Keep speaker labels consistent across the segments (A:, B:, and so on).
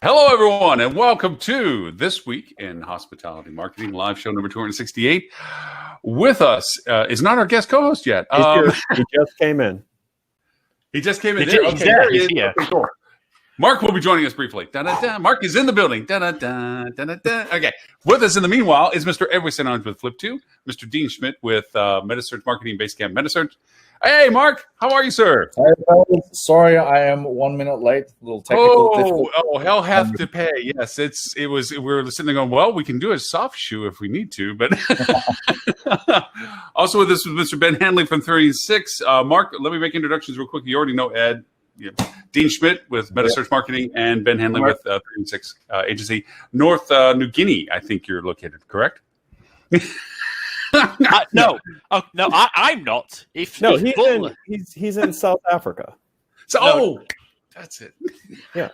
A: Hello, everyone, and welcome to This Week in Hospitality Marketing, live show number 268. With us is not our guest co-host yet.
B: He just came in.
A: He just came in.
C: He's there. He's here.
A: Okay, cool. Mark will be joining us briefly. Da-da-da. Mark is in the building. Da-da-da, da-da-da. Okay. With us in the meanwhile is Mr. Edwin StOnge with Flip2, Mr. Dean Schmit with MetaSearch Marketing Basecamp MetaSearch. Hey, Mark, how are you, sir?
D: Hey, sorry, I am 1 minute late. A little technical difficulty.
A: Oh, hell hath to pay. Yes, we were sitting there going, well, we can do a soft shoe if we need to, but also with this was Mr. Ben Hanley from 36. Mark, let me make introductions real quick. You already know Ed. Yeah. Dean Schmit with MetaSearch Marketing and Ben Hanley with 36 Agency. North New Guinea, I think you're located, correct?
C: No, I'm not. He's
B: in South Africa.
A: That's it.
B: Yeah.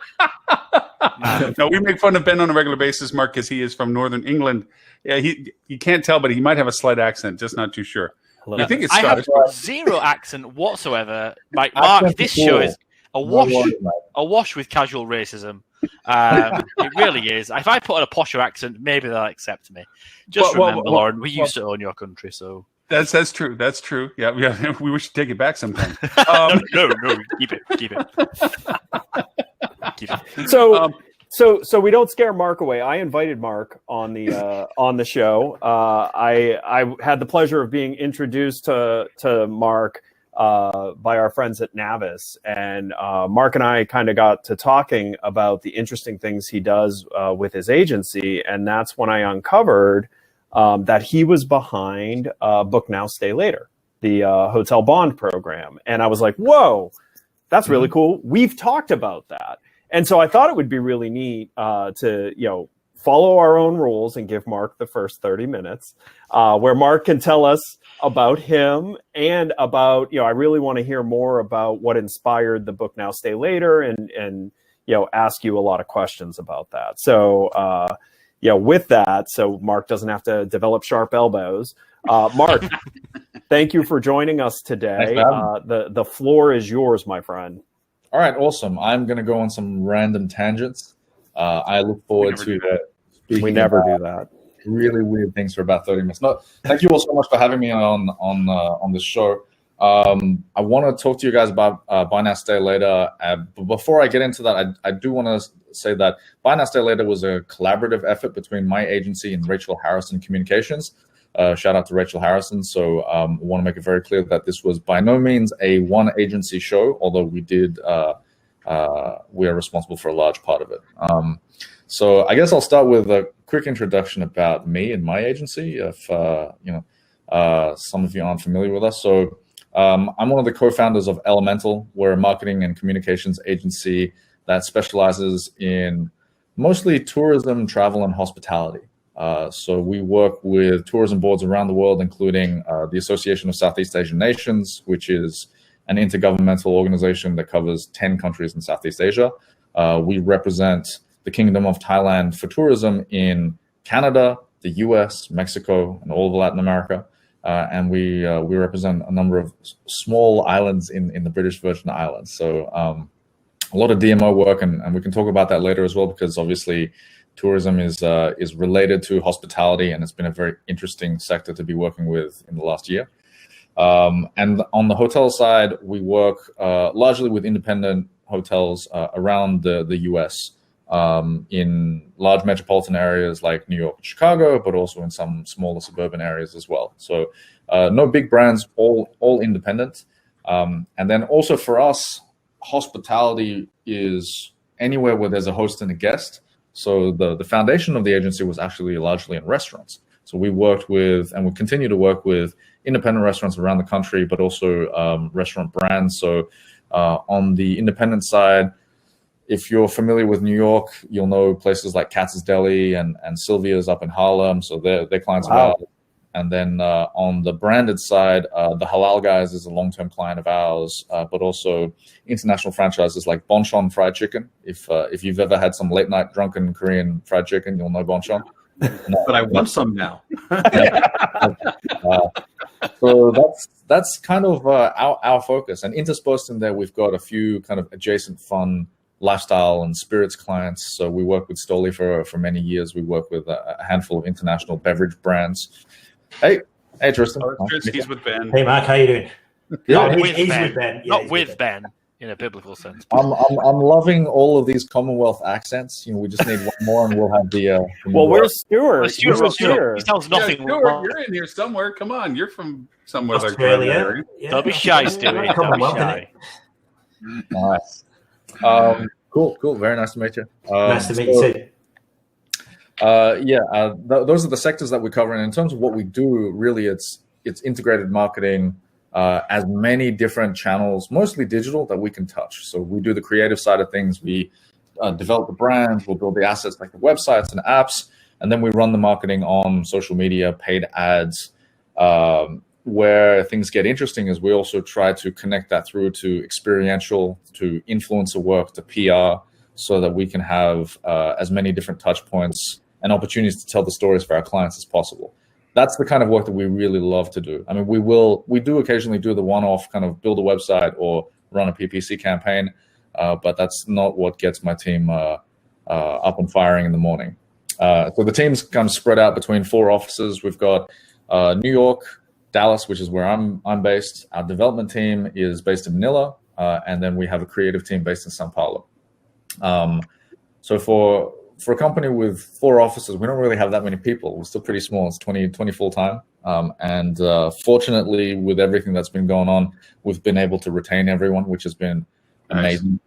A: No, we make fun of Ben on a regular basis, Mark, because he is from Northern England. Yeah, you can't tell, but he might have a slight accent, just not too sure. I think it's Scottish.
C: I have zero accent whatsoever. Mark, this show is awash with casual racism. It really is. If I put on a posher accent, maybe they'll accept me. Just remember, Loren, we used to own your country, so
A: that's true. That's true. Yeah. We should take it back sometime.
C: No, keep it. Keep it.
B: So we don't scare Mark away. I invited Mark on the show. I had the pleasure of being introduced to Mark by our friends at Navis, and Mark and I kind of got to talking about the interesting things he does with his agency, and that's when I uncovered that he was behind Book Now, Stay Later, the hotel bond program, and I was like, whoa, that's really cool. We've talked about that, and so I thought it would be really neat to follow our own rules and give Mark the first 30 minutes where Mark can tell us about him and about, I really want to hear more about what inspired the Book Now, Stay Later and ask you a lot of questions about that. So, with that, so Mark doesn't have to develop sharp elbows. Mark, thank you for joining us today. The floor is yours, my friend.
D: All right, awesome. I'm going to go on some random tangents. I look forward to speaking.
B: We never do that.
D: Really weird things for about 30 minutes. No, thank you all so much for having me on this show. I want to talk to you guys about Buy Now, Stay Later. But before I get into that, I do want to say that Buy Now, Stay Later was a collaborative effort between my agency and Rachel Harrison Communications. Shout out to Rachel Harrison. So I want to make it very clear that this was by no means a one agency show, although we are responsible for a large part of it. So I guess I'll start with a quick introduction about me and my agency, if some of you aren't familiar with us. So I'm one of the co-founders of ELMNTL. We're a marketing and communications agency that specializes in mostly tourism, travel, and hospitality. So we work with tourism boards around the world, including the Association of Southeast Asian Nations, which is an intergovernmental organization that covers 10 countries in Southeast Asia. We represent the Kingdom of Thailand for tourism in Canada, the US, Mexico, and all of Latin America. And we represent a number of small islands in the British Virgin Islands. So a lot of DMO work, and we can talk about that later as well, because obviously tourism is related to hospitality, and it's been a very interesting sector to be working with in the last year. And on the hotel side, we work largely with independent hotels around the US. In large metropolitan areas like New York and Chicago, but also in some smaller suburban areas as well. So no big brands, all independent. And then also for us, hospitality is anywhere where there's a host and a guest. So the foundation of the agency was actually largely in restaurants. So we worked with, and we continue to work with, independent restaurants around the country, but also restaurant brands. So on the independent side, if you're familiar with New York, you'll know places like Katz's Deli and Sylvia's up in Harlem. So they're clients of ours. And then on the branded side, the Halal Guys is a long-term client of ours, but also international franchises like Bonchon Fried Chicken. If you've ever had some late-night drunken Korean fried chicken, you'll know Bonchon.
E: But I want some now.
D: So that's kind of our focus. And interspersed in there, we've got a few kind of adjacent fun lifestyle and spirits clients. So we work with StOnge for many years. We work with a handful of international beverage brands. Hey, Tristan.
A: Oh, he's with Ben.
F: Hey, Mark, how you doing?
C: Not
F: he's
C: with Ben.
F: with Ben. Yeah,
C: Not
F: he's
C: with Ben in a biblical sense.
D: I'm loving all of these Commonwealth accents. We just need one more, and we'll have the.
B: Well, where's Stuart?
C: Stuart,
B: here.
C: he sounds nothing.
A: Stuart, you're in here somewhere. Come on, you're from somewhere
F: Australia.
C: Don't be shy, Stuart. Don't be shy.
D: Nice. Cool. Very nice to meet you.
F: Nice to meet you too.
D: Those are the sectors that we cover. And in terms of what we do, really, it's integrated marketing, as many different channels, mostly digital, that we can touch. So we do the creative side of things. We develop the brands. We'll build the assets like the websites and apps, and then we run the marketing on social media, paid ads. Where things get interesting is we also try to connect that through to experiential, to influencer work, to PR, so that we can have as many different touch points and opportunities to tell the stories for our clients as possible. That's the kind of work that we really love to do. I mean, we do occasionally do the one-off kind of build a website or run a PPC campaign, but that's not what gets my team up and firing in the morning. So the team's kind of spread out between 4 offices. We've got New York, Dallas, which is where I'm based. Our development team is based in Manila, and then we have a creative team based in Sao Paulo. So for a company with 4 offices, we don't really have that many people. We're still pretty small. It's 20 full-time. And fortunately, with everything that's been going on, we've been able to retain everyone, which has been amazing.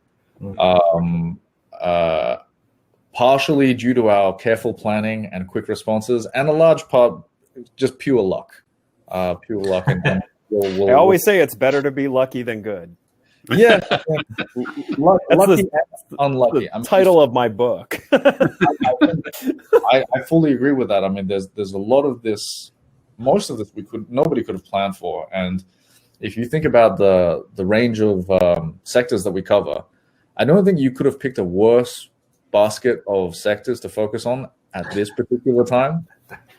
D: Partially due to our careful planning and quick responses, and a large part just pure luck. And we'll,
B: I always say it's better to be lucky than good.
D: Yeah, lucky, unlucky.
B: The title of my book.
D: I fully agree with that. I mean, there's a lot of this. Most of this nobody could have planned for. And if you think about the range of sectors that we cover, I don't think you could have picked a worse basket of sectors to focus on at this particular time,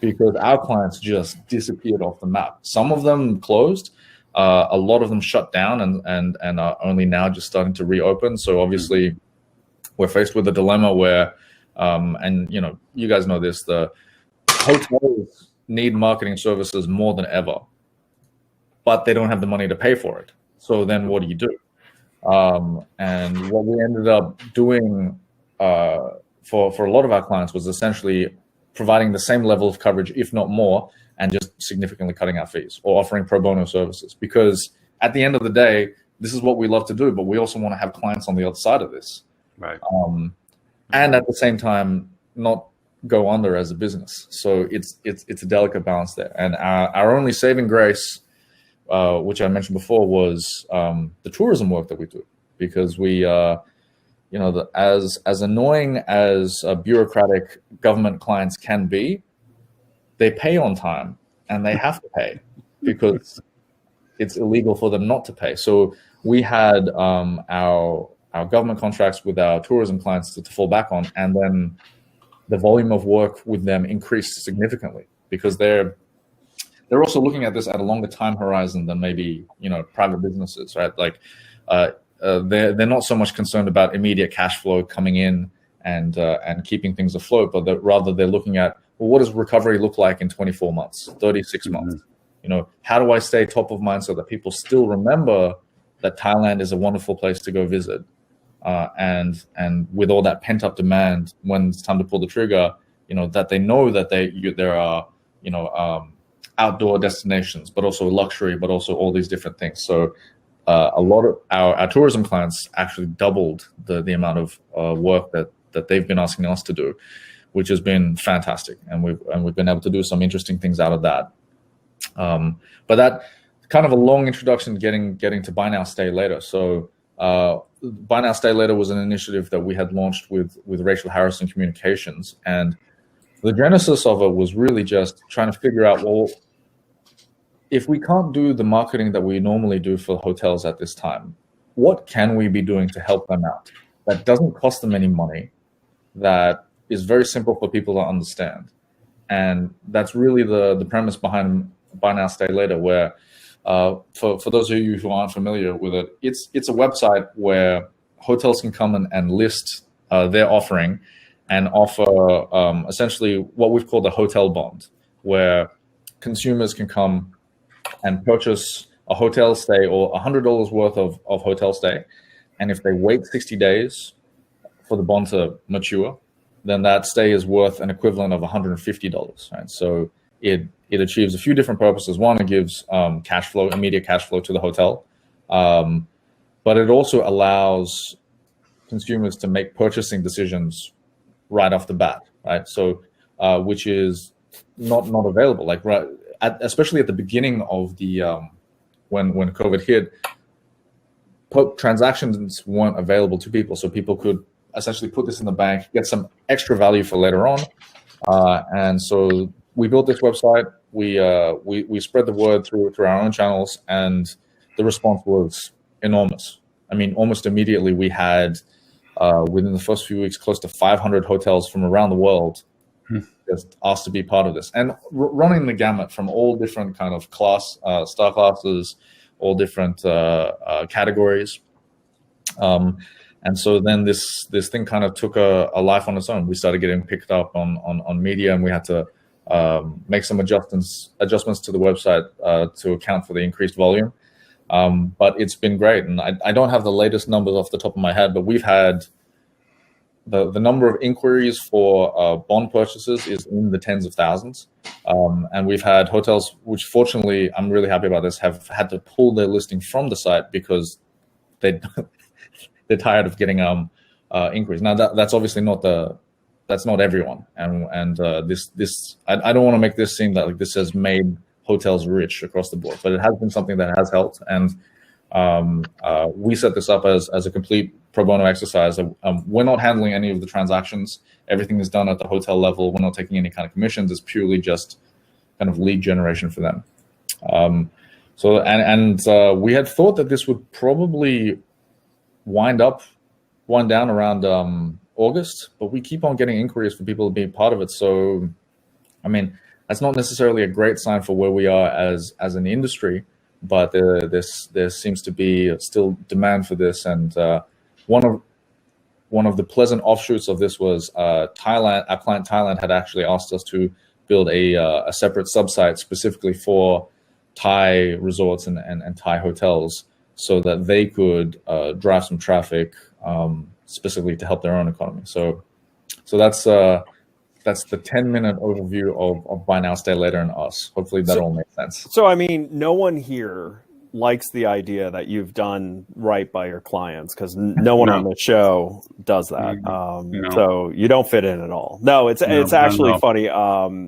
D: because our clients just disappeared off the map. Some of them closed. A lot of them shut down and are only now just starting to reopen. So obviously, we're faced with a dilemma where, and you guys know this, the hotels need marketing services more than ever, but they don't have the money to pay for it. So then what do you do? And what we ended up doing for a lot of our clients was essentially providing the same level of coverage, if not more, and just significantly cutting our fees or offering pro bono services. Because at the end of the day, this is what we love to do, but we also want to have clients on the other side of this.
A: Right.
D: And at the same time, not go under as a business. So it's a delicate balance there. And our only saving grace, which I mentioned before, was the tourism work that we do, because we, as annoying as bureaucratic government clients can be, they pay on time and they have to pay because it's illegal for them not to pay. So we had our government contracts with our tourism clients to fall back on, and then the volume of work with them increased significantly because they're also looking at this at a longer time horizon than maybe private businesses, right? Like they're not so much concerned about immediate cash flow coming in and keeping things afloat, but rather they're looking at, well, what does recovery look like in 24 months, 36 months? How do I stay top of mind so that people still remember that Thailand is a wonderful place to go visit? And with all that pent up demand, when it's time to pull the trigger, that they know that there are, outdoor destinations, but also luxury, but also all these different things. So a lot of our tourism clients actually doubled the amount of work that they've been asking us to do, which has been fantastic, and we've been able to do some interesting things out of that. But that kind of a long introduction, getting to Buy Now, Stay Later. So Buy Now, Stay Later was an initiative that we had launched with Rachel Harrison Communications, and the genesis of it was really just trying to figure out, well, if we can't do the marketing that we normally do for hotels at this time, what can we be doing to help them out that doesn't cost them any money, that is very simple for people to understand? And that's really the premise behind Buy Now, Stay Later, where for those of you who aren't familiar with it, it's a website where hotels can come and list their offering and offer essentially what we've called a hotel bond, where consumers can come and purchase a hotel stay or $100 worth of hotel stay. And if they wait 60 days for the bond to mature, then that stay is worth an equivalent of $150, right? So it achieves a few different purposes. One, it gives cash flow, immediate cash flow to the hotel. But it also allows consumers to make purchasing decisions right off the bat, right? So, which is not available. Like especially at the beginning of the when COVID hit, transactions weren't available to people, so people could essentially put this in the bank, get some extra value for later on. And so we built this website. We spread the word through our own channels, and the response was enormous. I mean, almost immediately we had within the first few weeks close to 500 hotels from around the world just asked to be part of this, and running the gamut from all different kind of star classes, all different categories. And so then this thing kind of took a life on its own. We started getting picked up on media, and we had to make some adjustments to the website to account for the increased volume. But it's been great, and I don't have the latest numbers off the top of my head, but we've had the number of inquiries for bond purchases is in the tens of thousands, and we've had hotels, which fortunately I'm really happy about this, have had to pull their listing from the site because they're tired of getting inquiries. Now that's obviously that's not everyone, and this I don't want to make this seem that like this has made hotels rich across the board, but it has been something that has helped. And we set this up as a complete pro bono exercise. We're not handling any of the transactions. Everything is done at the hotel level. We're not taking any kind of commissions. It's purely just kind of lead generation for them. We had thought that this would probably wind down around August, but we keep on getting inquiries for people to be part of it. So, I mean, that's not necessarily a great sign for where we are as an industry, but there seems to be still demand for this. And one of the pleasant offshoots of this was Thailand. Our client Thailand had actually asked us to build a separate subsite specifically for Thai resorts and Thai hotels, so that they could drive some traffic specifically to help their own economy. So that's the 10-minute overview of Buy Now, Stay Later and us. Hopefully that all makes sense.
B: So, I mean, no one here likes the idea that you've done right by your clients, because no one on the show does that. So you don't fit in at all. No, it's actually funny.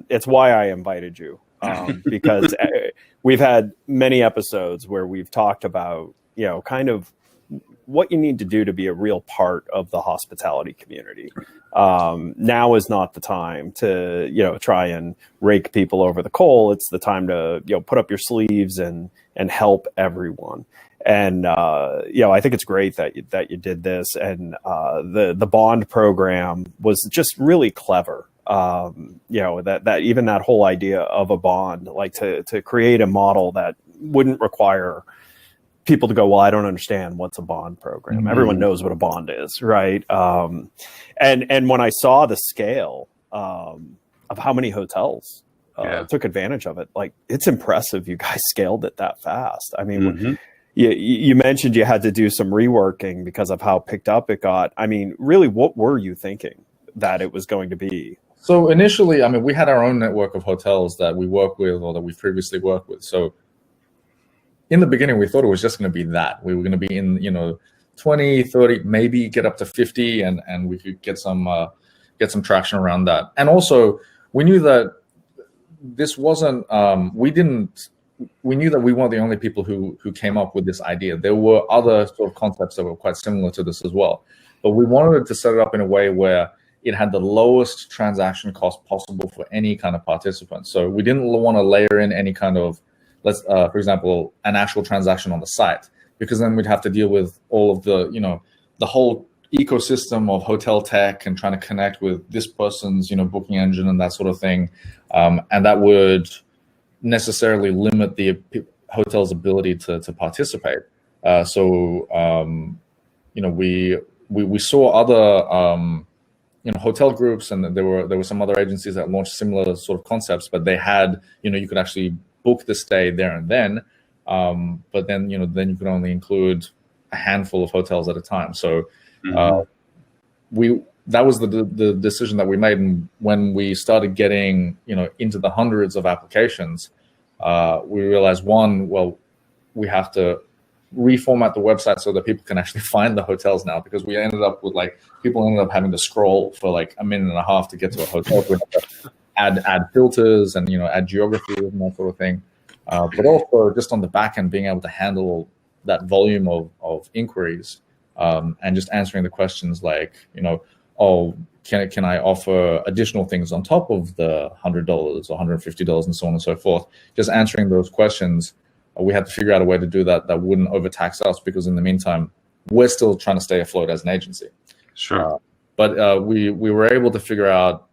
B: It's why I invited you, because we've had many episodes where we've talked about, kind of what you need to do to be a real part of the hospitality community. Now is not the time to, try and rake people over the coal. It's the time to, put up your sleeves and help everyone. And, I think it's great that you did this. And the bond program was just really clever. That even that whole idea of a bond, like to create a model that wouldn't require people to go, well, I don't understand what's a bond program. Mm-hmm. Everyone knows what a bond is, right? And when I saw the scale of how many hotels took advantage of it, like, it's impressive you guys scaled it that fast. I mean, you mentioned you had to do some reworking because of how picked up it got. I mean, really, what were you thinking that it was going to be?
D: So initially, I mean, we had our own network of hotels that we work with or that we've previously worked with. So in the beginning, we thought it was just going to be that. We were going to be in, 20, 30, maybe get up to 50, and we could get some traction around that. And also, we knew that this wasn't, we knew that we weren't the only people who came up with this idea. There were other sort of concepts that were quite similar to this as well. But we wanted to set it up in a way where it had the lowest transaction cost possible for any kind of participant. So we didn't want to layer in any kind of, for example, an actual transaction on the site, because then we'd have to deal with all of the, the whole ecosystem of hotel tech and trying to connect with this person's, booking engine and that sort of thing. And that would necessarily limit the hotel's ability to participate. we saw other hotel groups, and there were some other agencies that launched similar sort of concepts, but they had, you could actually book the stay there and then, but then you could only include a handful of hotels at a time. So that was the decision that we made, and when we started getting into the hundreds of applications, we realized, we have to reformat the website so that people can actually find the hotels now, because we ended up with people ended up having to scroll for a minute and a half to get to a hotel. We had to add filters and add geography and that sort of thing, but also just on the back end, being able to handle that volume of inquiries, and just answering the questions like, can I offer additional things on top of the $100 or $150 and so on and so forth? Just answering those questions. We had to figure out a way to do that wouldn't overtax us, because in the meantime, we're still trying to stay afloat as an agency.
A: Sure.
D: But we were able to figure out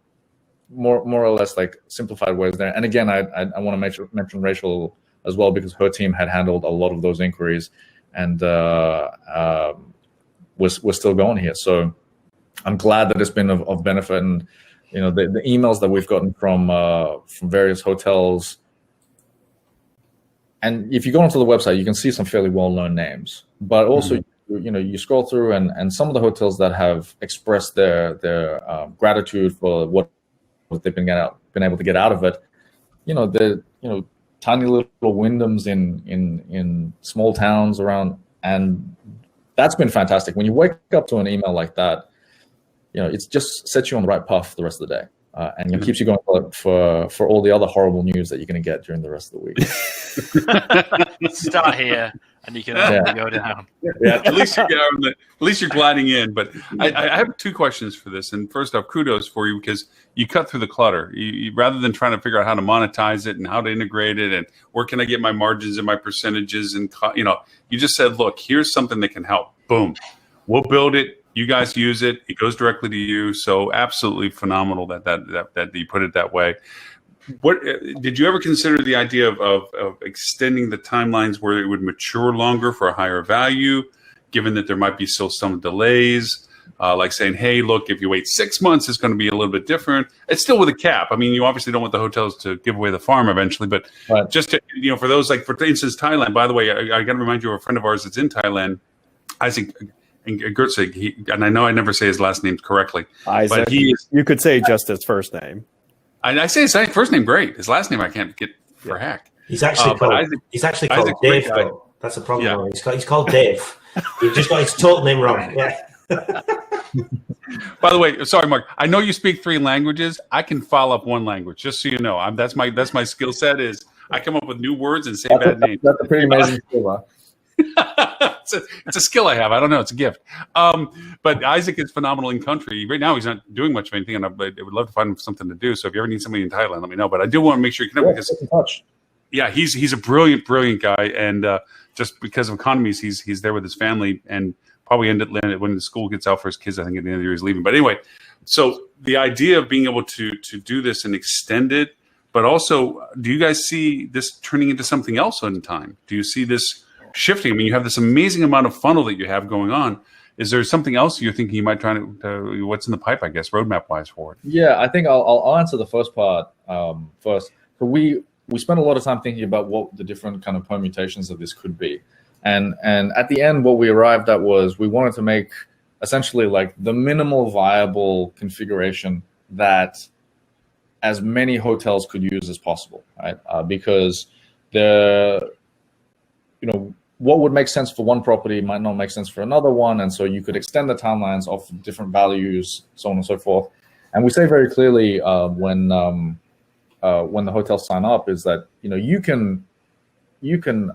D: more or less simplified ways there. And again, I want to mention Rachel as well, because her team had handled a lot of those inquiries, and we're still going here. So I'm glad that it's been of benefit. And the emails that we've gotten from various hotels. And if you go onto the website, you can see some fairly well-known names, but also, you scroll through, and some of the hotels that have expressed their gratitude for what they've been able to get out of it, the tiny little Wyndhams in small towns around, and that's been fantastic. When you wake up to an email like that, it just sets you on the right path for the rest of the day. And it keeps you going for all the other horrible news that you're going to get during the rest of the week.
C: Start here, and you can go down.
A: Yeah, at least you're gliding in. But I have two questions for this. And first off, kudos for you, because you cut through the clutter. You rather than trying to figure out how to monetize it and how to integrate it and where can I get my margins and my percentages, and you just said, look, here's something that can help. Boom, we'll build it. You guys use it. It goes directly to you. So absolutely phenomenal that you put it that way. What did you ever consider the idea of extending the timelines where it would mature longer for a higher value, given that there might be still some delays, like saying, hey, look, if you wait 6 months, it's going to be a little bit different. It's still with a cap. I mean, you obviously don't want the hotels to give away the farm eventually, but just to, for those, for instance, Thailand, by the way, I got to remind you of a friend of ours that's in Thailand, Isaac. And Gertzig, and I know I never say his last name correctly.
B: Isaac, but you could say just his first name.
A: I say his first name great. His last name I can't get for heck.
F: He's actually called Dave, though. That's a problem. Yeah. He's called Dave. You've just got his total name wrong. Yeah.
A: By the way, sorry, Mark. I know you speak 3 languages. I can follow up 1 language, just so you know. That's my skill set. Is I come up with new words and say bad names.
D: That's a pretty amazing skill.
A: It's a skill I have. I don't know. It's a gift. But Isaac is phenomenal in country. Right now, he's not doing much of anything, and I would love to find him something to do. So if you ever need somebody in Thailand, let me know. But I do want to make sure you connect because, he's a brilliant guy, and just because of economies, he's there with his family, and probably end up when the school gets out for his kids. I think at the end of the year he's leaving. But anyway, so the idea of being able to do this and extend it, but also, do you guys see this turning into something else in time? Do you see this shifting? I mean, you have this amazing amount of funnel that you have going on. Is there something else you're thinking you might try to what's in the pipe, I guess, roadmap wise for it?
D: Yeah, I think I'll answer the first part first. So we spent a lot of time thinking about what the different kind of permutations of this could be. And at the end, what we arrived at was we wanted to make essentially the minimal viable configuration that as many hotels could use as possible, right? Because what would make sense for one property might not make sense for another one. And so you could extend the timelines of different values, so on and so forth. And we say very clearly when the hotels sign up is that, you can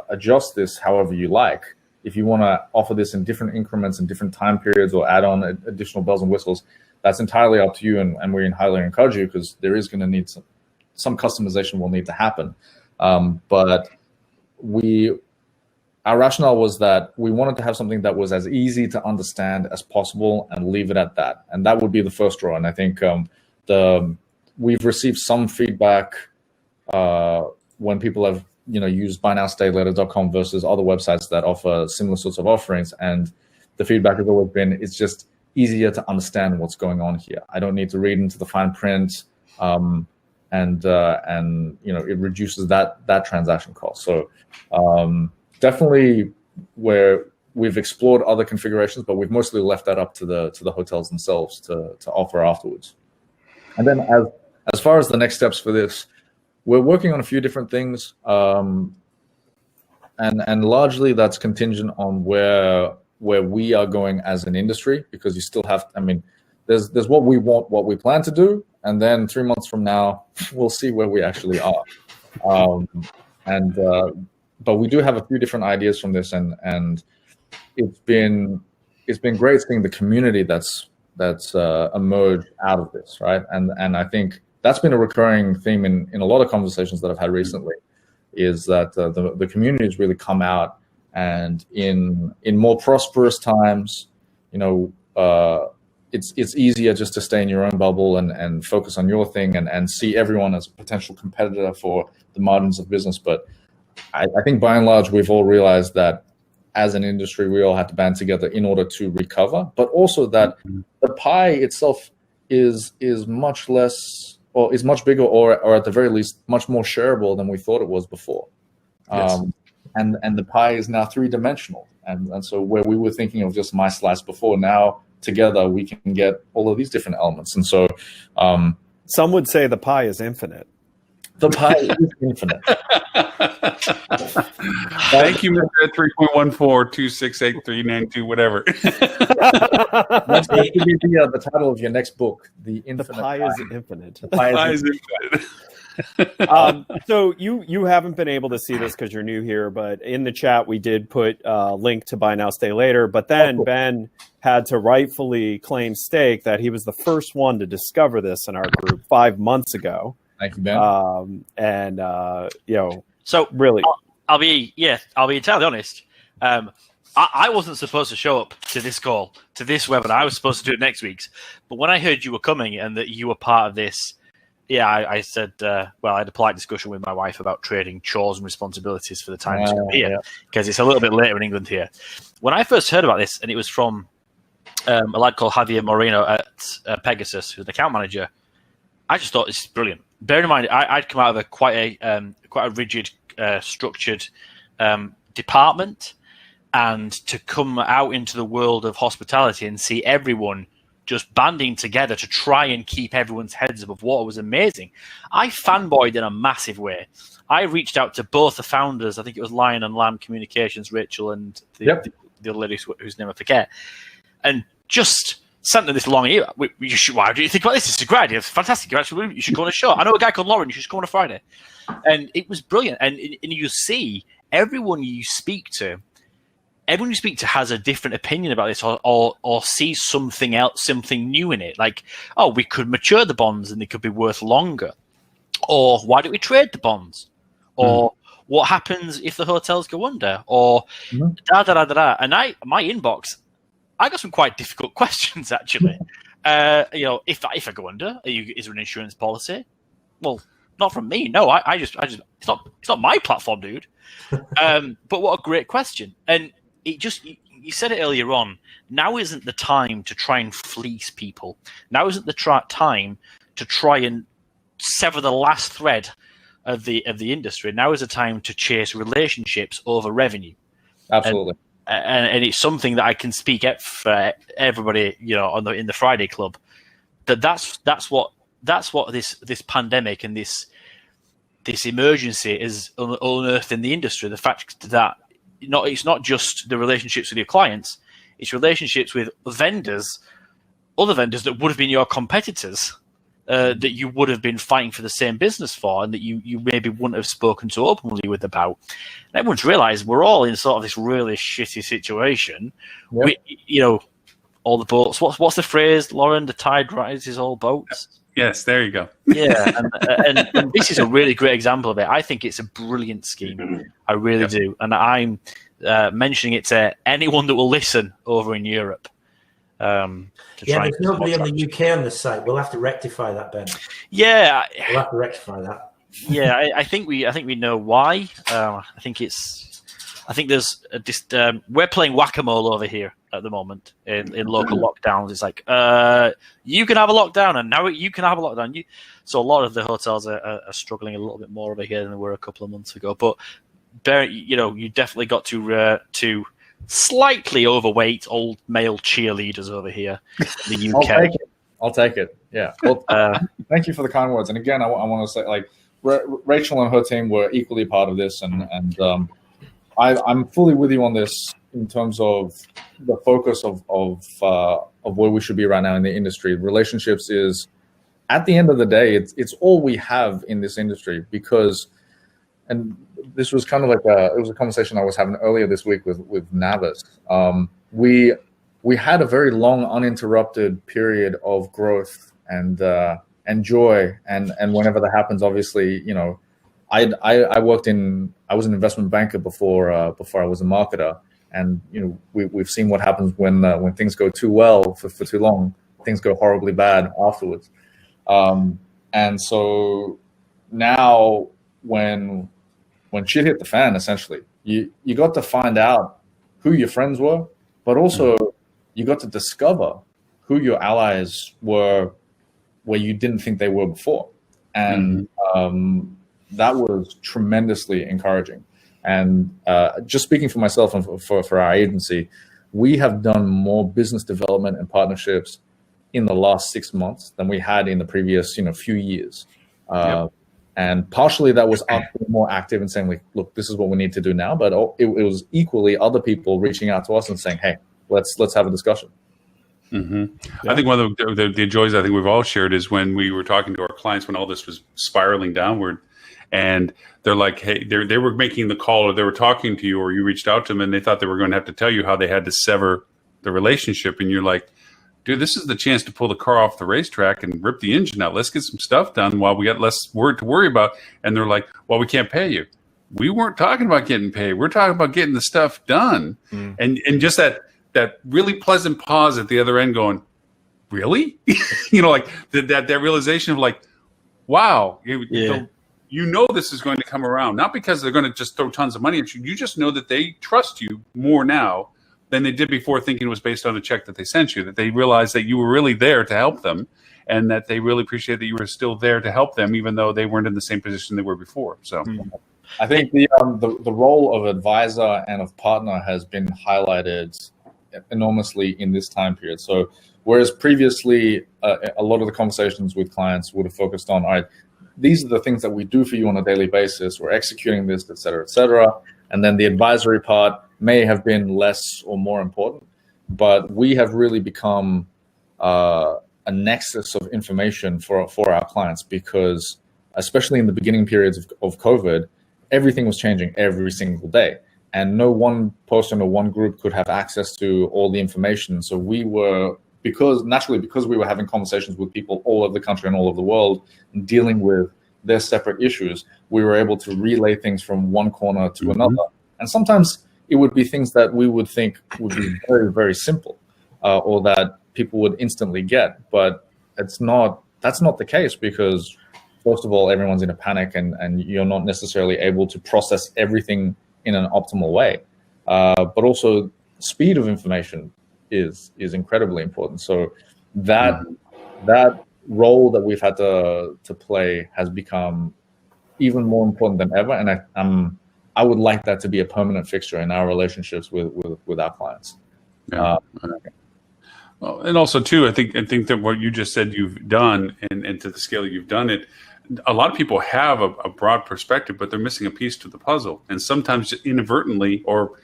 D: adjust this however you like. If you want to offer this in different increments and different time periods or add on additional bells and whistles, that's entirely up to you. And we highly encourage you, because there is going to need some customization will need to happen. But our rationale was that we wanted to have something that was as easy to understand as possible and leave it at that. And that would be the first draw. And I think we've received some feedback when people have used buynowstaylater.com versus other websites that offer similar sorts of offerings. And the feedback has always been, it's just easier to understand what's going on here. I don't need to read into the fine print, and it reduces that transaction cost. So definitely where we've explored other configurations, but we've mostly left that up to the hotels themselves to offer afterwards. And then as far as the next steps for this, we're working on a few different things, and largely that's contingent on where we are going as an industry, because you still have, there's what we want, what we plan to do, and then 3 months from now, we'll see where we actually are. But we do have a few different ideas from this, and it's been great seeing the community that's emerged out of this, right? And I think that's been a recurring theme in a lot of conversations that I've had recently, is that the community has really come out, and in more prosperous times, it's easier just to stay in your own bubble and focus on your thing and see everyone as a potential competitor for the margins of business. But I think by and large, we've all realized that as an industry, we all have to band together in order to recover, but also that the pie itself is much less, or is much bigger, or at the very least, much more shareable than we thought it was before. Yes. And the pie is now 3-dimensional. And so where we were thinking of just my slice before, now together we can get all of these different elements. And so
B: some would say the pie is infinite.
D: The pie is infinite.
A: Thank you, Mr. 3.14268392, whatever.
D: That's going to be the title of your next book, The Infinite
B: Pie is Infinite.
D: The pie is infinite.
B: So you haven't been able to see this because you're new here, but in the chat we did put a link to Buy Now, Stay Later. But then Ben had to rightfully claim stake that he was the first one to discover this in our group 5 months ago.
D: Thank you, Ben.
C: So
B: really,
C: I'll be entirely honest. I wasn't supposed to show up to this call, to this webinar. I was supposed to do it next week's. But when I heard you were coming and that you were part of this, I said, I had a polite discussion with my wife about trading chores and responsibilities for the time to come here, because it's a little bit later in England here. When I first heard about this, and it was from a lad called Javier Moreno at Pegasus, who's the account manager, I just thought this is brilliant. Bear in mind, I'd come out of quite a rigid, structured department, and to come out into the world of hospitality and see everyone just banding together to try and keep everyone's heads above water was amazing. I fanboyed in a massive way. I reached out to both the founders. I think it was Lion and Lamb Communications, Rachel, and the other lady whose name I forget, and just sent them this long email. Why do you think about this? It's a great idea. It's fantastic. You should go on a show. I know a guy called Loren. You should go on a Friday. And it was brilliant. And you see, everyone you speak to has a different opinion about this, or sees something else, something new in it. Like, we could mature the bonds and they could be worth longer. Or why don't we trade the bonds? Or what happens if the hotels go under? Or da-da-da-da-da. And my inbox, I got some quite difficult questions, actually. If I go under, is there an insurance policy? Well, not from me. No, I just it's not my platform, dude. But what a great question. And it just, you said it earlier on, now isn't the time to try and fleece people. Now isn't the time to try and sever the last thread of the industry. Now is the time to chase relationships over revenue.
D: Absolutely.
C: And it's something that I can speak at for everybody, in the Friday Club. That's what this pandemic and this emergency is unearthed in the industry. The fact that it's not just the relationships with your clients, it's relationships with vendors, other vendors that would have been your competitors, that you would have been fighting for the same business for, and that you maybe wouldn't have spoken so openly with about. And everyone's realised we're all in sort of this really shitty situation. Yep. All the boats. What's the phrase, Loren? The tide rises all boats.
A: Yes, there you go.
C: Yeah, and this is a really great example of it. I think it's a brilliant scheme. I really do. And I'm mentioning it to anyone that will listen over in Europe.
F: There's nobody on the UK on this site. We'll have to rectify that, Ben.
C: Yeah.
F: We'll have to rectify that.
C: Yeah, I think we know why. I think it's I think there's we're playing whack-a-mole over here at the moment in local lockdowns. It's like you can have a lockdown, and now you can have a lockdown. So a lot of the hotels are struggling a little bit more over here than they were a couple of months ago. But you definitely got to slightly overweight old male cheerleaders over here in the UK.
D: I'll take it. Yeah. Well, thank you for the kind words. And again, I want to say, like, Rachel and her team were equally part of this, and I'm fully with you on this in terms of the focus of where we should be right now in the industry. Relationships is, at the end of the day, it's all we have in this industry, because, and this was kind of like it was a conversation I was having earlier this week with Navis. We had a very long uninterrupted period of growth and joy, and whenever that happens, obviously, I was an investment banker before I was a marketer, and we've seen what happens when things go too well for too long. Things go horribly bad afterwards. And so now when shit hit the fan, essentially, you got to find out who your friends were, but also you got to discover who your allies were where you didn't think they were before. And that was tremendously encouraging. And just speaking for myself and for our agency, we have done more business development and partnerships in the last 6 months than we had in the previous few years. And partially that was us being more active and saying, like, look, this is what we need to do now. But it was equally other people reaching out to us and saying, hey, let's have a discussion.
A: I think one of the joys I think we've all shared is when we were talking to our clients when all this was spiraling downward, and they're like, hey, they were making the call, or they were talking to you, or you reached out to them, and they thought they were going to have to tell you how they had to sever the relationship, and you're like, dude, this is the chance to pull the car off the racetrack and rip the engine out. Let's get some stuff done while we got less work to worry about. And they're like, well, we can't pay you. We weren't talking about getting paid. We're talking about getting the stuff done. And just that really pleasant pause at the other end going, really? Like that realization of like, wow, this is going to come around. Not because they're going to just throw tons of money at you. You just know that they trust you more now than they did before, thinking it was based on a check that they sent you, that they realized that you were really there to help them, and that they really appreciate that you were still there to help them, even though they weren't in the same position they were before. So
D: I think the role of advisor and of partner has been highlighted enormously in this time period. So whereas previously a lot of the conversations with clients would have focused on, all right, these are the things that we do for you on a daily basis, we're executing this, et cetera, and then the advisory part may have been less or more important, but we have really become a nexus of information for our clients, because especially in the beginning periods of COVID, everything was changing every single day, and no one person or one group could have access to all the information. So we were, because we were having conversations with people all over the country and all over the world and dealing with their separate issues, we were able to relay things from one corner to another. And sometimes it would be things that we would think would be very, very simple, or that people would instantly get. But that's not the case, because first of all, everyone's in a panic, and you're not necessarily able to process everything in an optimal way. But also speed of information is incredibly important. So that role that we've had to play has become even more important than ever. And I would like that to be a permanent fixture in our relationships with our clients.
A: Well, and also too, I think that what you just said you've done, and to the scale you've done it, a lot of people have a broad perspective, but they're missing a piece to the puzzle. And sometimes just inadvertently, or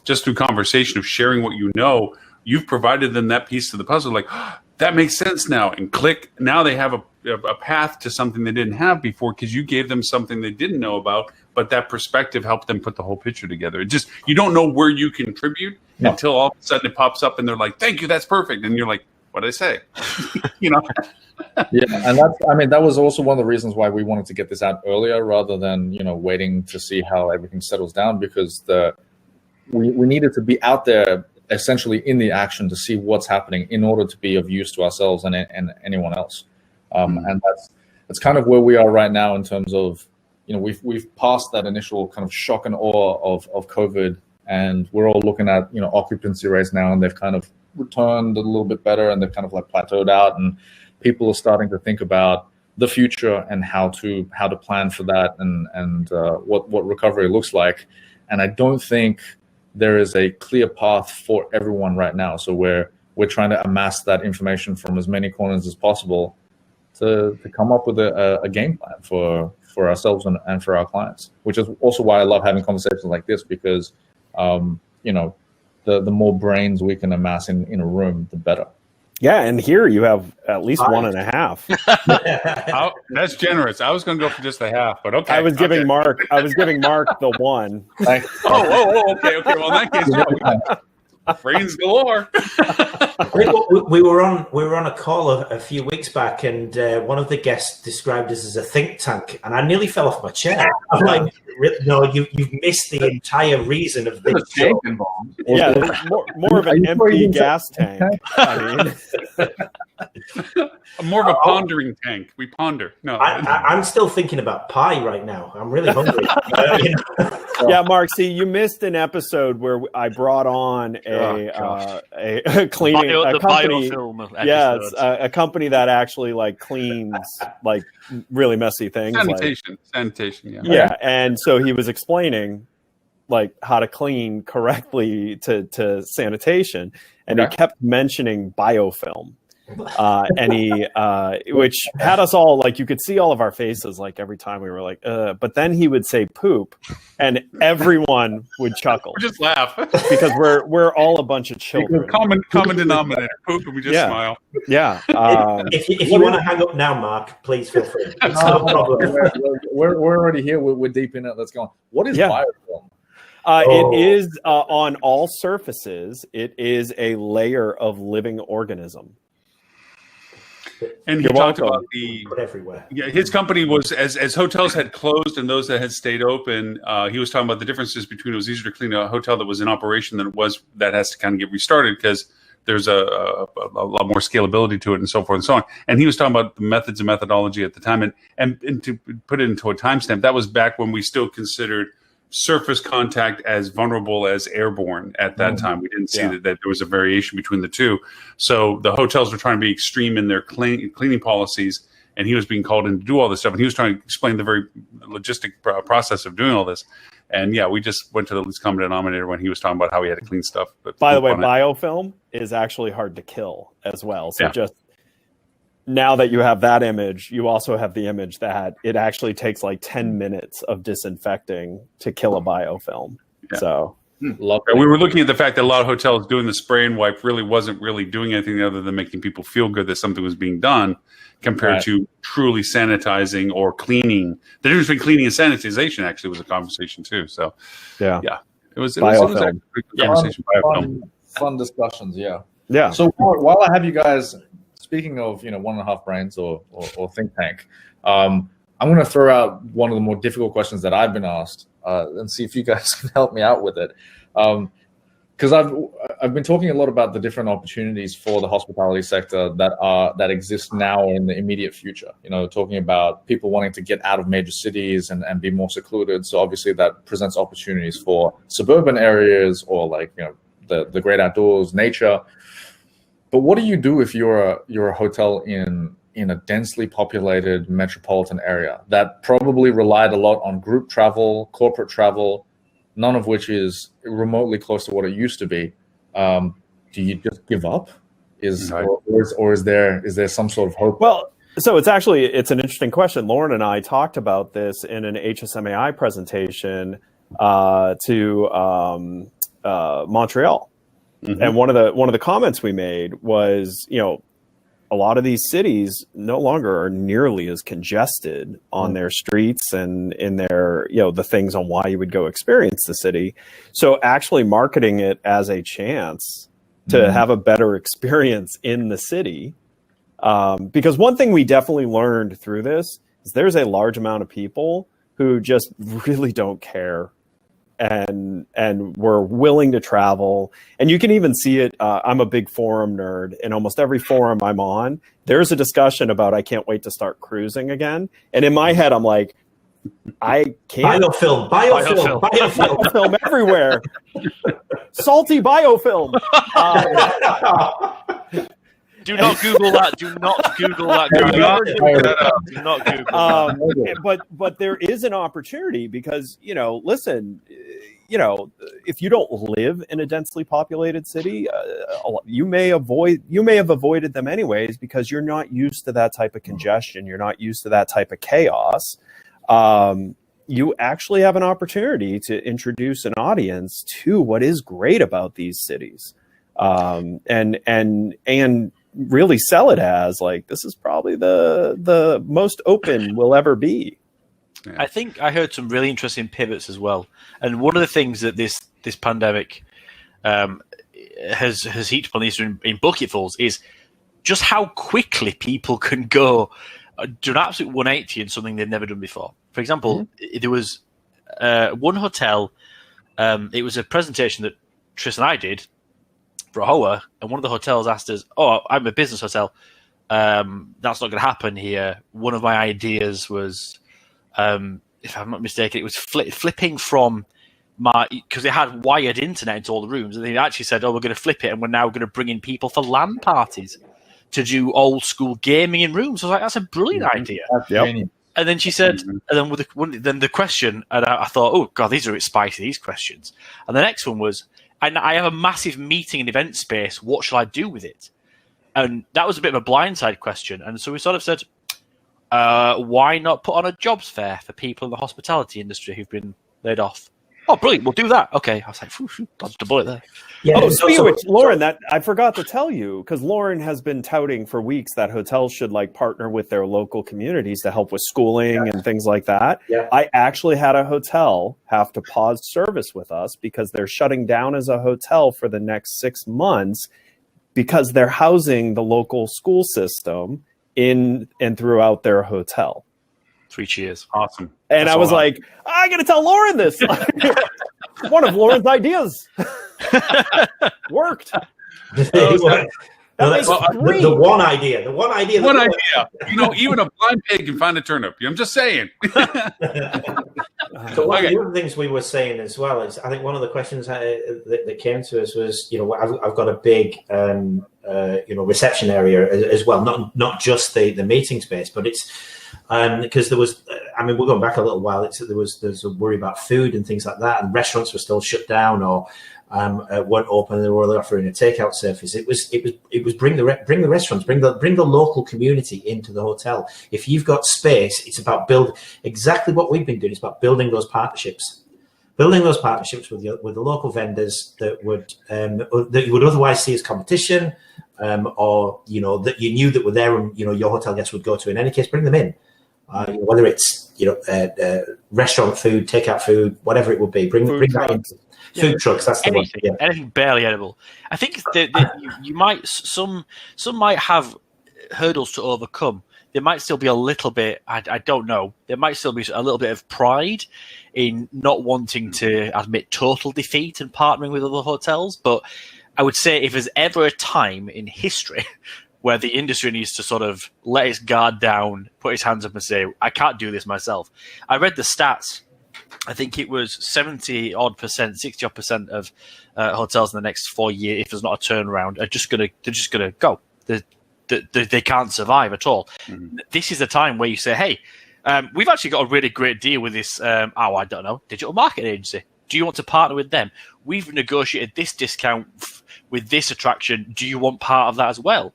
A: just through conversation of sharing what you know, you've provided them that piece to the puzzle. Like, oh, that makes sense now, and click. Now they have a path to something they didn't have before, because you gave them something they didn't know about, but that perspective helped them put the whole picture together. It just, you don't know where you contribute until all of a sudden it pops up and they're like, thank you, that's perfect. And you're like, what did I say?
D: Yeah, and that was also one of the reasons why we wanted to get this out earlier rather than waiting to see how everything settles down, because we needed to be out there essentially in the action to see what's happening in order to be of use to ourselves and anyone else. And that's kind of where we are right now in terms of we've passed that initial kind of shock and awe of COVID, and we're all looking at occupancy rates now, and they've kind of returned a little bit better, and they've kind of like plateaued out, and people are starting to think about the future and how to plan for that, and what recovery looks like. And I don't think there is a clear path for everyone right now. So we're trying to amass that information from as many corners as possible to come up with a game plan for ourselves and for our clients, which is also why I love having conversations like this, because the more brains we can amass in a room, the better.
B: Yeah, and here you have at least 1.5.
A: That's generous. I was going to go for just a half, but okay.
B: I was giving Mark the 1.
A: Okay. Well, in that case, brains galore.
F: we were on a call a few weeks back, and one of the guests described us as a think tank, and I nearly fell off my chair. I'm like, no, you've missed the entire reason of this show.
B: Yeah, more of an empty gas tank. I mean,
A: more of a pondering tank. We ponder. No,
F: I'm still thinking about pie right now. I'm really hungry.
B: Yeah, Mark. See, you missed an episode where I brought on a cleaning company. Yes, a company that actually like cleans like really messy things.
A: Sanitation. Yeah.
B: Yeah, and so he was explaining like how to clean correctly to sanitation, and he kept mentioning biofilm. And he which had us all like, you could see all of our faces like every time we were like but then he would say poop and everyone would chuckle
A: or just laugh
B: because we're all a bunch of children.
A: Common denominator, poop, and we just smile.
F: If you want to hang up now, Mark, please feel free. No problem.
D: We're already here. We're deep in it. Let's go on. What is biofilm?
B: It is on all surfaces. It is a layer of living organism.
A: And he talked about
F: everywhere.
A: Yeah, his company was as hotels had closed and those that had stayed open. He was talking about the differences between it was easier to clean a hotel that was in operation than it was that has to kind of get restarted because there's a lot more scalability to it and so forth and so on. And he was talking about the methods and methodology at the time, and to put it into a timestamp, that was back when we still considered surface contact as vulnerable as airborne at that time. We didn't see that there was a variation between the two. So the hotels were trying to be extreme in their cleaning policies, and he was being called in to do all this stuff. And he was trying to explain the very logistic process of doing all this. And we just went to the least common denominator when he was talking about how he had to clean stuff. But
B: by the way, biofilm is actually hard to kill as well. So just now that you have that image, you also have the image that it actually takes like 10 minutes of disinfecting to kill a biofilm. Yeah. So
A: we were looking at the fact that a lot of hotels doing the spray and wipe really wasn't really doing anything other than making people feel good that something was being done compared to truly sanitizing or cleaning. The difference between cleaning and sanitization actually was a conversation too. So it was a good conversation.
D: Fun discussions.
B: Yeah.
D: So while I have you guys, speaking of 1.5 brains or think tank, I'm going to throw out one of the more difficult questions that I've been asked and see if you guys can help me out with it. Because I've been talking a lot about the different opportunities for the hospitality sector that exist now or in the immediate future. Talking about people wanting to get out of major cities and be more secluded. So obviously that presents opportunities for suburban areas or the great outdoors, nature. But what do you do if you're a hotel in a densely populated metropolitan area that probably relied a lot on group travel, corporate travel, none of which is remotely close to what it used to be? Do you just give up? Or is there some sort of hope?
B: Well, so it's an interesting question. Loren and I talked about this in an HSMAI presentation to Montreal. Mm-hmm. And one of the comments we made was, a lot of these cities no longer are nearly as congested on their streets and in their, the things on why you would go experience the city. So actually marketing it as a chance to have a better experience in the city. Because one thing we definitely learned through this is there's a large amount of people who just really don't care and were willing to travel. And you can even see it. I'm a big forum nerd. In almost every forum I'm on, there's a discussion about I can't wait to start cruising again. And in my head, I'm like, I can't.
F: Biofilm
B: everywhere. Salty biofilm.
C: Do not Google that. Do not Google that. Do not Google that.
B: But there is an opportunity because, listen, if you don't live in a densely populated city, you may have avoided them anyways because you're not used to that type of congestion. You're not used to that type of chaos. You actually have an opportunity to introduce an audience to what is great about these cities, and really sell it as like this is probably the most open we'll ever be.
A: Yeah.
C: I think I heard some really interesting pivots as well, and one of the things that this pandemic has heaped upon these in bucketfuls is just how quickly people can go do an absolute 180 in something they've never done before. For example, there was one hotel. It was a presentation that Tristan and I did for a HOA, and one of the hotels asked us, "Oh, I'm a business hotel. That's not going to happen here." One of my ideas was, if I'm not mistaken, it was flipping from because they had wired internet into all the rooms, and they actually said, "Oh, we're going to flip it, and we're now going to bring in people for LAN parties to do old school gaming in rooms." I was like, "That's a brilliant idea."
B: Yep.
C: And then she said, and then the question, and I thought, "Oh God, these are a bit spicy, these questions." And the next one was, "And I have a massive meeting and event space. What shall I do with it?" And that was a bit of a blindside question. And so we sort of said, why not put on a jobs fair for people in the hospitality industry who've been laid off? Oh, brilliant. We'll do that. Okay. I was like, dodged a bullet there.
F: Yeah,
B: speaking of which, Loren, that I forgot to tell you, because Loren has been touting for weeks that hotels should partner with their local communities to help with schooling and things like that.
F: Yeah.
B: I actually had a hotel have to pause service with us because they're shutting down as a hotel for the next 6 months because they're housing the local school system in and throughout their hotel.
C: 3 cheers.
A: Awesome.
B: And I was like, I got to tell Loren this. One of Loren's ideas worked.
F: The one idea.
A: One idea. Even a blind pig can find a turnip. I'm just saying.
F: So one of the other things we were saying as well is, I think one of the questions that came to us was, I've got a big, reception area as well, not just the meeting space, but it's because there was, we're going back a little while. There's a worry about food and things like that, and restaurants were still shut down or weren't open, and they were only offering a takeout service. It was bring the restaurants, bring the local community into the hotel. If you've got space, it's about exactly what we've been doing. It's about building those partnerships with the local vendors that you would otherwise see as competition, or that you knew that were there and your hotel guests would go to. In any case, bring them in. Whether it's restaurant food, takeout food, whatever it would be, bring that in. Food trucks, that's the one. Yeah.
C: Anything barely edible. I think that you might some might have hurdles to overcome. There might still be a little bit. I don't know. There might still be a little bit of pride in not wanting to admit total defeat and partnering with other hotels. But I would say if there's ever a time in history where the industry needs to sort of let its guard down, put its hands up and say, I can't do this myself. I read the stats. I think it was 60% of hotels in the next 4 years, if there's not a turnaround, they're just gonna go. They can't survive at all. Mm-hmm. This is the time where you say, hey, we've actually got a really great deal with this, I don't know, digital marketing agency. Do you want to partner with them? We've negotiated this discount with this attraction. Do you want part of that as well?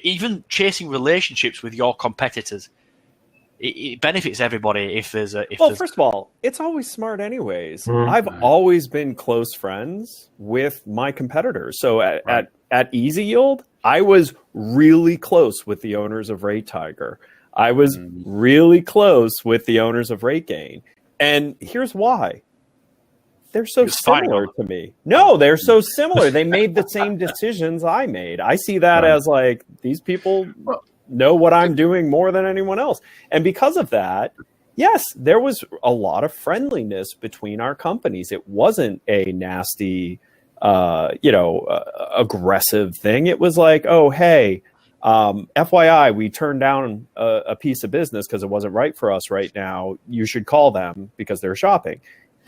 C: Even chasing relationships with your competitors, it benefits everybody first of
B: all, it's always smart anyways. Mm-hmm. I've always been close friends with my competitors. So at Easy Yield, I was really close with the owners of Rate Tiger. I was really close with the owners of Rate Gain. And here's why. They're so similar to me. No, they're so similar. They made the same decisions I made. I see that as these people know what I'm doing more than anyone else. And because of that, yes, there was a lot of friendliness between our companies. It wasn't a nasty, aggressive thing. It was like, oh, hey, FYI, we turned down a piece of business because it wasn't right for us right now. You should call them because they're shopping.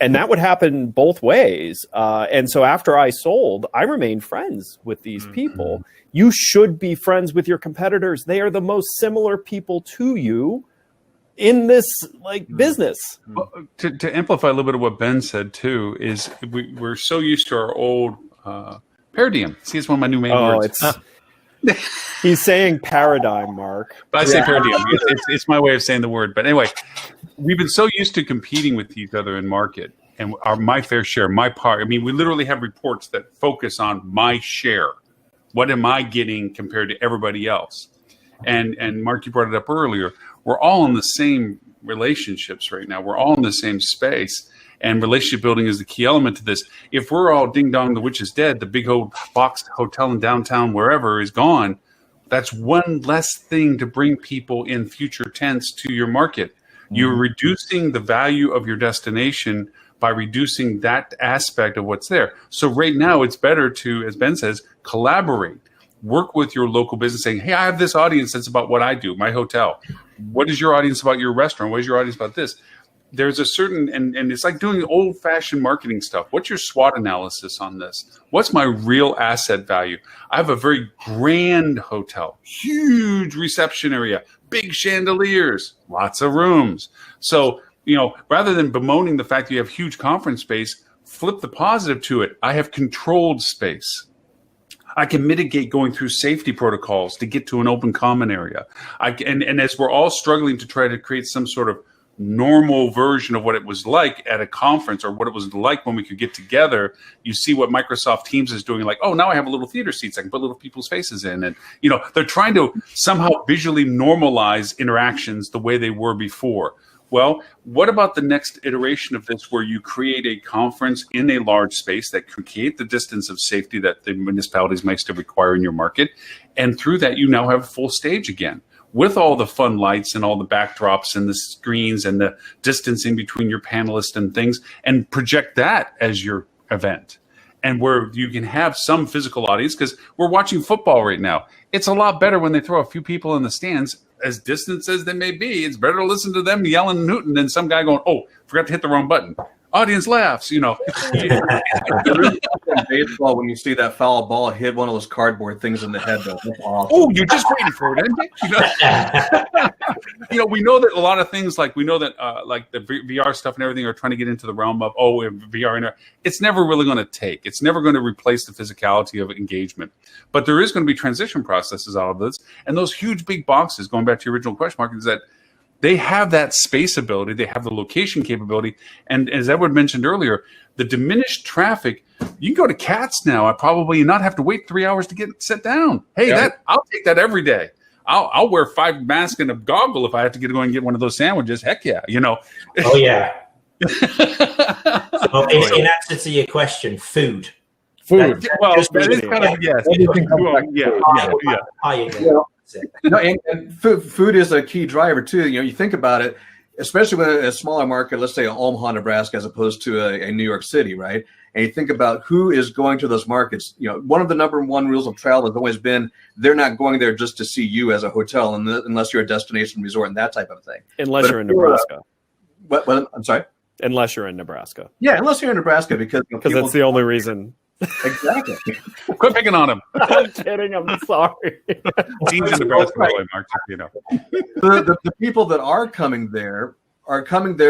B: And that would happen both ways. And so after I sold, I remained friends with these people. You should be friends with your competitors. They are the most similar people to you in this business.
A: Well, to amplify a little bit of what Ben said too, is we're so used to our old paradigm. See, it's one of my new main words.
B: He's saying paradigm, Mark.
A: But I say paradigm. It's my way of saying the word. But anyway, we've been so used to competing with each other in market and my fair share, my part. I mean, we literally have reports that focus on my share. What am I getting compared to everybody else? And Mark, you brought it up earlier. We're all in the same relationships right now. We're all in the same space. And relationship building is the key element to this. If we're all ding dong, the witch is dead, the big old box hotel in downtown, wherever, is gone, that's one less thing to bring people in future tense to your market. You're reducing the value of your destination by reducing that aspect of what's there. So right now, it's better to, as Ben says, collaborate. Work with your local business saying, hey, I have this audience that's about what I do, my hotel. What is your audience about your restaurant? What is your audience about this? There's a certain, and it's like doing old-fashioned marketing stuff. What's your SWOT analysis on this? What's my real asset value? I have a very grand hotel, huge reception area, big chandeliers, lots of rooms. So, rather than bemoaning the fact that you have huge conference space, flip the positive to it. I have controlled space. I can mitigate going through safety protocols to get to an open common area. And as we're all struggling to try to create some sort of normal version of what it was like at a conference or what it was like when we could get together, you see what Microsoft Teams is doing, like, oh, now I have a little theater seats. I can put little people's faces in. And, they're trying to somehow visually normalize interactions the way they were before. Well, what about the next iteration of this where you create a conference in a large space that can create the distance of safety that the municipalities might still require in your market? And through that, you now have a full stage again, with all the fun lights and all the backdrops and the screens and the distancing between your panelists and things, and project that as your event. And where you can have some physical audience, because we're watching football right now. It's a lot better when they throw a few people in the stands, as distant as they may be. It's better to listen to them yelling and hooting than some guy going, oh, forgot to hit the wrong button. Audience laughs,
E: Baseball, when you see that foul ball hit one of those cardboard things in the head, though. That's awesome.
A: Oh, you're just waiting for it, isn't it? We know that a lot of things, like we know that like the VR stuff and everything are trying to get into the realm of, VR. It's never really going to take. It's never going to replace the physicality of engagement. But there is going to be transition processes out of this. And those huge big boxes, going back to your original question, Mark, is that they have that space ability. They have the location capability. And as Edward mentioned earlier, the diminished traffic, you can go to Katz now. I probably not have to wait 3 hours to sit down. Hey, I'll take that every day. I'll wear 5 masks and a goggle if I have to go and get one of those sandwiches. Heck yeah,
F: Oh, yeah. So in answer to your question, food.
A: Well, that is kind of, yes.
E: No, and food is a key driver too. You think about it, especially when a smaller market, let's say Omaha, Nebraska, as opposed to a New York City, right? And you think about who is going to those markets. One of the number one rules of travel has always been they're not going there just to see you as a hotel, unless you're a destination resort and that type of thing.
B: Unless you're in Nebraska.
E: What? I'm sorry.
B: Unless you're in Nebraska.
E: Yeah, unless you're in Nebraska, because
B: that's the only reason.
E: Exactly.
A: Quit picking on him.
B: I'm kidding. I'm sorry.
A: Teams in Nebraska, by the way, Mark.
E: The people that are coming there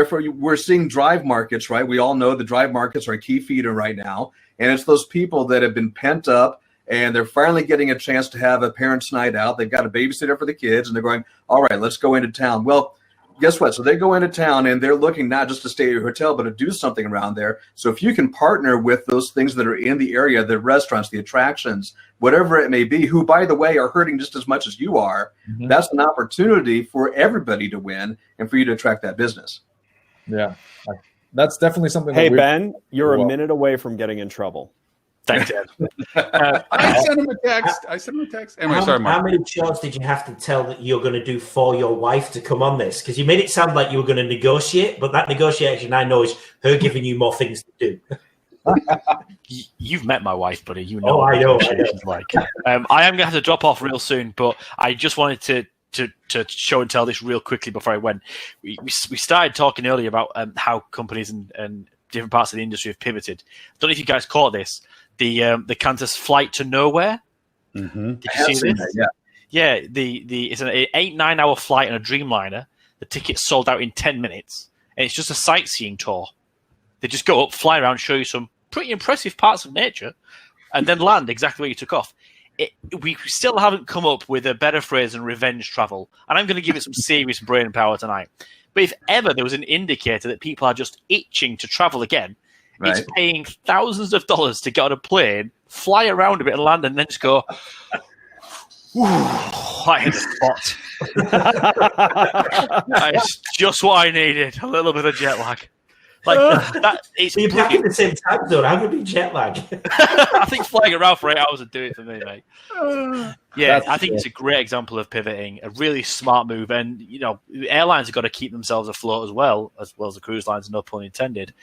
E: for. We're seeing drive markets, right? We all know the drive markets are a key feeder right now, and it's those people that have been pent up, and they're finally getting a chance to have a parents' night out. They've got a babysitter for the kids, and they're going, all right, let's go into town. Well, guess what? So they go into town and they're looking not just to stay at your hotel, but to do something around there. So if you can partner with those things that are in the area, the restaurants, the attractions, whatever it may be, who, by the way, are hurting just as much as you are, that's an opportunity for everybody to win and for you to attract that business.
D: Yeah, that's definitely something.
B: Hey, Ben, you're a minute away from getting in trouble.
C: Thanks, Ed.
A: I sent him a text. Anyway, sorry, Mark.
F: How many chores did you have to tell that you're going to do for your wife to come on this? Because you made it sound like you were going to negotiate, but that negotiation I know is her giving you more things to do.
C: You've met my wife, buddy. You
F: Oh,
C: know.
F: I know.
C: She's like. I am going to have to drop off real soon, but I just wanted to show and tell this real quickly before I went. We started talking earlier about how companies and different parts of the industry have pivoted. I don't know if you guys caught this. The Qantas flight to nowhere.
A: Mm-hmm.
C: Did you see this?
E: That,
C: yeah. It's an 8-9 hour flight on a Dreamliner. The ticket's sold out in 10 minutes, and it's just a sightseeing tour. They just go up, fly around, show you some pretty impressive parts of nature, and then land exactly where you took off. We still haven't come up with a better phrase than revenge travel, and I'm going to give it some serious brain power tonight. But if ever there was an indicator that people are just itching to travel again, it's paying thousands of dollars to get on a plane, fly around a bit and land, and then just go, I hit the spot. That's just what I needed. A little bit of jet lag. Like that, it's
F: you're back in the same time zone. How would be jet lag?
C: I think flying around for 8 hours would do it for me, mate. Yeah, I think it's a great example of pivoting, a really smart move, and airlines have got to keep themselves afloat as well as the cruise lines, no pun intended.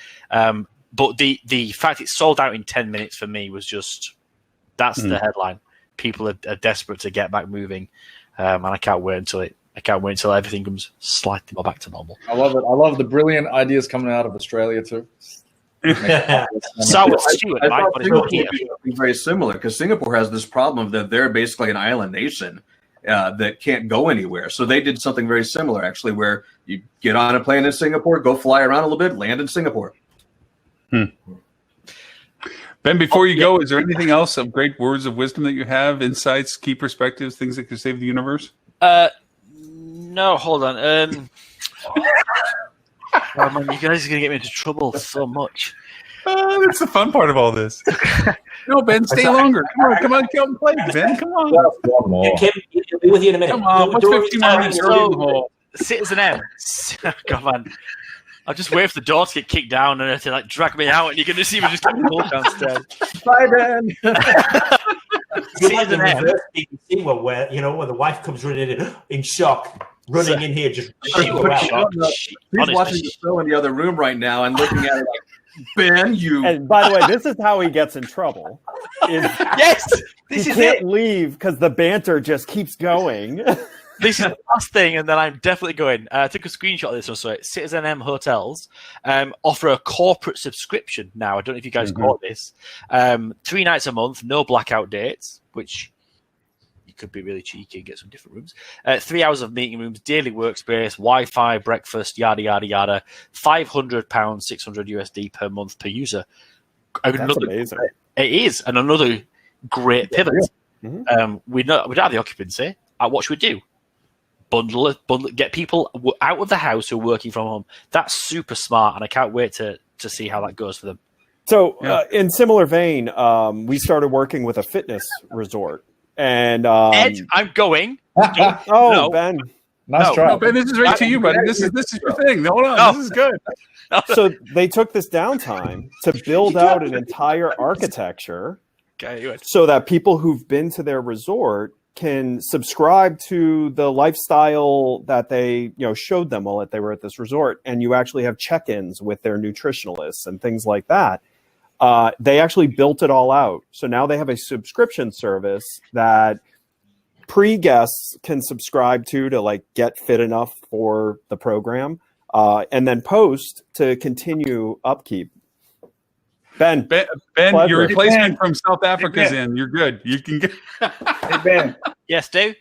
C: But the fact it's sold out in 10 minutes for me was just the headline. People are desperate to get back moving, and I can't wait until everything comes slightly more back to normal.
D: I love it. I love the brilliant ideas coming out of Australia too.
C: So with Stuart,
E: I
C: Mike,
E: thought
C: but it's
E: Singapore
C: not here.
E: would be very similar because Singapore has this problem that they're basically an island nation that can't go anywhere. So they did something very similar, actually, where you get on a plane in Singapore, go fly around a little bit, land in Singapore.
A: Ben, before you go, is there anything else of great words of wisdom that you have, insights, key perspectives, things that could save the universe?
C: No, hold on. Oh, man, you guys are going to get me into trouble so much.
A: That's the fun part of all this. No, Ben, stay longer. Come on, and play, Ben. Come on.
D: One more.
F: Kim, he'll be with you in a minute.
A: Come on. What's 15 more minutes?
C: So, Citizen M. God, man. I'll just wait for the door to get kicked down and to drag me out, and you can just see me just get pulled downstairs.
E: Bye, Ben.
F: You like the reverse BBC one where the wife comes running in shock, running in here just.
E: She's watching the show in the other room right now and looking at it like, Ben, you.
B: And by the way, this is how he gets in trouble.
C: Yes, this
B: he
C: is
B: can't
C: it.
B: leave because the banter just keeps going.
C: This is the last thing, and then I'm definitely going. I took a screenshot of this also. Citizen M hotels offer a corporate subscription now. I don't know if you guys caught this. 3 nights a month, no blackout dates, which you could be really cheeky and get some different rooms. 3 hours of meeting rooms, daily workspace, Wi-Fi, breakfast, yada, yada, yada. £500, $600 USD per month per user.
B: That's amazing.
C: It is, and another great pivot. We don't have the occupancy. What should we do? Bundle, get people out of the house who are working from home. That's super smart, and I can't wait to see how that goes for them.
B: So, in similar vein, we started working with a fitness resort, and
C: Ed, I'm going.
B: no. Ben,
D: Nice try.
A: No, Ben, this is right to you, buddy. This is your thing. Hold on, this is good.
B: So they took this downtime to build out an entire architecture, so that people who've been to their resort can subscribe to the lifestyle that they showed them while they were at this resort, and you actually have check-ins with their nutritionalists and things like that. They actually built it all out, so now they have a subscription service that pre-guests can subscribe to get fit enough for the program, and then post to continue upkeep. Ben,
A: your replacement from South Africa's in. You're good. You can get.
G: Hey, Ben.
C: Yes, Dave?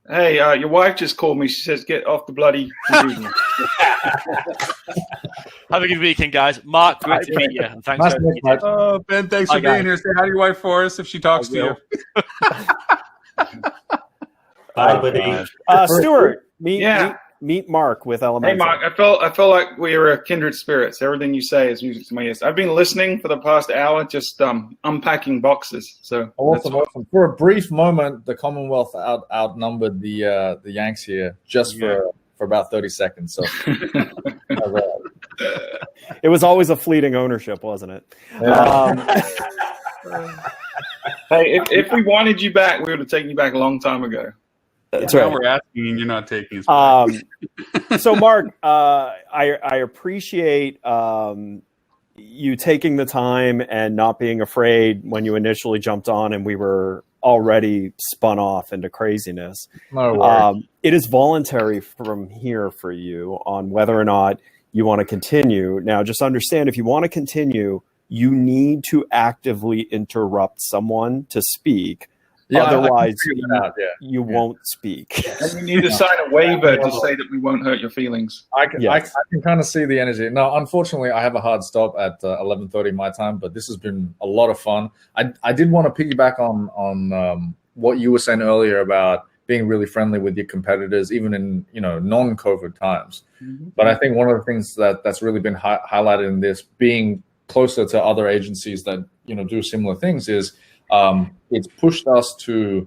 G: Hey, your wife just called me. She says, get off the bloody computer.
C: Have a good weekend, guys. Mark, great to meet you. And thanks for everything you did.
A: Oh, Ben, thanks for being here. Say hi to your wife for us if she talks to you.
F: Bye, buddy.
B: Stuart, meet Mark with ELMNTL.
G: Hey, Mark, I felt like we were kindred spirits. Everything you say is music to my ears. I've been listening for the past hour, just unpacking boxes. So
D: Awesome. For a brief moment, the Commonwealth outnumbered the Yanks here just for about 30 seconds. So
B: it was always a fleeting ownership, wasn't it?
D: Yeah.
G: hey, if we wanted you back, we would have taken you back a long time ago.
B: That's
A: Now
B: right.
A: we're asking, and you're not taking us back.
B: So, Mark, I appreciate you taking the time and not being afraid when you initially jumped on and we were already spun off into craziness.
D: No worries.
B: It is voluntary from here for you on whether or not you want to continue. Now, just understand, if you want to continue, you need to actively interrupt someone to speak.
D: Yeah,
B: Otherwise,
D: you
B: won't speak.
G: And you need to sign a waiver to say that we won't hurt your feelings.
D: I can kind of see the energy. No, unfortunately, I have a hard stop at 11:30 my time, but this has been a lot of fun. I did want to piggyback on what you were saying earlier about being really friendly with your competitors, even in non-COVID times. Mm-hmm. But I think one of the things that's really been highlighted in this, being closer to other agencies that do similar things, is it's pushed us to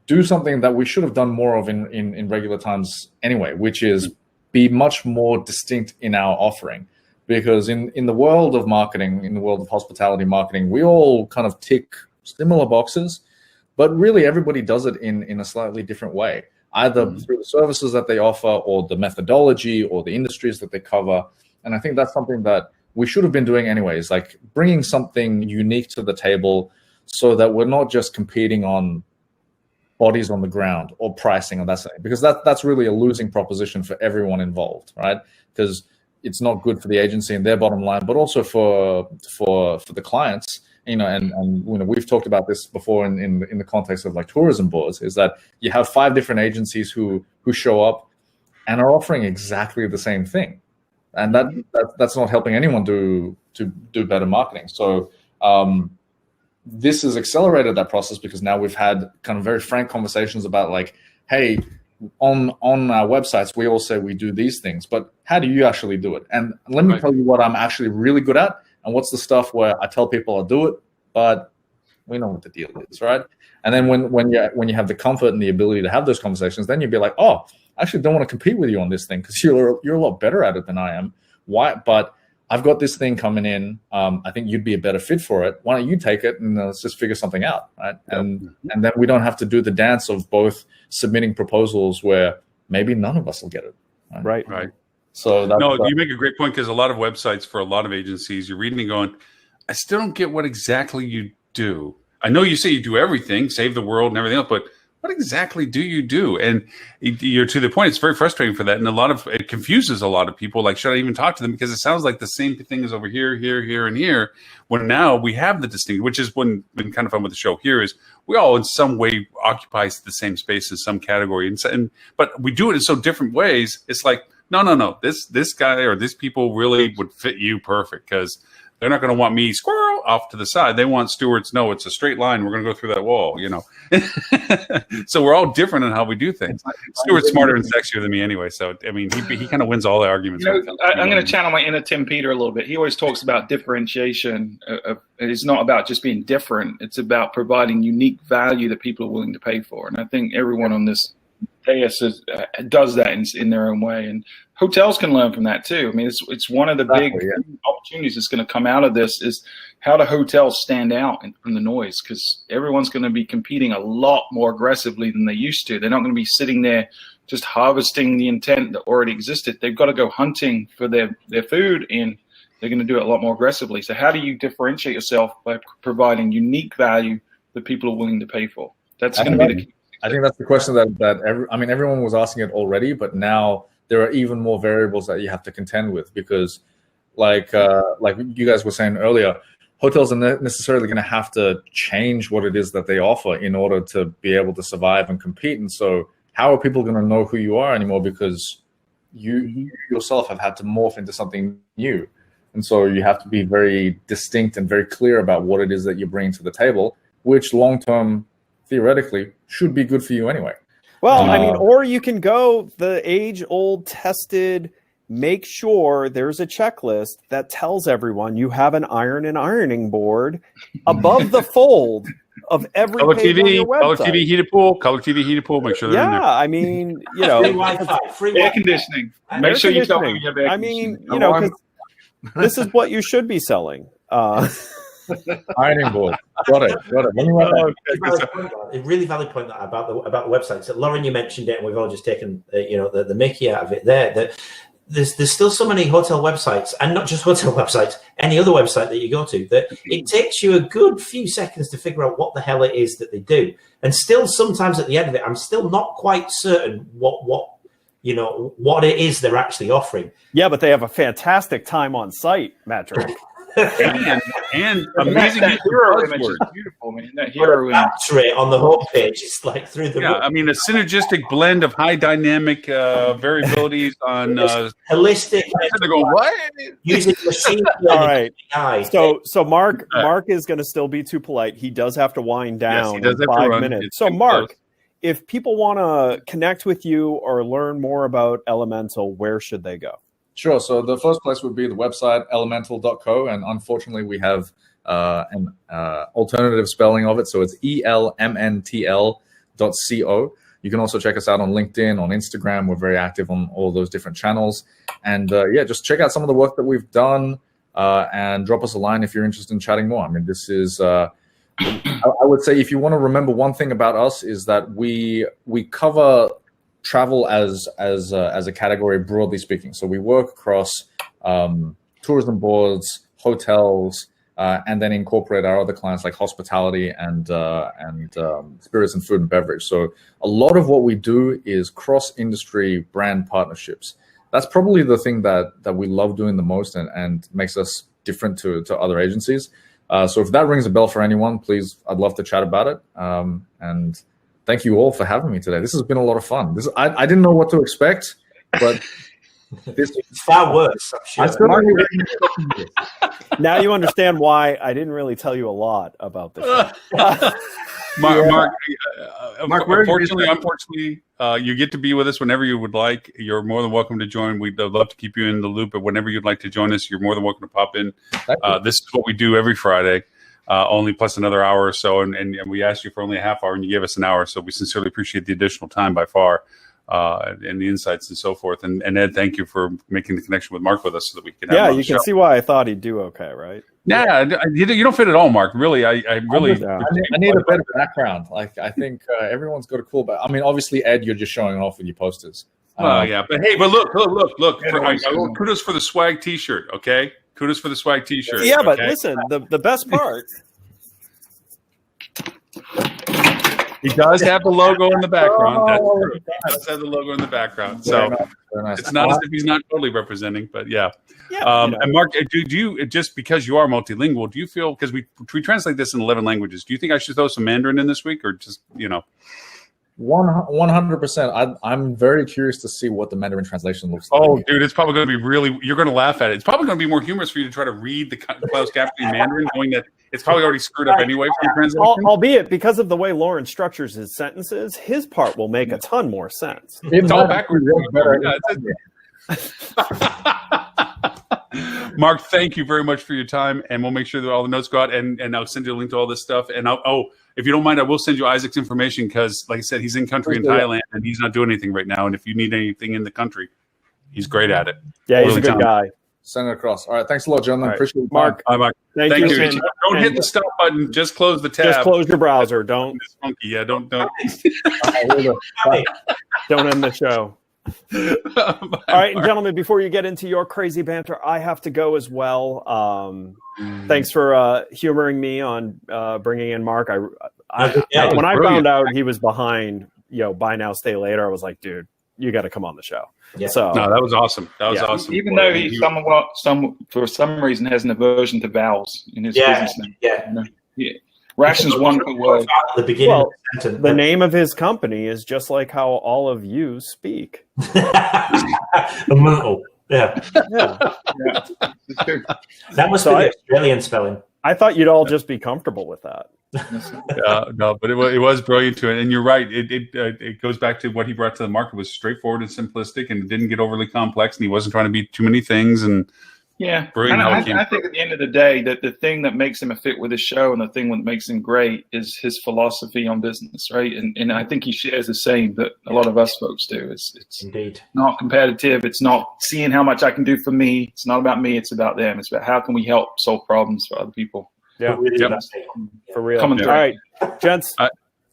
D: do something that we should have done more of in regular times anyway, which is be much more distinct in our offering. Because in the world of marketing, in the world of hospitality marketing, we all kind of tick similar boxes, but really everybody does it in a slightly different way, either through the services that they offer or the methodology or the industries that they cover. And I think that's something that we should have been doing anyways, like bringing something unique to the table so that we're not just competing on bodies on the ground or pricing or that sort of thing, because that's really a losing proposition for everyone involved, right? Because it's not good for the agency and their bottom line, but also for the clients, and we've talked about this before in the context of like tourism boards, is that you have 5 different agencies who show up and are offering exactly the same thing, and that's not helping anyone to do better marketing. So this has accelerated that process, because now we've had kind of very frank conversations about like, hey, on our websites, we all say we do these things, but how do you actually do it? And let me tell you what I'm actually really good at, and what's the stuff where I tell people I'll do it, but we know what the deal is, right? And then when you have the comfort and the ability to have those conversations, then you'd be like, oh, I actually don't want to compete with you on this thing because you're a lot better at it than I am. Why? But I've got this thing coming in. I think you'd be a better fit for it. Why don't you take it and let's just figure something out, right? And then we don't have to do the dance of both submitting proposals where maybe none of us will get it.
B: Right.
A: So you make a great point, because a lot of websites for a lot of agencies, you're reading and going, I still don't get what exactly you do. I know you say you do everything, save the world and everything else, but what exactly do you do? And you're to the point, it's very frustrating for that. And it confuses a lot of people. Like, should I even talk to them? Because it sounds like the same thing is over here, here, and here. When now we have the distinct, which is been kind of fun with the show here, is we all in some way occupy the same space in some category. But we do it in so different ways. It's like, no. This guy or these people really would fit you perfect, because they're not going to want me squirrel off to the side. They want Stuart's, no, it's a straight line. We're going to go through that wall, So we're all different in how we do things. Stuart's smarter and sexier than me anyway. So, I mean, he kind of wins all the arguments.
G: I'm going to channel my inner Tim Peter a little bit. He always talks about differentiation. It's not about just being different. It's about providing unique value that people are willing to pay for. And I think everyone on this dais does that in their own way. And hotels can learn from that too. I mean, it's one of the big opportunities that's going to come out of this, is how do hotels stand out from the noise? Because everyone's going to be competing a lot more aggressively than they used to. They're not going to be sitting there just harvesting the intent that already existed. They've got to go hunting for their food, and they're going to do it a lot more aggressively. So how do you differentiate yourself by providing unique value that people are willing to pay for? That's going to be the key.
D: I think that's the question that everyone was asking it already, but now there are even more variables that you have to contend with, because like you guys were saying earlier, hotels are not necessarily going to have to change what it is that they offer in order to be able to survive and compete. And so how are people going to know who you are anymore? Because you yourself have had to morph into something new. And so you have to be very distinct and very clear about what it is that you bring to the table, which long-term, theoretically, should be good for you anyway.
B: Well, I mean, or you can go the age-old tested, make sure there's a checklist that tells everyone you have an iron and ironing board above the fold of every
A: color
B: page
A: TV,
B: on your website.
A: color TV heated pool, make sure they're in there.
B: I mean,
F: free Wi-Fi, free
G: air conditioning. Make sure you tell me you have air
B: conditioning.
G: conditioning.
B: Because this is what you should be selling.
D: Ironing board. Got it.
F: A really valid point about the website. So Loren, you mentioned it, and we've all just taken the mickey out of it there. there's still so many hotel websites, and not just hotel websites, any other website that you go to, that it takes you a good few seconds to figure out what the hell it is that they do. And still, sometimes at the end of it, I'm still not quite certain what it is they're actually offering.
B: Yeah, but they have a fantastic time on site metric.
A: and amazing
G: hero image is beautiful, man. That hero image
F: rate on the homepage is like through the roof.
A: I mean, a synergistic blend of high dynamic variabilities on
F: holistic.
A: They're going, what?
F: Using machine
B: All
F: learning.
B: right. So Mark is going to still be too polite. He does have to wind down in 5 minutes. So Mark, if people want to connect with you or learn more about ELMNTL, where should they go?
D: Sure. So the first place would be the website ELMNTL.co, and unfortunately we have an alternative spelling of it, so it's ELMNTL.co. You can also check us out on LinkedIn, on Instagram. We're very active on all those different channels, and just check out some of the work that we've done and drop us a line if you're interested in chatting more. I mean, this is I would say, if you want to remember one thing about us, is that we cover travel as a category, broadly speaking. So we work across tourism boards, hotels, and then incorporate our other clients like hospitality and spirits and food and beverage. So a lot of what we do is cross-industry brand partnerships. That's probably the thing that we love doing the most and makes us different to other agencies. So if that rings a bell for anyone, please, I'd love to chat about it. And thank you all for having me today. This has been a lot of fun. I didn't know what to expect, but
F: it's far worse, I'm sure.
B: Now you understand why I didn't really tell you a lot about this.
A: Mark, unfortunately, you get to be with us whenever you would like. You're more than welcome to join. We'd love to keep you in the loop, but whenever you'd like to join us, you're more than welcome to pop in. This is what we do every Friday. Only plus another hour or so, and we asked you for only a half hour, and you gave us an hour, so we sincerely appreciate the additional time by far, and the insights and so forth. And Ed, thank you for making the connection with Mark with us so that we can.
B: Yeah, you can see why I thought he'd do okay, right?
A: Yeah, you don't fit at all, Mark. Really, I really.
D: I need a better background. Like, I think everyone's got a cool. But I mean, obviously, Ed, you're just showing off with your posters.
A: Yeah, but hey, but look! Kudos for the swag T-shirt. Okay. Kudos for the swag T-shirt.
B: Yeah, but
A: okay?
B: listen, the best part.
A: He does have the logo in the background. That's true. He does have the logo in the background. So
D: very nice.
A: It's not as if he's not totally representing, but yeah. And Mark, do you, just because you are multilingual, do you feel, because we translate this in 11 languages, do you think I should throw some Mandarin in this week, or just,
D: 100%. I'm very curious to see what the Mandarin translation looks like.
A: Oh, dude, it's probably going to be you're going to laugh at it. It's probably going to be more humorous for you to try to read the closed captioning Mandarin, knowing that it's probably already screwed up anyway for your translation.
B: Albeit, because of the way Loren structures his sentences, his part will make a ton more sense.
A: It's all backwards. Mark, thank you very much for your time, and we'll make sure that all the notes go out, and I'll send you a link to all this stuff. And if you don't mind, I will send you Isaac's information, because, like I said, he's in country in Thailand, and he's not doing anything right now. And if you need anything in the country, he's great at it.
B: Yeah, he's a good guy.
D: Send it across. All right, thanks a lot, gentlemen.
B: Right.
D: Appreciate it.
A: Mark. Mark.
B: Thank you.
A: Don't hit the stop button. Just close the tab.
B: Just close your browser. Don't.
A: It's funky. Yeah, don't.
B: Don't end the show. All right, and gentlemen, before you get into your crazy banter, I have to go as well. Thanks for humoring me on bringing in Mark. When I found out he was behind, buy now, stay later, I was like, dude, you got to come on the show.
A: Yeah. So no, that was awesome. That was awesome.
G: Even though he for some reason has an aversion to vowels in his business name. Yeah. Ration's one word.
F: At the beginning of the sentence.
B: The name of his company is just like how all of you speak.
F: Yeah. That was the Australian spelling.
B: I thought you'd all just be comfortable with that.
A: No, but it was brilliant to it, and you're right. It goes back to what he brought to the market was straightforward and simplistic, and it didn't get overly complex, and he wasn't trying to be too many things. And brilliant.
G: I think at the end of the day, that the thing that makes him a fit with his show, and the thing that makes him great, is his philosophy on business, right? And I think he shares the same that a lot of us folks do. It's
F: indeed
G: not competitive. It's not seeing how much I can do for me. It's not about me. It's about them. It's about how can we help solve problems for other people.
B: Yeah,
F: really
B: for real. All right, gents.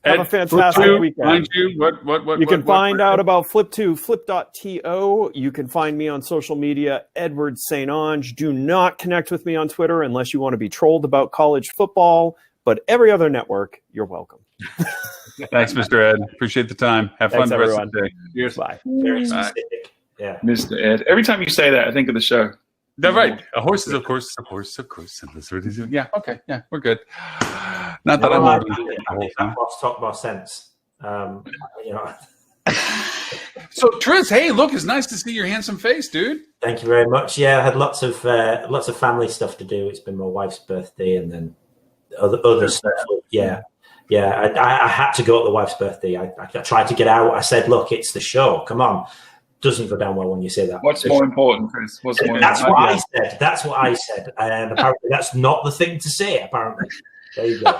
B: Have a fantastic weekend.
A: Find you.
B: You can find out about Flip2, flip.to. You can find me on social media, Edward StOnge. Do not connect with me on Twitter unless you want to be trolled about college football. But every other network, you're welcome.
A: Thanks, Mr. Ed. Appreciate the time. Have fun
B: Thanks,
A: the rest
B: everyone.
A: of the day. Cheers.
B: Bye.
F: Very specific. Yeah.
G: Mr. Ed. Every time you say that, I think of the show.
A: That's right. A horse is, of course. Yeah, okay. Yeah, we're good. Not that I'm
F: I
A: holding.
F: talk more sense. You know.
A: So, Tris, hey, look, it's nice to see your handsome face, dude.
F: Thank you very much. Yeah, I had lots of family stuff to do. It's been my wife's birthday, and then other stuff. Yeah. I had to go at the wife's birthday. I tried to get out. I said, "Look, it's the show. Come on." Doesn't go down well when you say that.
G: What's more important, Chris?
F: That's what I said. That's what I said. And apparently, that's not the thing to say. Apparently, there you go.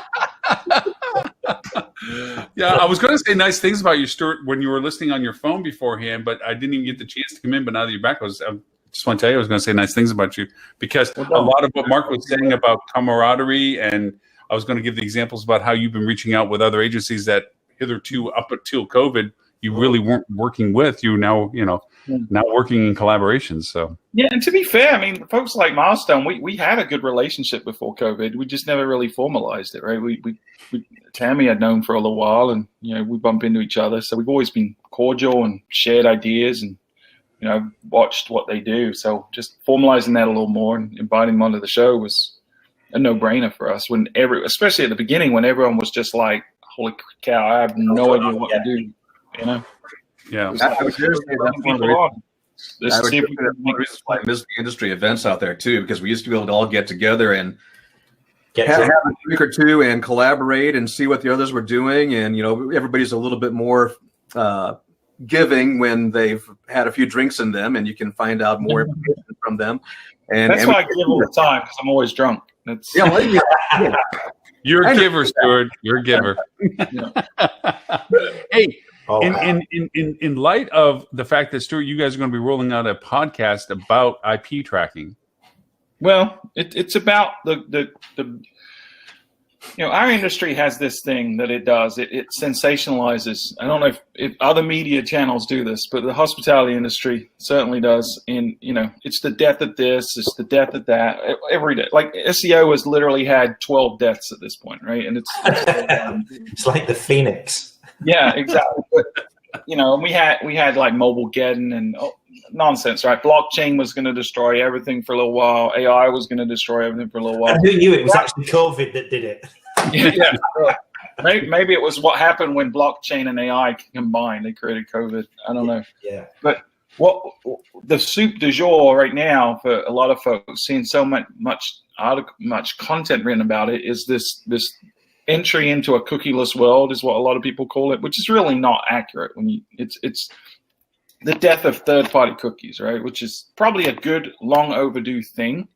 A: Yeah, I was going to say nice things about you, Stuart, when you were listening on your phone beforehand, but I didn't even get the chance to come in. But now that you're back, I just want to tell you, I was going to say nice things about you because a lot of what Mark was saying about camaraderie, and I was going to give the examples about how you've been reaching out with other agencies that hitherto, up until COVID, you really weren't working with. You now, now working in collaborations. So
G: yeah, and to be fair, I mean, folks like Milestone, we had a good relationship before COVID. We just never really formalized it, right? We Tammy I'd known for a little while, and we bump into each other, so we've always been cordial and shared ideas, and watched what they do. So just formalizing that a little more and inviting them onto the show was a no-brainer for us. Especially at the beginning, when everyone was just like, "Holy cow, I have no idea what to do."
A: Yeah.
E: I was going to say that's one of the reasons why I miss the industry events out there too, because we used to be able to all get together and have a drink or two and collaborate and see what the others were doing, and everybody's a little bit more giving when they've had a few drinks in them, and you can find out more information from them. And
G: that's why I give all the time, because I'm always drunk.
A: You're a giver, Stuart. You're a giver. Hey. In light of the fact that, Stuart, you guys are going to be rolling out a podcast about IP tracking.
G: Well, it's about the our industry has this thing that it does. It sensationalizes. I don't know if other media channels do this, but the hospitality industry certainly does. And it's the death of this, it's the death of that. Every day, like SEO has literally had 12 deaths at this point, right? And
F: it's like the Phoenix.
G: Yeah, exactly. But, and we had like Mobilegeddon and nonsense, right? Blockchain was going to destroy everything for a little while. AI was going to destroy everything for a little while.
F: And who knew it was actually COVID that did it?
G: Yeah. Maybe it was what happened when blockchain and AI combined. They created COVID. I don't know.
F: Yeah.
G: But what the soup du jour right now for a lot of folks, seeing so much content written about it, is this entry into a cookieless world is what a lot of people call it, which is really not accurate. It's the death of third-party cookies, right? Which is probably a good, long overdue thing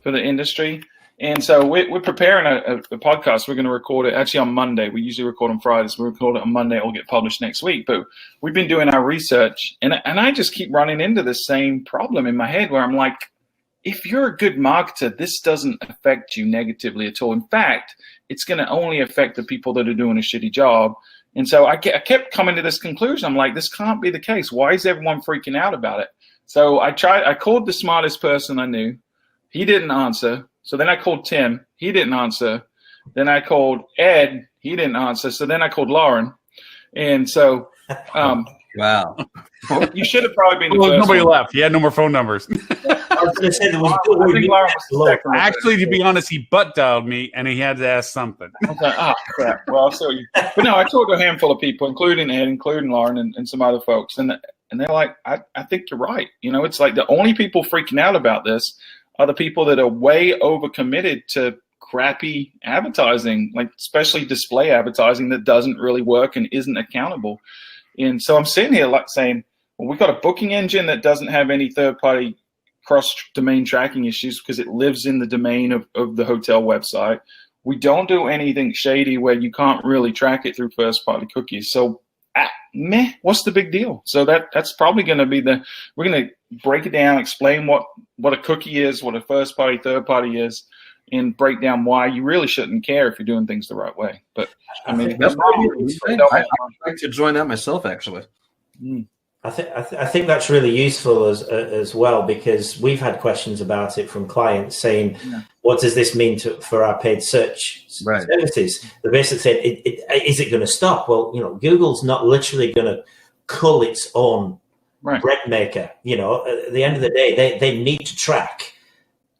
G: for the industry. And so we're preparing a podcast. We're going to record it actually on Monday. We usually record on Fridays. We record it on Monday. It'll get published next week. But we've been doing our research, and I just keep running into the same problem in my head where I'm like, if you're a good marketer, this doesn't affect you negatively at all. In fact, it's going to only affect the people that are doing a shitty job. And so I kept coming to this conclusion. I'm like, this can't be the case. Why is everyone freaking out about it? So I called the smartest person I knew. He didn't answer. So then I called Tim. He didn't answer. Then I called Ed. He didn't answer. So then I called Loren. And so,
E: wow.
G: You should have probably been the first
A: nobody
G: one.
A: left. He had no more phone numbers.
F: I was going to say there was
G: I think Loren was the second one.
A: Actually, to be honest, he butt dialed me, and he had to ask something.
G: I was like, oh, crap. Well, I'll show you. But no, I talked to a handful of people, including Ed, including Loren, and some other folks. And they're like, I think you're right. It's like the only people freaking out about this are the people that are way overcommitted to crappy advertising, like especially display advertising that doesn't really work and isn't accountable. And so I'm sitting here like saying, well, we've got a booking engine that doesn't have any third-party cross-domain tracking issues because it lives in the domain of the hotel website. We don't do anything shady where you can't really track it through first-party cookies. So, what's the big deal? So that's probably going to be we're going to break it down, explain what a cookie is, what a first-party, third-party is, and break down why you really shouldn't care if you're doing things the right way. But I mean,
E: That's I'd like to join that myself, actually.
F: I think that's really useful as well, because we've had questions about it from clients saying, what does this mean for our paid search services? They're basically saying, is it going to stop? Well, Google's not literally going to cull its own bread maker. At the end of the day, they need to track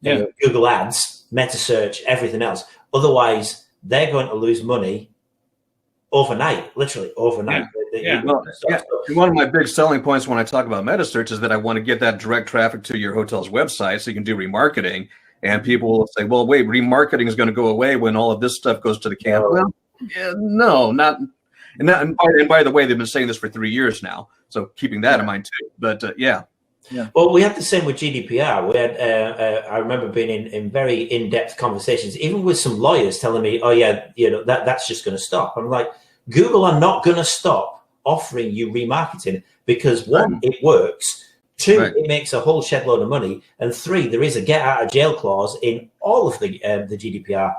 F: Google Ads, meta search, everything else. Otherwise, they're going to lose money overnight, literally overnight.
E: One of my big selling points when I talk about meta search is that I want to get that direct traffic to your hotel's website so you can do remarketing. And people will say, well, wait, remarketing is going to go away when all of this stuff goes to the camp. Well, no, not. And by the way, they've been saying this for 3 years now. So keeping that in mind too. But
F: Well, we had the same with GDPR. We had, I remember being in very in-depth conversations, even with some lawyers telling me, oh yeah, that's just going to stop. I'm like, Google are not going to stop offering you remarketing because one, it works. Two, it makes a whole shed load of money. And three, there is a get out of jail clause in all of the GDPR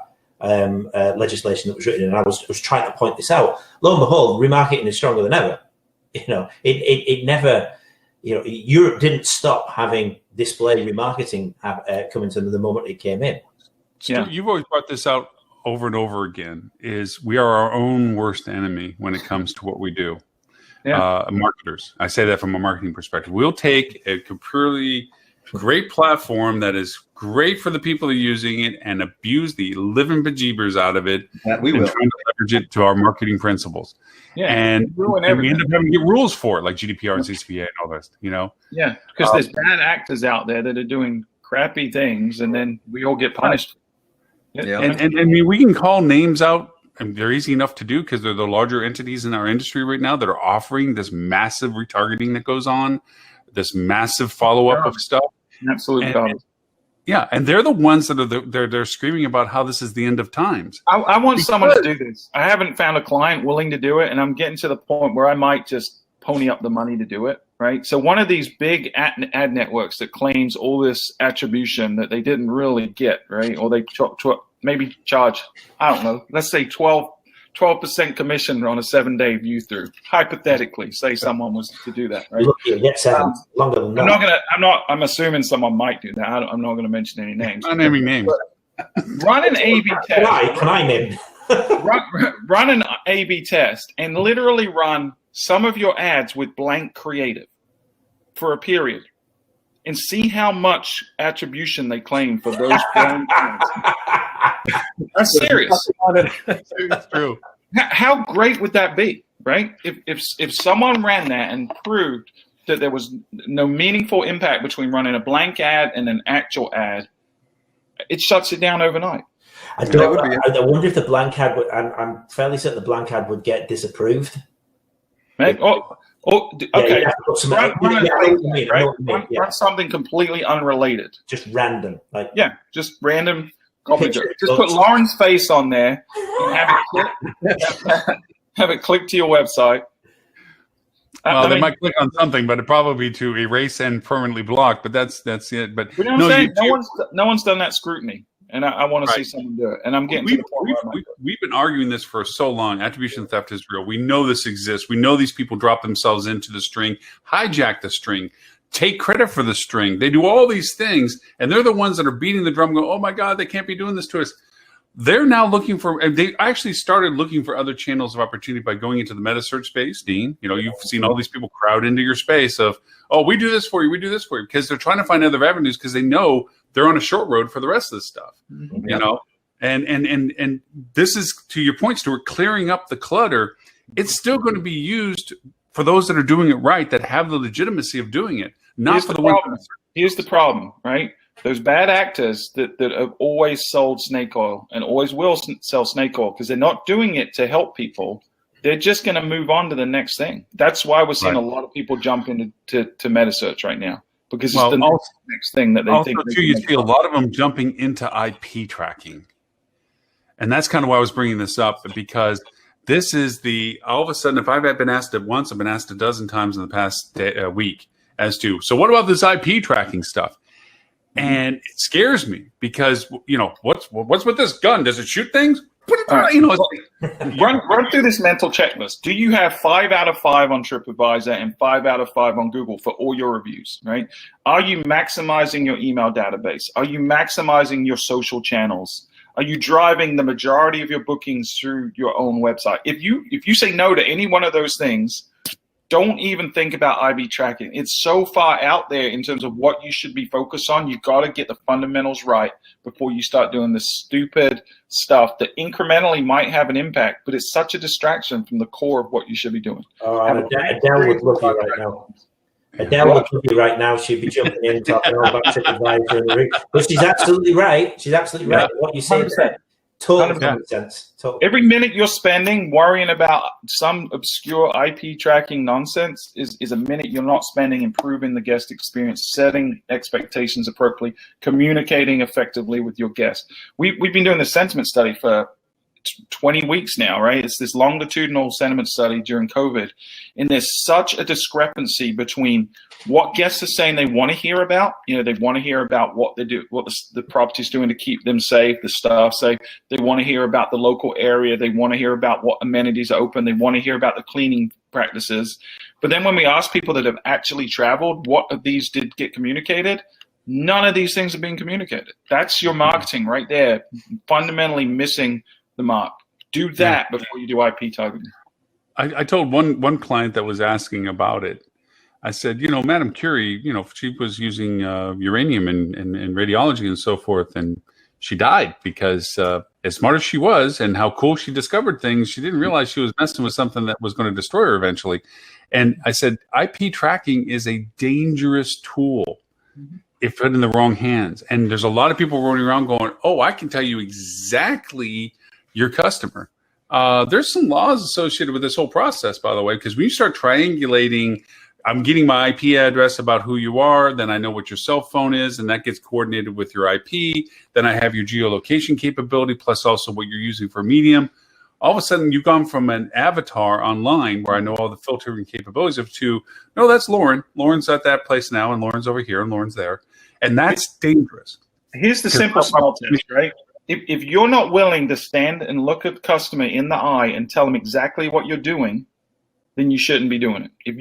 F: legislation that was written. And I was trying to point this out. Lo and behold, remarketing is stronger than ever. It never, Europe didn't stop having display remarketing coming to them the moment it came in.
A: Stuart, you've always brought this out over and over again, is we are our own worst enemy when it comes to what we do. Marketers. I say that from a marketing perspective. We'll take a purely great platform that is great for the people who are using it and abuse the living bejeebers out of it.
E: We will
A: trying to leverage it to our marketing principles. And we end up having to get rules for it, like GDPR and CCPA and all this,
G: Yeah, because there's bad actors out there that are doing crappy things, and then we all get punished.
A: And I mean, we can call names out, and they're easy enough to do because they're the larger entities in our industry right now that are offering this massive retargeting that goes on, this massive follow-up of stuff.
G: Absolutely.
A: And they're the ones that are they're screaming about how this is the end of times.
G: I want someone to do this. I haven't found a client willing to do it, and I'm getting to the point where I might just pony up the money to do it, right? So one of these big ad networks that claims all this attribution that they didn't really get, right? Or they maybe charge, I don't know, let's say 12% commission on a 7-day view through. Hypothetically, say someone was to do that, right?
F: Look, longer than that.
G: I'm assuming someone might do that. I'm not going to mention any names.
A: I'm not naming names.
G: Run an A/B test.
F: Can I name?
G: run an A/B test and literally run some of your ads with blank creative for a period and see how much attribution they claim for those blank ads. I'm serious.
A: It's true.
G: How great would that be, right? If someone ran that and proved that there was no meaningful impact between running a blank ad and an actual ad, it shuts it down overnight.
F: I wonder if the blank ad would. I'm fairly certain the blank ad would get disapproved.
G: Okay. Run something completely unrelated.
F: Just random.
G: Just random. Just put Loren's face on there and have it click to your website.
A: Well, they might click on something, but it probably be to erase and permanently block. But that's it. But
G: you know what I'm saying? No one's done that scrutiny, and I want to see someone do it. And I'm getting to the point
A: we've been arguing this for so long. Attribution theft is real. We know this exists. We know these people drop themselves into the string, hijack the string, take credit for the string. They do all these things, and they're the ones that are beating the drum, going, "Oh my God, they can't be doing this to us." They're now looking for, and they actually started looking for other channels of opportunity by going into the meta search space. Dean, you've seen all these people crowd into your space of, "Oh, we do this for you, we do this for you," because they're trying to find other avenues because they know they're on a short road for the rest of this stuff. And this is, to your point, Stuart, clearing up the clutter. It's still going to be used for those that are doing it right, that have the legitimacy of doing it. Not for the ones.
G: Here's the problem, right? Those bad actors that have always sold snake oil and always will sell snake oil because they're not doing it to help people. They're just going to move on to the next thing. That's why we're seeing a lot of people jump into meta search right now, because it's the next thing that they think.
A: Also, too, you see a lot of them jumping into IP tracking. And that's kind of why I was bringing this up, because this is all of a sudden, if I've been asked it once, I've been asked a dozen times in the past week as to, so what about this IP tracking stuff? And it scares me because, what's with this gun? Does it shoot things?
G: Run through this mental checklist. Do you have 5 out of 5 on TripAdvisor and 5 out of 5 on Google for all your reviews, right? Are you maximizing your email database? Are you maximizing your social channels? Are you driving the majority of your bookings through your own website? If you say no to any one of those things, don't even think about IP tracking. It's so far out there in terms of what you should be focused on. You got to get the fundamentals right before you start doing this stupid stuff that incrementally might have an impact, but it's such a distraction from the core of what you should be doing.
F: Adele would love you right now. Adele would love you right now. She'd be jumping in talking all about TripAdvisor in the room. But she's absolutely right. She's absolutely right. What you say is totally makes sense. Totally.
G: Every minute you're spending worrying about some obscure IP tracking nonsense is a minute you're not spending improving the guest experience, setting expectations appropriately, communicating effectively with your guests. We've been doing this sentiment study for 20 weeks now, right? It's this longitudinal sentiment study during COVID. And there's such a discrepancy between what guests are saying they want to hear about. They want to hear about what they do, what the property's doing to keep them safe, the staff safe. They want to hear about the local area. They want to hear about what amenities are open. They want to hear about the cleaning practices. But then when we ask people that have actually traveled, what of these did get communicated? None of these things are being communicated. That's your marketing right there, fundamentally missing the mark. Do that before you do IP targeting.
A: I told one client that was asking about it. I said, Madame Curie, she was using uranium in radiology and so forth, and she died because as smart as she was and how cool she discovered things, she didn't realize she was messing with something that was going to destroy her eventually. And I said, IP tracking is a dangerous tool if put in the wrong hands. And there's a lot of people running around going, oh, I can tell you exactly your customer. There's some laws associated with this whole process, by the way, because when you start triangulating, I'm getting my IP address about who you are, then I know what your cell phone is, and that gets coordinated with your IP. Then I have your geolocation capability, plus also what you're using for medium. All of a sudden, you've gone from an avatar online where I know all the filtering capabilities of to, no, that's Loren. Loren's at that place now, and Loren's over here, and Loren's there. And that's dangerous.
G: Here's the simple small test, right? If you're not willing to stand and look at the customer in the eye and tell them exactly what you're doing, then you shouldn't be doing it. If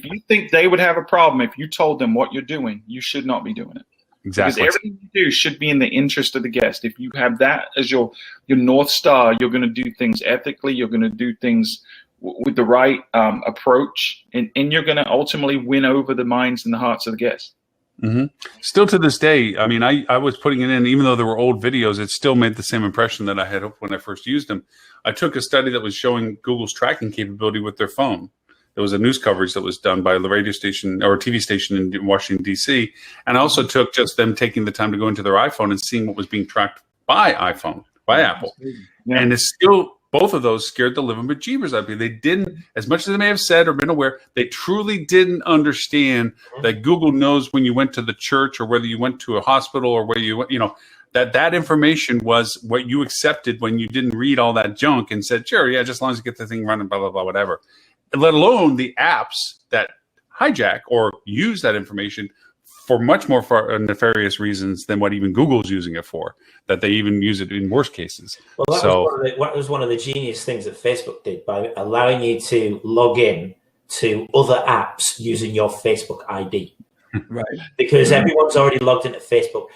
G: you think they would have a problem if you told them what you're doing, you should not be doing it.
A: Exactly.
G: Because everything you do should be in the interest of the guest. If you have that as your North Star, you're going to do things ethically. You're going to do things with the right approach, and you're going to ultimately win over the minds and the hearts of the guests.
A: Mm-hmm. Still to this day, I mean, I was putting it in, even though there were old videos, it still made the same impression that I had when I first used them. I took a study that was showing Google's tracking capability with their phone. There was a news coverage that was done by the radio station or TV station in Washington, D.C. And I also took just them taking the time to go into their iPhone and seeing what was being tracked by Apple. Yeah. And it's still, both of those scared the living bejeebers out of me. They didn't, as much as they may have said or been aware, they truly didn't understand that Google knows when you went to the church or whether you went to a hospital or where you went, that information was what you accepted when you didn't read all that junk and said, sure, yeah, just as long as you get the thing running, blah, blah, blah, whatever. Let alone the apps that hijack or use that information for much more nefarious reasons than what even Google's using it for, that they even use it in worst cases.
F: Well, that was one of the genius things that Facebook did by allowing you to log in to other apps using your Facebook ID.
E: Right.
F: Because everyone's already logged into Facebook.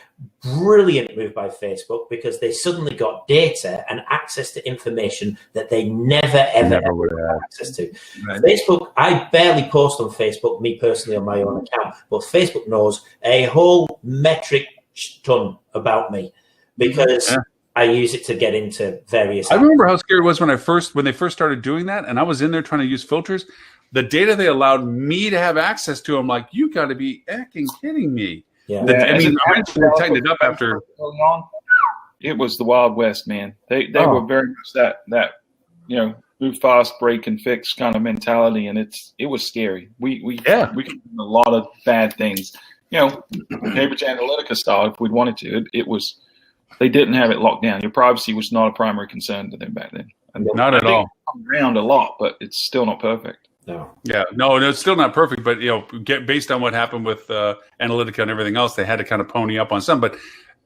F: Brilliant move by Facebook, because they suddenly got data and access to information that they never would have access to. Right. Facebook, I barely post on Facebook, me personally on my own account, but Facebook knows a whole metric ton about me because I use it to get into various apps.
A: I remember how scary it was when they first started doing that, and I was in there trying to use filters. The data they allowed me to have access to, I'm like, you got to be effing kidding me.
F: Yeah.
A: I mean, eventually they tightened it up after.
G: It was the Wild West, man. They were very much that move fast, break and fix kind of mentality, and it was scary. We could do a lot of bad things, Cambridge Analytica style if we'd wanted to. It was, they didn't have it locked down. Your privacy was not a primary concern to them back then.
A: Not at all.
G: Around a lot, but it's still not perfect.
F: No.
A: Yeah, no, it's still not perfect, but based on what happened with Analytica and everything else, they had to kind of pony up on some. But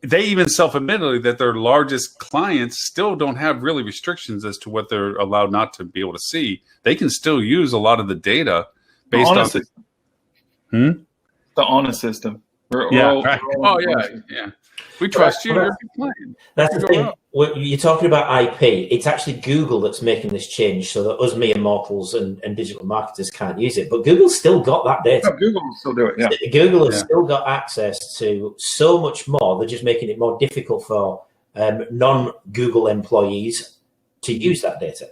A: they even self-admitted that their largest clients still don't have really restrictions as to what they're allowed not to be able to see. They can still use a lot of the data based on
G: the honor system.
A: Right. Yeah. We trust you. You're a big client.
F: That's the thing. You're talking about IP. It's actually Google that's making this change so that us mere mortals and digital marketers can't use it. But Google's still got that data.
G: No, Google will still do it, yeah.
F: Google has still got access to so much more. They're just making it more difficult for non-Google employees to use that data.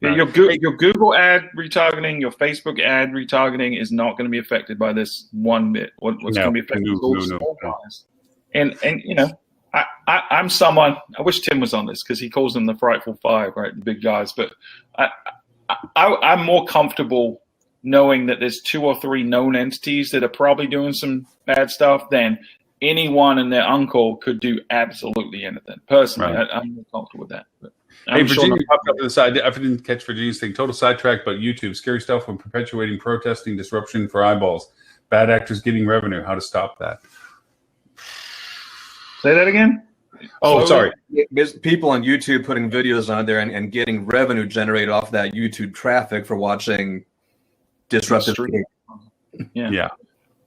G: Yeah, your Google ad retargeting, your Facebook ad retargeting is not going to be affected by this one bit. What's going to be affected is all small guys. And I'm someone, I wish Tim was on this because he calls them the frightful five, right? The big guys. But I'm more comfortable knowing that there's 2 or 3 known entities that are probably doing some bad stuff than anyone and their uncle could do absolutely anything. Personally, right. I'm more comfortable with that. But
A: hey, Virginia popped up to the side. I didn't catch Virginia's thing. Total sidetrack, but YouTube. Scary stuff when perpetuating protesting, disruption for eyeballs. Bad actors getting revenue. How to stop that?
G: Say that again?
A: Oh, sorry.
E: There's people on YouTube putting videos on there and getting revenue generated off that YouTube traffic for watching disruptive.
A: Yeah.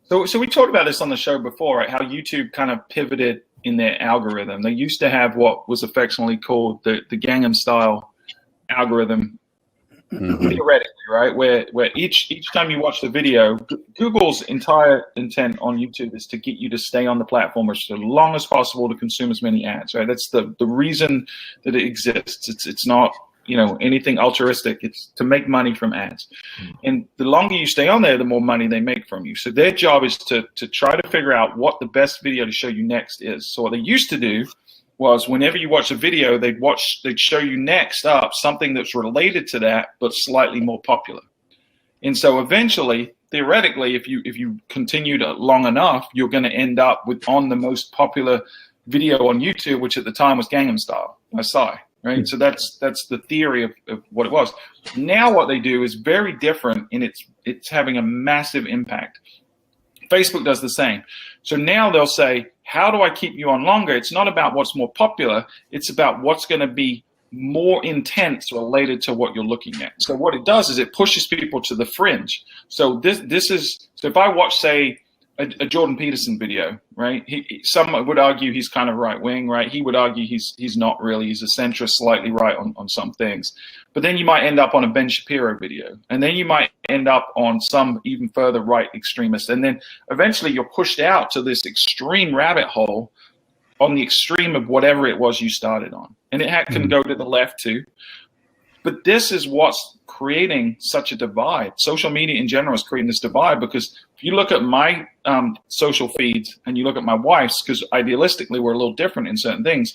G: So we talked about this on the show before, right? How YouTube kind of pivoted in their algorithm. They used to have what was affectionately called the Gangnam Style algorithm, theoretically, right? Where each time you watch the video, Google's entire intent on YouTube is to get you to stay on the platform as long as possible to consume as many ads, right? That's the reason that it exists. It's not anything altruistic. It's to make money from ads. And the longer you stay on there, the more money they make from you. So their job is to try to figure out what the best video to show you next is. So what they used to do was whenever you watch a video, they'd show you next up something that's related to that, but slightly more popular. And so eventually, theoretically, if you continued long enough, you're going to end up on the most popular video on YouTube, which at the time was Gangnam Style by Psy. Right, so that's the theory of what it was. Now what they do is very different, and it's having a massive impact. Facebook does the same. So now they'll say, how do I keep you on longer? It's not about what's more popular. It's about what's going to be more intense related to what you're looking at. So what it does is it pushes people to the fringe. So so if I watch, say, a Jordan Peterson video, right? Some would argue he's kind of right wing, right? He would argue he's not really. He's a centrist, slightly right on some things. But then you might end up on a Ben Shapiro video, and then you might end up on some even further right extremist, and then eventually you're pushed out to this extreme rabbit hole on the extreme of whatever it was you started on, and it can go to the left too. But this is what's creating such a divide. Social media in general is creating this divide because if you look at my social feeds and you look at my wife's, because idealistically we're a little different in certain things,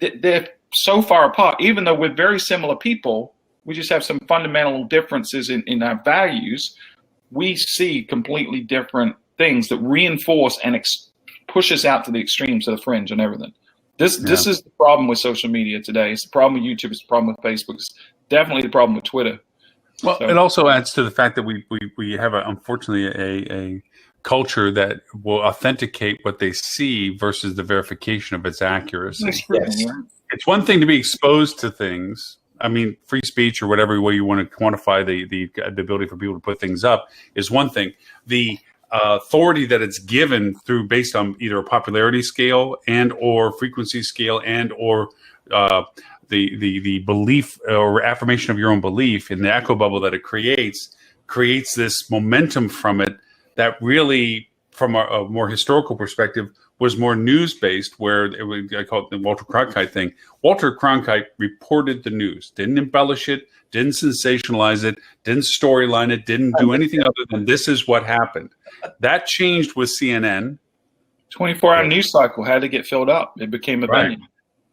G: they're so far apart. Even though we're very similar people, we just have some fundamental differences in our values. We see completely different things that reinforce and push us out to the extremes, to the fringe and everything. This is the problem with social media today. It's the problem with YouTube. It's the problem with Facebook. It's definitely the problem with Twitter.
A: Well, it also adds to the fact that we have, unfortunately, a culture that will authenticate what they see versus the verification of its accuracy. It's one thing to be exposed to things. I mean, free speech or whatever way you want to quantify the ability for people to put things up is one thing. The authority that it's given through based on either a popularity scale and or frequency scale and or the belief or affirmation of your own belief in the echo bubble that it creates this momentum from it that really, from a more historical perspective, was more news-based, where I call it the Walter Cronkite thing. Walter Cronkite reported the news, didn't embellish it, didn't sensationalize it, didn't storyline it, didn't do anything other than this is what happened. That changed with CNN.
G: 24-hour news cycle had to get filled up. It became a venue.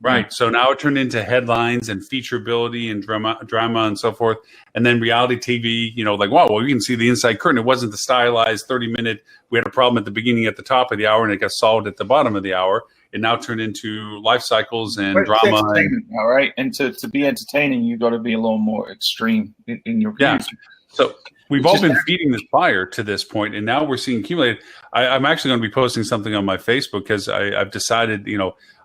A: Right. So now it turned into headlines and featureability and drama and so forth. And then reality TV, like, wow, well, you can see the inside curtain. It wasn't the stylized 30-minute, we had a problem at the beginning at the top of the hour and it got solved at the bottom of the hour. It now turned into life cycles and drama.
G: All right. And to be entertaining, you got to be a little more extreme in your views.
A: So we've all been feeding this fire to this point, and now we're seeing accumulated. I'm actually going to be posting something on my Facebook because I've decided,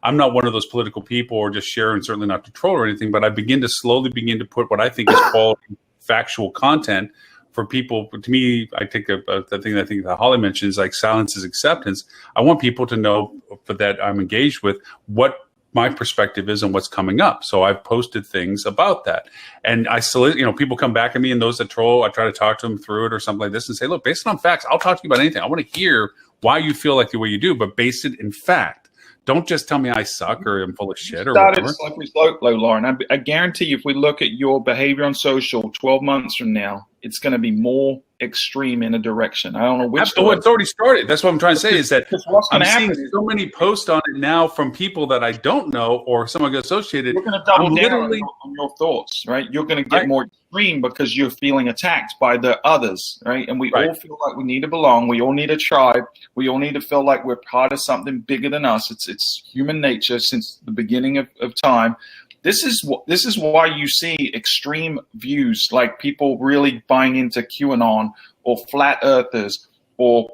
A: I'm not one of those political people or just share, and certainly not to troll or anything, but I slowly begin to put what I think is quality factual content for people. To me, I think the thing I think that Holly mentioned is like silence is acceptance. I want people to know that I'm engaged with what my perspective is on what's coming up. So I've posted things about that. And I still, people come back at me, and those that troll, I try to talk to them through it or something like this and say, look, based on facts, I'll talk to you about anything. I want to hear why you feel like the way you do, but base it in fact. Don't just tell me I suck or I'm full of shit or whatever.
G: Slippery slope, Loren. I guarantee you, if we look at your behavior on social 12 months from now, it's going to be more extreme in a direction. I don't know which.
A: Oh, it's already started. That's what I'm trying to say is that I'm seeing so many posts on it now from people that I don't know or someone associated.
G: You're going to double down on your thoughts, right? You're going to get more extreme because you're feeling attacked by the others, right? And we all feel like we need to belong. We all need a tribe. We all need to feel like we're part of something bigger than us. It's human nature since the beginning of time. This is why you see extreme views, like people really buying into QAnon or flat earthers or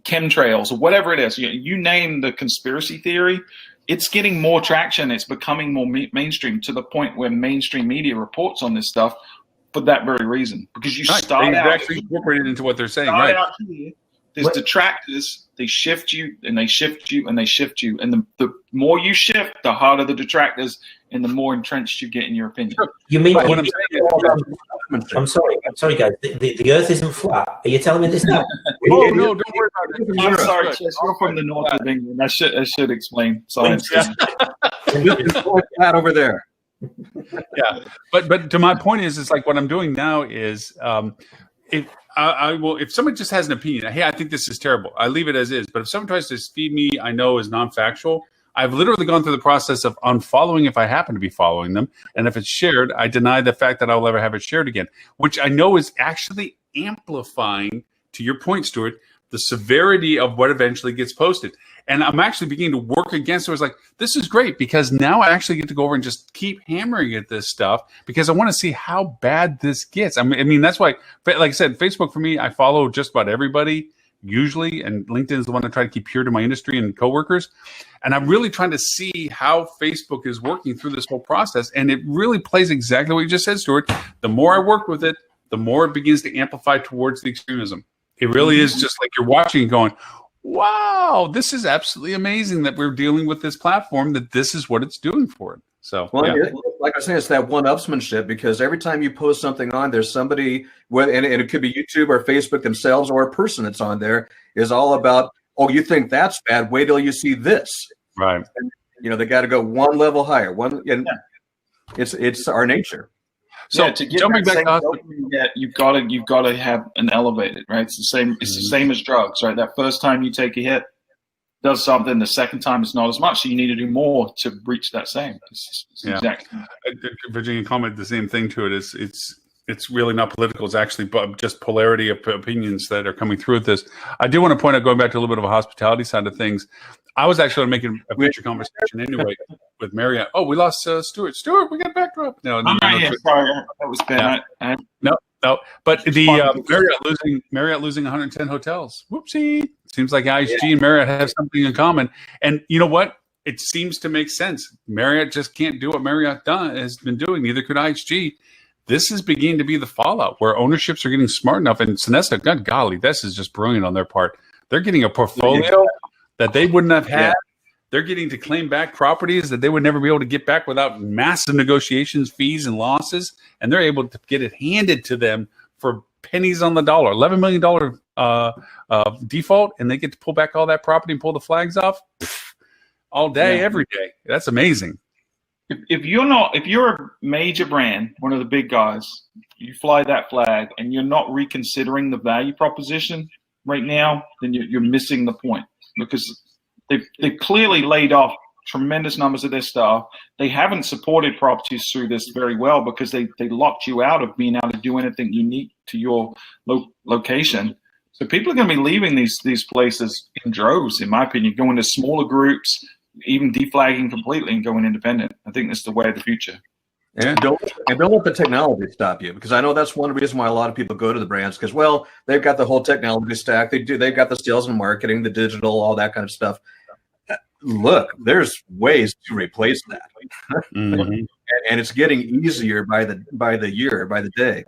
G: chemtrails or whatever it is. You name the conspiracy theory, it's getting more traction. It's becoming more mainstream to the point where mainstream media reports on this stuff for that very reason. Because you start out
A: actually incorporated into what they're saying, right?
G: There's detractors. They shift you and they shift you and they shift you. And the more you shift, the harder the detractors and the more entrenched you get in your opinion.
F: You mean I'm sorry, guys. The Earth isn't flat. Are you telling me this now?
A: Oh no, don't worry about it.
G: I'm sorry, Chess. You're from the north of England. I should explain science.
E: That over there.
A: Yeah, but to my point is, it's like what I'm doing now is if someone just has an opinion, hey, I think this is terrible, I leave it as is. But if someone tries to feed me, I know is non-factual, I've literally gone through the process of unfollowing if I happen to be following them. And if it's shared, I deny the fact that I'll ever have it shared again, which I know is actually amplifying, to your point, Stuart, the severity of what eventually gets posted. And I'm actually beginning to work against it. I was like, this is great because now I actually get to go over and just keep hammering at this stuff because I want to see how bad this gets. I mean, that's why, like I said, Facebook for me, I follow just about everybody usually, and LinkedIn is the one I try to keep pure to my industry and coworkers. And I'm really trying to see how Facebook is working through this whole process. And it really plays exactly what you just said, Stuart. The more I work with it, the more it begins to amplify towards the extremism. It really is just like you're watching and going, wow, this is absolutely amazing that we're dealing with this platform, that this is what it's doing for it. So,
E: like I say, it's that one-upsmanship because every time you post something on, there's somebody, and it could be YouTube or Facebook themselves or a person that's on there, is all about, oh, you think that's bad? Wait till you see this.
A: Right.
E: And, they got to go one level higher. It's our nature.
G: So to get jumping back to you've got to have an elevated, right? It's the same. It's the same as drugs, right? That first time you take a hit does something. The second time it's not as much. So you need to do more to reach that same. Exactly.
A: Virginia commented the same thing to it. It's really not political. It's actually just polarity of opinions that are coming through with this. I do want to point out, going back to a little bit of a hospitality side of things, I was actually making a future conversation anyway with Marriott. Oh, we lost Stuart. Stuart, we got a backdrop. No,
G: I'm right here. Sorry, that was bad.
A: No. But the Marriott losing 110 hotels. Whoopsie. Seems like IHG and Marriott have something in common. And you know what? It seems to make sense. Marriott just can't do what Marriott has been doing. Neither could IHG. This is beginning to be the fallout where ownerships are getting smart enough. And Sonesta, God golly, this is just brilliant on their part. They're getting a portfolio that they wouldn't have had. They're getting to claim back properties that they would never be able to get back without massive negotiations, fees, and losses. And they're able to get it handed to them for pennies on the dollar, $11 million default, and they get to pull back all that property and pull the flags off all day, every day. That's amazing.
G: If you're a major brand, one of the big guys, you fly that flag and you're not reconsidering the value proposition right now, then you're missing the point, because they've clearly laid off tremendous numbers of their staff. They haven't supported properties through this very well because they locked you out of being able to do anything unique to your location. So people are going to be leaving these places in droves, in my opinion, going to smaller groups, even deflagging completely and going independent. I think that's the way of the future.
E: And don't let the technology stop you, because I know that's one reason why a lot of people go to the brands, because, well, they've got the whole technology stack. They've got the sales and marketing, the digital, all that kind of stuff. Look, there's ways to replace that, and it's getting easier by the year, by the day.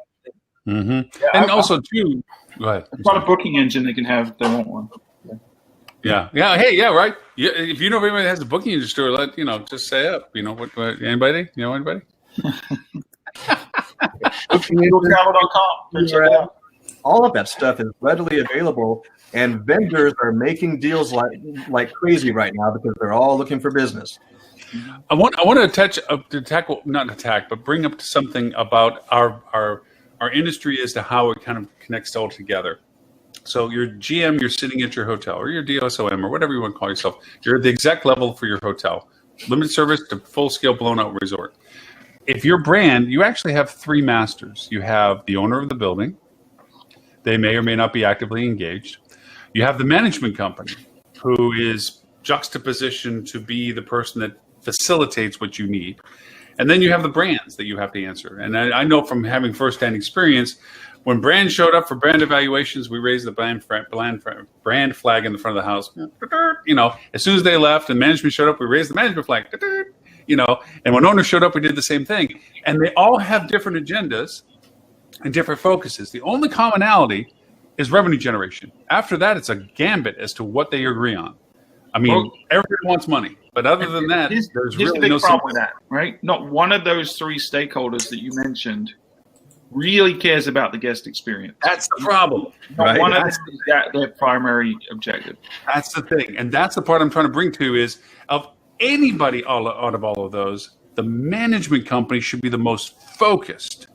A: Yeah, and also too, go ahead.
G: It's not a booking engine they can have if they want one.
A: Yeah. Hey, yeah, right. Yeah, if you know anybody that has a booking engine store, just say up. You know what? Anybody? You know anybody?
G: BookingEngine.com.
E: All of that stuff is readily available, and vendors are making deals like crazy right now because they're all looking for business.
A: I want to bring up something about our industry as to how it kind of connects all together. So your GM, you're sitting at your hotel, or your DSOM, or whatever you want to call yourself. You're at the exec level for your hotel, limited service to full-scale blown-out resort. If your brand, you actually have three masters. You have the owner of the building. They may or may not be actively engaged. You have the management company, who is juxtapositioned to be the person that facilitates what you need. And then you have the brands that you have to answer. And I know from having firsthand experience, when brands showed up for brand evaluations, we raised the brand flag in the front of the house. As soon as they left and management showed up, we raised the management flag. And when owners showed up, we did the same thing. And they all have different agendas and different focuses. The only commonality is revenue generation. After that, it's a gambit as to what they agree on. I mean, everybody wants money. But other than that, there's really no
G: problem with that, right? Not one of those three stakeholders that you mentioned really cares about the guest experience.
A: That's the problem.
G: Not one of them is their primary objective.
A: That's the thing. And that's the part I'm trying to bring to is of anybody out of all of those, the management company should be the most focused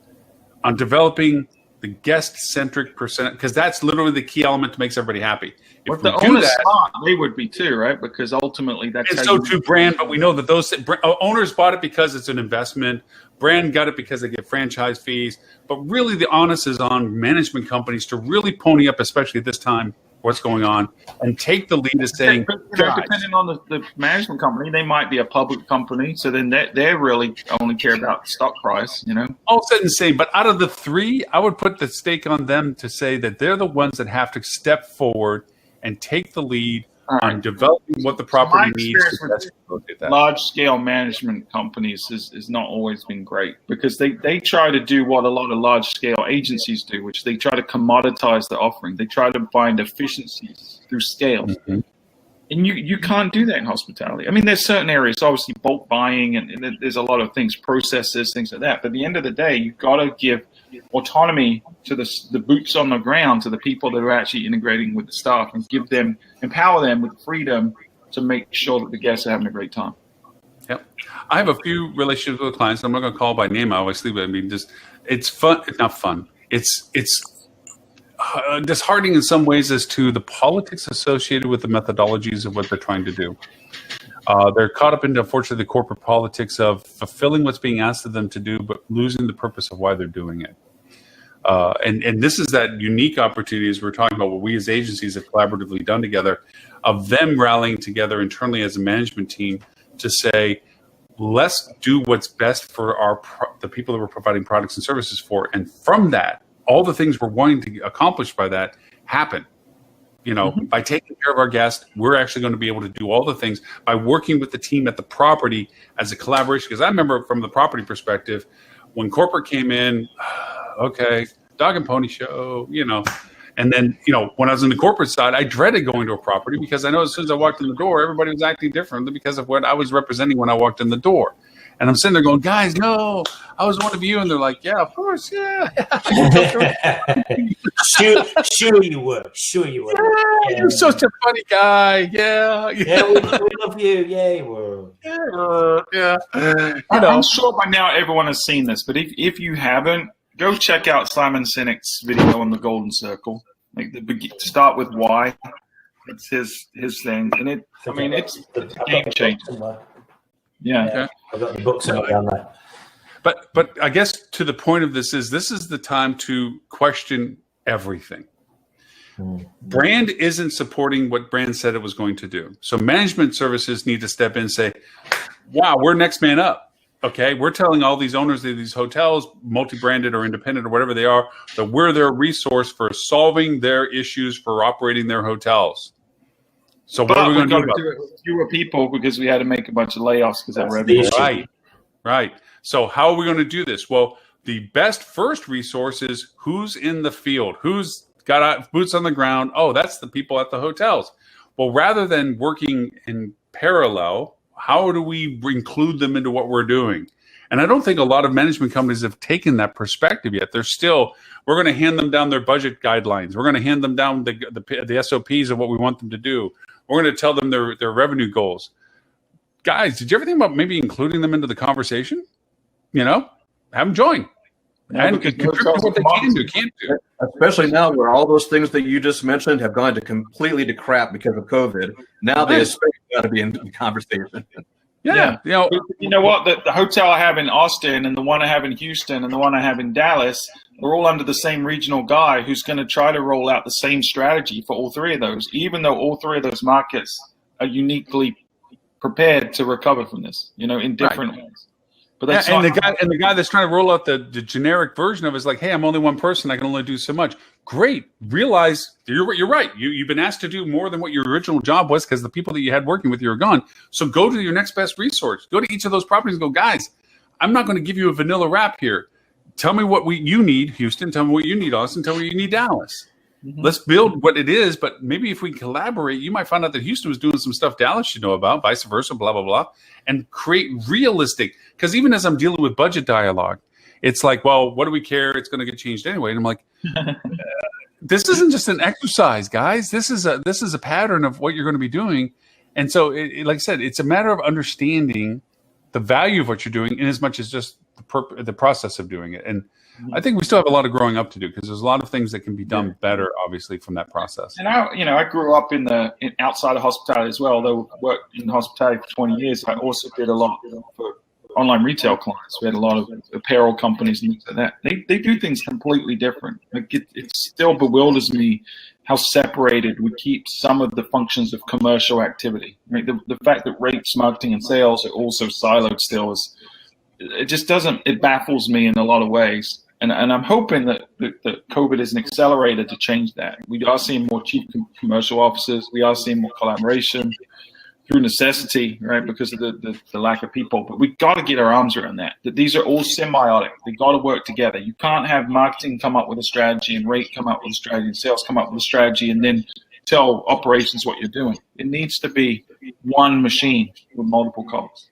A: on developing the guest-centric percent, because that's literally the key element that makes everybody happy.
G: If the owners smart, they would be too, right? Because ultimately that's
A: how too brand, but we know that those owners bought it because it's an investment. Brand got it because they get franchise fees. But really the onus is on management companies to really pony up, especially at this time, what's going on, and take the lead as saying,
G: depending on the management company, they might be a public company, so then they really only care about stock price,
A: All said and said, but out of the three, I would put the stake on them to say that they're the ones that have to step forward and take the lead on developing what the property needs.
G: Large-scale management companies has not always been great, because they try to do what a lot of large-scale agencies do, which they try to commoditize the offering. They try to find efficiencies through scale. Mm-hmm. And you can't do that in hospitality. I mean, there's certain areas, obviously bulk buying, and there's a lot of things, processes, things like that. But at the end of the day, you've got to give autonomy to the boots on the ground, to the people that are actually integrating with the staff, and empower them with freedom to make sure that the guests are having a great time.
A: Yep. I have a few relationships with clients. I'm not going to call by name, obviously, but I mean, it's fun. It's not fun. It's disheartening in some ways as to the politics associated with the methodologies of what they're trying to do. They're caught up into, unfortunately, the corporate politics of fulfilling what's being asked of them to do, but losing the purpose of why they're doing it. And this is that unique opportunity, as we're talking about what we as agencies have collaboratively done together, of them rallying together internally as a management team to say, let's do what's best for the people that we're providing products and services for. And from that, all the things we're wanting to accomplish by that happen. By taking care of our guests, we're actually going to be able to do all the things by working with the team at the property as a collaboration. Because I remember from the property perspective, when corporate came in, okay, dog and pony show, And then, when I was in the corporate side, I dreaded going to a property because I know as soon as I walked in the door, everybody was acting differently because of what I was representing when I walked in the door. And I'm sitting there going, guys, no, I was one of you. And they're like, yeah, of course, yeah.
F: Sure you were.
A: Yeah, you're such a funny guy. Yeah,
F: we love you. Yeah, you were.
A: Yeah.
G: I'm sure by now everyone has seen this, but if you haven't, go check out Simon Sinek's video on the Golden Circle. Start with why. It's his thing, and it's a game changer. Yeah.
F: Okay. I've got the books down there.
A: But I guess to the point of this is the time to question everything. Brand isn't supporting what brand said it was going to do. So management services need to step in and say, wow, we're next man up. Okay, we're telling all these owners of these hotels, multi-branded or independent or whatever they are, that we're their resource for solving their issues for operating their hotels. So what are we going to do about it?
G: Fewer people because we had to make a bunch of layoffs because of revenue.
A: Right. So how are we going to do this? Well, the best first resource is who's in the field, who's got boots on the ground. Oh, that's the people at the hotels. Well, rather than working in parallel, how do we include them into what we're doing? And I don't think a lot of management companies have taken that perspective yet. They're still, we're going to hand them down their budget guidelines. We're going to hand them down the SOPs of what we want them to do. We're going to tell them their revenue goals. Guys, did you ever think about maybe including them into the conversation? Have them join. And contribute what they can't do.
E: Especially now where all those things that you just mentioned have gone completely to crap because of COVID. Now they especially got to be in the conversation.
G: Yeah. You know what? The hotel I have in Austin and the one I have in Houston and the one I have in Dallas are all under the same regional guy who's going to try to roll out the same strategy for all three of those, even though all three of those markets are uniquely prepared to recover from this, in different ways. But that's
A: the guy that's trying to roll out the generic version of it is like, hey, I'm only one person. I can only do so much. Great. Realize you're right. You've been asked to do more than what your original job was because the people that you had working with you are gone. So go to your next best resource. Go to each of those properties and go, guys, I'm not going to give you a vanilla wrap here. Tell me what you need, Houston. Tell me what you need, Austin. Tell me what you need, Dallas. Mm-hmm. Let's build what it is, but maybe if we collaborate, you might find out that Houston was doing some stuff Dallas should know about, vice versa, blah, blah, blah, and create realistic. Because even as I'm dealing with budget dialogue, it's like, well, what do we care? It's going to get changed anyway. And I'm like, this isn't just an exercise, guys. This is a pattern of what you're going to be doing. And so, like I said, it's a matter of understanding the value of what you're doing in as much as just the process of doing it. And I think we still have a lot of growing up to do because there's a lot of things that can be done better, obviously, from that process.
G: And I grew up in outside of hospitality as well. Though I worked in hospitality for 20 years, I also did a lot for online retail clients. We had a lot of apparel companies and things like that. They do things completely different. Like it still bewilders me how separated we keep some of the functions of commercial activity. Right? The fact that rates, marketing, and sales are also siloed still it baffles me in a lot of ways. And I'm hoping that COVID is an accelerator to change that. We are seeing more chief commercial officers. We are seeing more collaboration through necessity, right, because of the lack of people. But we've got to get our arms around that these are all symbiotic. They've got to work together. You can't have marketing come up with a strategy and rate come up with a strategy and sales come up with a strategy and then tell operations what you're doing. It needs to be one machine with multiple cogs.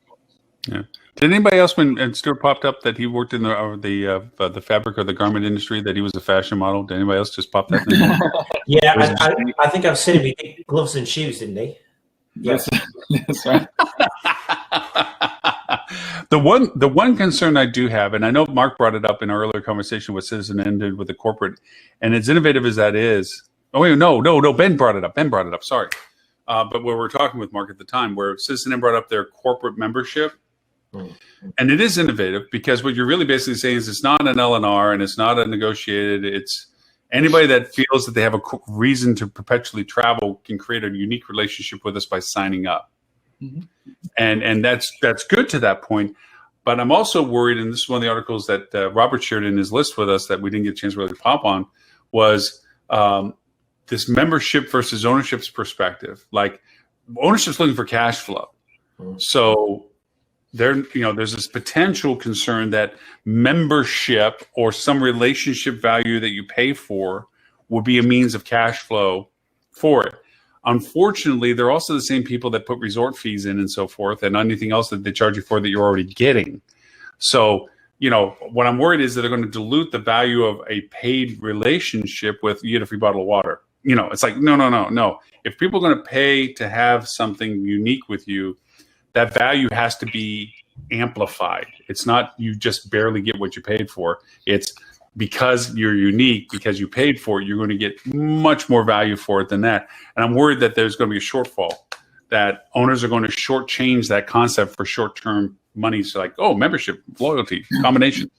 A: Yeah. Did anybody else, when Stuart popped up, that he worked in the fabric or the garment industry, that he was a fashion model? Did anybody else just pop that thing?
F: Yeah, I think I've seen him. He did gloves and shoes, didn't he?
G: Yes, that's right.
A: The one concern I do have, and I know Mark brought it up in our earlier conversation with Citizen ended with the corporate, and as innovative as that is, Ben brought it up. Sorry, but we were talking with Mark at the time, where Citizen N brought up their corporate membership. And it is innovative because what you're really basically saying is it's not an LNR and it's not a negotiated. It's anybody that feels that they have a reason to perpetually travel can create a unique relationship with us by signing up. Mm-hmm. And that's good to that point. But I'm also worried, and this is one of the articles that Robert shared in his list with us that we didn't get a chance to really pop on, was this membership versus ownership's perspective. Like ownership's looking for cash flow. Mm-hmm. So there's this potential concern that membership or some relationship value that you pay for will be a means of cash flow for it. Unfortunately, they're also the same people that put resort fees in and so forth and anything else that they charge you for that you're already getting. So, what I'm worried is that they're going to dilute the value of a paid relationship with you get a free bottle of water. It's like, no. If people are going to pay to have something unique with you, that value has to be amplified. It's not you just barely get what you paid for. It's because you're unique, because you paid for it, you're going to get much more value for it than that. And I'm worried that there's going to be a shortfall, that owners are going to shortchange that concept for short-term money. So like, membership, loyalty, combination.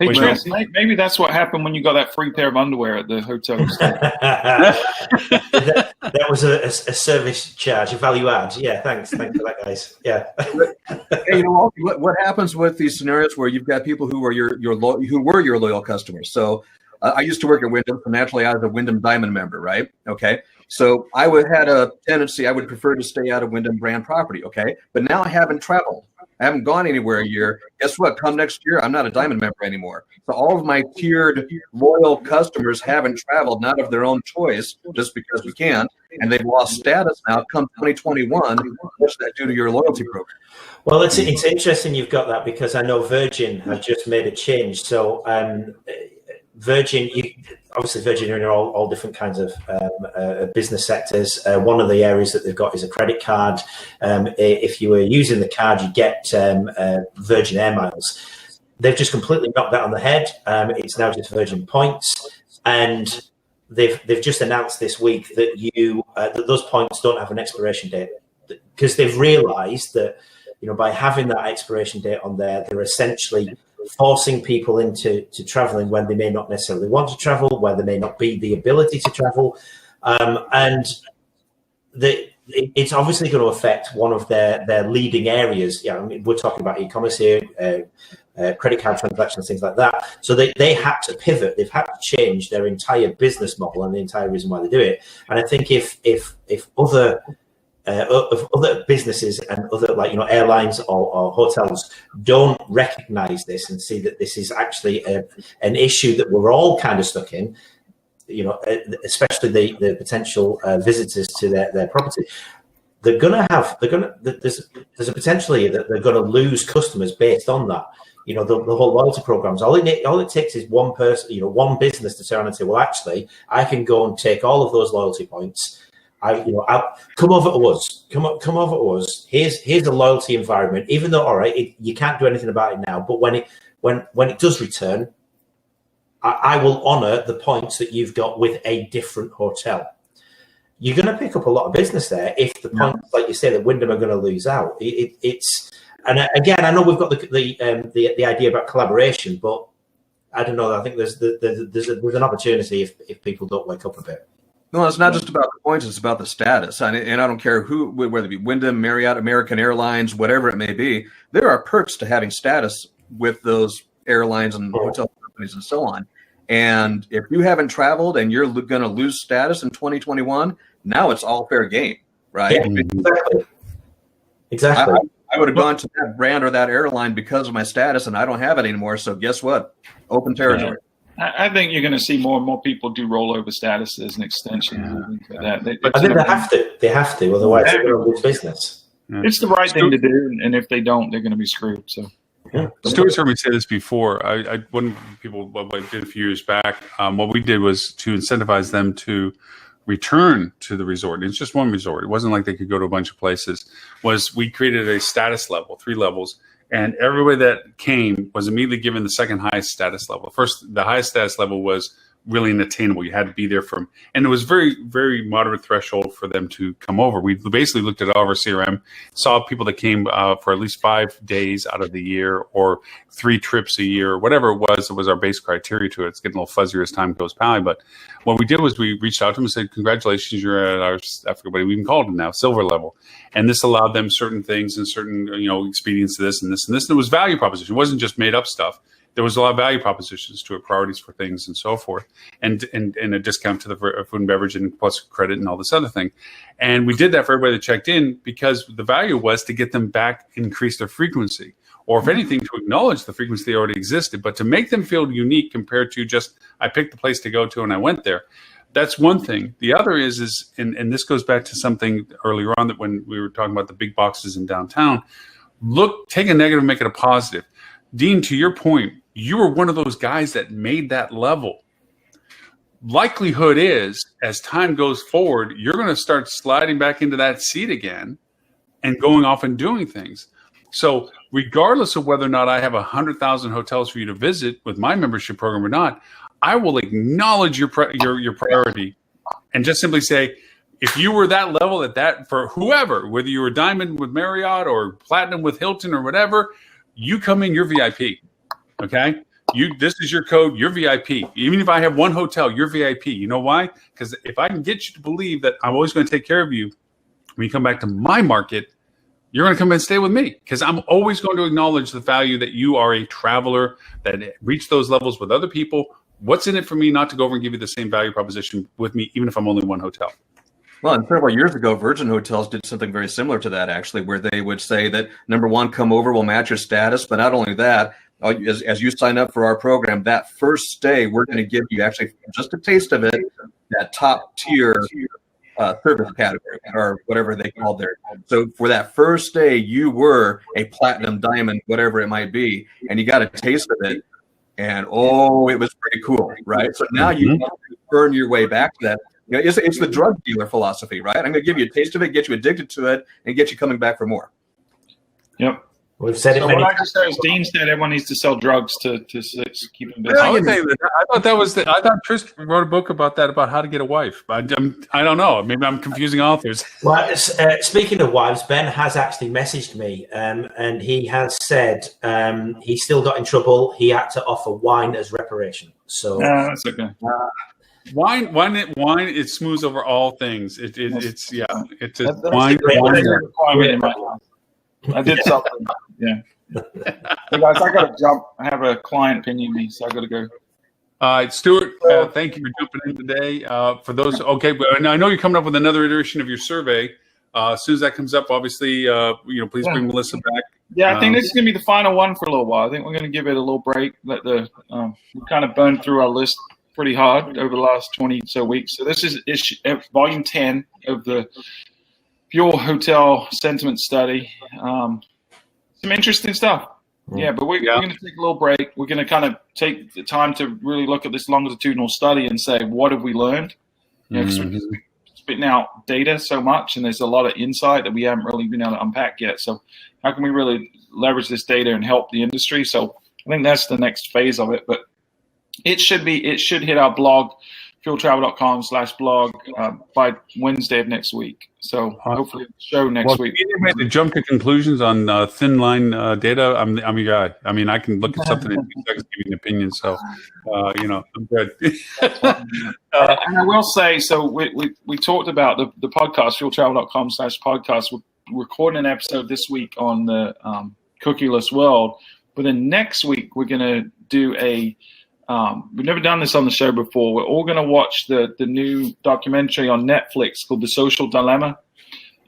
G: Hey, Chris, maybe that's what happened when you got that free pair of underwear at the hotel.
F: that was a service charge, a value add. Yeah, thanks for that, guys. Yeah.
E: Hey, what happens with these scenarios where you've got people who are your loyal customers? So I used to work at Wyndham, so naturally I was a Wyndham Diamond member, right? Okay. So I had a tendency, I would prefer to stay out of Wyndham brand property, okay? But now I haven't traveled. I haven't gone anywhere a year. Guess what? Come next year, I'm not a Diamond member anymore. So all of my tiered loyal customers haven't traveled, not of their own choice, just because we can, and they've lost status now. Come 2021, what's that do to your loyalty program?
F: Well, it's interesting you've got that, because I know Virgin have just made a change. So Virgin, obviously Virgin are in all different kinds of business sectors. One of the areas that they've got is a credit card. If you were using the card, you get Virgin Air Miles. They've just completely knocked that on the head. It's now just Virgin Points, and they've just announced this week that that those points don't have an expiration date, because they've realised that by having that expiration date on there, they're essentially forcing people into traveling when they may not necessarily want to travel, where there may not be the ability to travel, and it's obviously going to affect one of their leading areas. I mean, we're talking about e-commerce here, credit card transactions, things like that. So they had to pivot. They've had to change their entire business model and the entire reason why they do it. And I think if other businesses and other airlines or hotels don't recognize this and see that this is actually an issue that we're all kind of stuck in, especially the potential visitors to their property, there's a potentially that they're going to lose customers based on that. The whole loyalty programs, all it takes is one person, one business to turn around and say, well, actually, I can go and take all of those loyalty points. I'll come over to us. Come over to us. Here's a loyalty environment. Even though, all right, you can't do anything about it now, but when it does return, I will honour the points that you've got with a different hotel. You're going to pick up a lot of business there if the points, like you say, that Wyndham are going to lose out. And again, I know we've got the idea about collaboration, but I don't know. I think there's an opportunity if people don't wake up a bit.
E: No, it's not just about the points; it's about the status. And I don't care whether it be Wyndham, Marriott, American Airlines, whatever it may be. There are perks to having status with those airlines and hotel companies and so on. And if you haven't traveled and you're going to lose status in 2021, now it's all fair game, right?
F: Yeah, exactly.
E: I would have gone to that brand or that airline because of my status, and I don't have it anymore. So guess what? Open territory.
G: Yeah. I think you're going to see more and more people do rollover status as an extension.
F: I think they have to. They have to. Otherwise, they're going to lose business.
G: It's the right thing to do, and if they don't, they're going to be screwed. So,
A: Stuart's heard me say this before. When people did a few years back, what we did was to incentivize them to return to the resort. It's just one resort. It wasn't like they could go to a bunch of places. We created a status level, 3 levels. And everybody that came was immediately given the second highest status level. First, the highest status level was really unattainable. You had to be there and it was very, very moderate threshold for them to come over. We basically looked at all of our CRM, saw people that came for at least 5 days out of the year or 3 trips a year, or whatever it was our base criteria to it. It's getting a little fuzzier as time goes by. But what we did was we reached out to them and said, congratulations, you're at our, I forget what we even called it now, silver level. And this allowed them certain things and certain, expedience to this and this and this. And it was value proposition. It wasn't just made up stuff. There was a lot of value propositions to it, priorities for things and so forth, and a discount to the food and beverage and plus credit and all this other thing. And we did that for everybody that checked in because the value was to get them back, increase their frequency, or if anything, to acknowledge the frequency they already existed, but to make them feel unique compared to just, I picked the place to go to and I went there. That's one thing. The other is and this goes back to something earlier on that when we were talking about the big boxes in downtown, take a negative, make it a positive. Dean, to your point, you were one of those guys that made that level. Likelihood is, as time goes forward, you're going to start sliding back into that seat again and going off and doing things. So regardless of whether or not I have 100,000 hotels for you to visit with my membership program or not, I will acknowledge your priority and just simply say, if you were that level at that for whoever, whether you were diamond with Marriott or platinum with Hilton or whatever, you come in, you're VIP. Okay. This is your code. You're VIP. Even if I have one hotel, you're VIP. You know why? Because if I can get you to believe that I'm always going to take care of you, when you come back to my market, you're going to come and stay with me, because I'm always going to acknowledge the value that you are a traveler that reached those levels with other people. What's in it for me not to go over and give you the same value proposition with me, even if I'm only one hotel?
E: Well, and several years ago, Virgin Hotels did something very similar to that, actually, where they would say that, number one, come over, we'll match your status. But not only that, as you sign up for our program, that first stay, we're going to give you actually just a taste of it, that top tier service category, or whatever they called there. So for that first day, you were a platinum, diamond, whatever it might be, and you got a taste of it. And, it was pretty cool, right? So now you want to earn your way back to that. You know, it's the drug dealer philosophy, right? I'm going to give you a taste of it, get you addicted to it, and get you coming back for more.
G: Yep.
F: We've said it
G: So
F: many
G: what I
F: times.
G: just said is Dean said everyone needs to sell drugs to keep them busy.
A: I thought Tristan wrote a book about that, about how to get a wife. I don't know. Maybe I'm confusing authors.
F: Well, speaking of wives, Ben has actually messaged me, and he has said he still got in trouble. He had to offer wine as reparation. So
G: That's okay.
A: Wine, it smooths over all things. It's
G: That's
A: wine.
G: a requirement in my life. I did something. Yeah. Hey guys, I got to jump. I have a client pinging me, so I got to go.
A: Stuart, thank you for jumping in today. For those, but I know you're coming up with another iteration of your survey. As soon as that comes up, obviously, please bring Melissa back.
G: Yeah, I think this is going to be the final one for a little while. I think we're going to give it a little break. Let we kind of burned through our list pretty hard over the last 20 so weeks. So this is volume 10 of the Pure Hotel Sentiment Study. Some interesting stuff. Yeah, but we're going to take a little break. We're going to kind of take the time to really look at this longitudinal study and say, what have we learned? Because we're spitting out data so much, and there's a lot of insight that we haven't really been able to unpack yet. So how can we really leverage this data and help the industry? So I think that's the next phase of it. But it should hit our blog, fueltravel.com/blog, by Wednesday of next week. So hopefully the show next week.
A: To jump to conclusions on thin line data, I'm your guy. I mean, I can look at something in 2 seconds, give you an opinion. So, I'm good.
G: And I will say, so we talked about the podcast, fueltravel.com/podcast. We're recording an episode this week on the cookieless world. But then next week, we're going to do we've never done this on the show before. We're all going to watch the new documentary on Netflix called The Social Dilemma.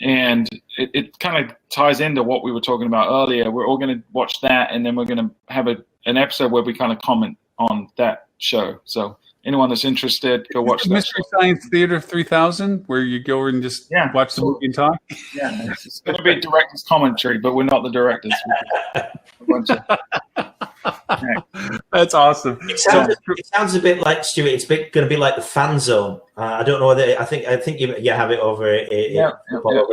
G: And it kind of ties into what we were talking about earlier. We're all going to watch that, and then we're going to have an episode where we kind of comment on that show. So anyone that's interested, go watch that.
A: Mystery Science Theater 3000, where you go and just watch the movie and talk.
G: Yeah, it's going to be director's commentary, but we're not the directors.
A: That's awesome.
F: It sounds a bit like, Stuart. It's going to be like the fan zone. I don't know whether I think you have it over in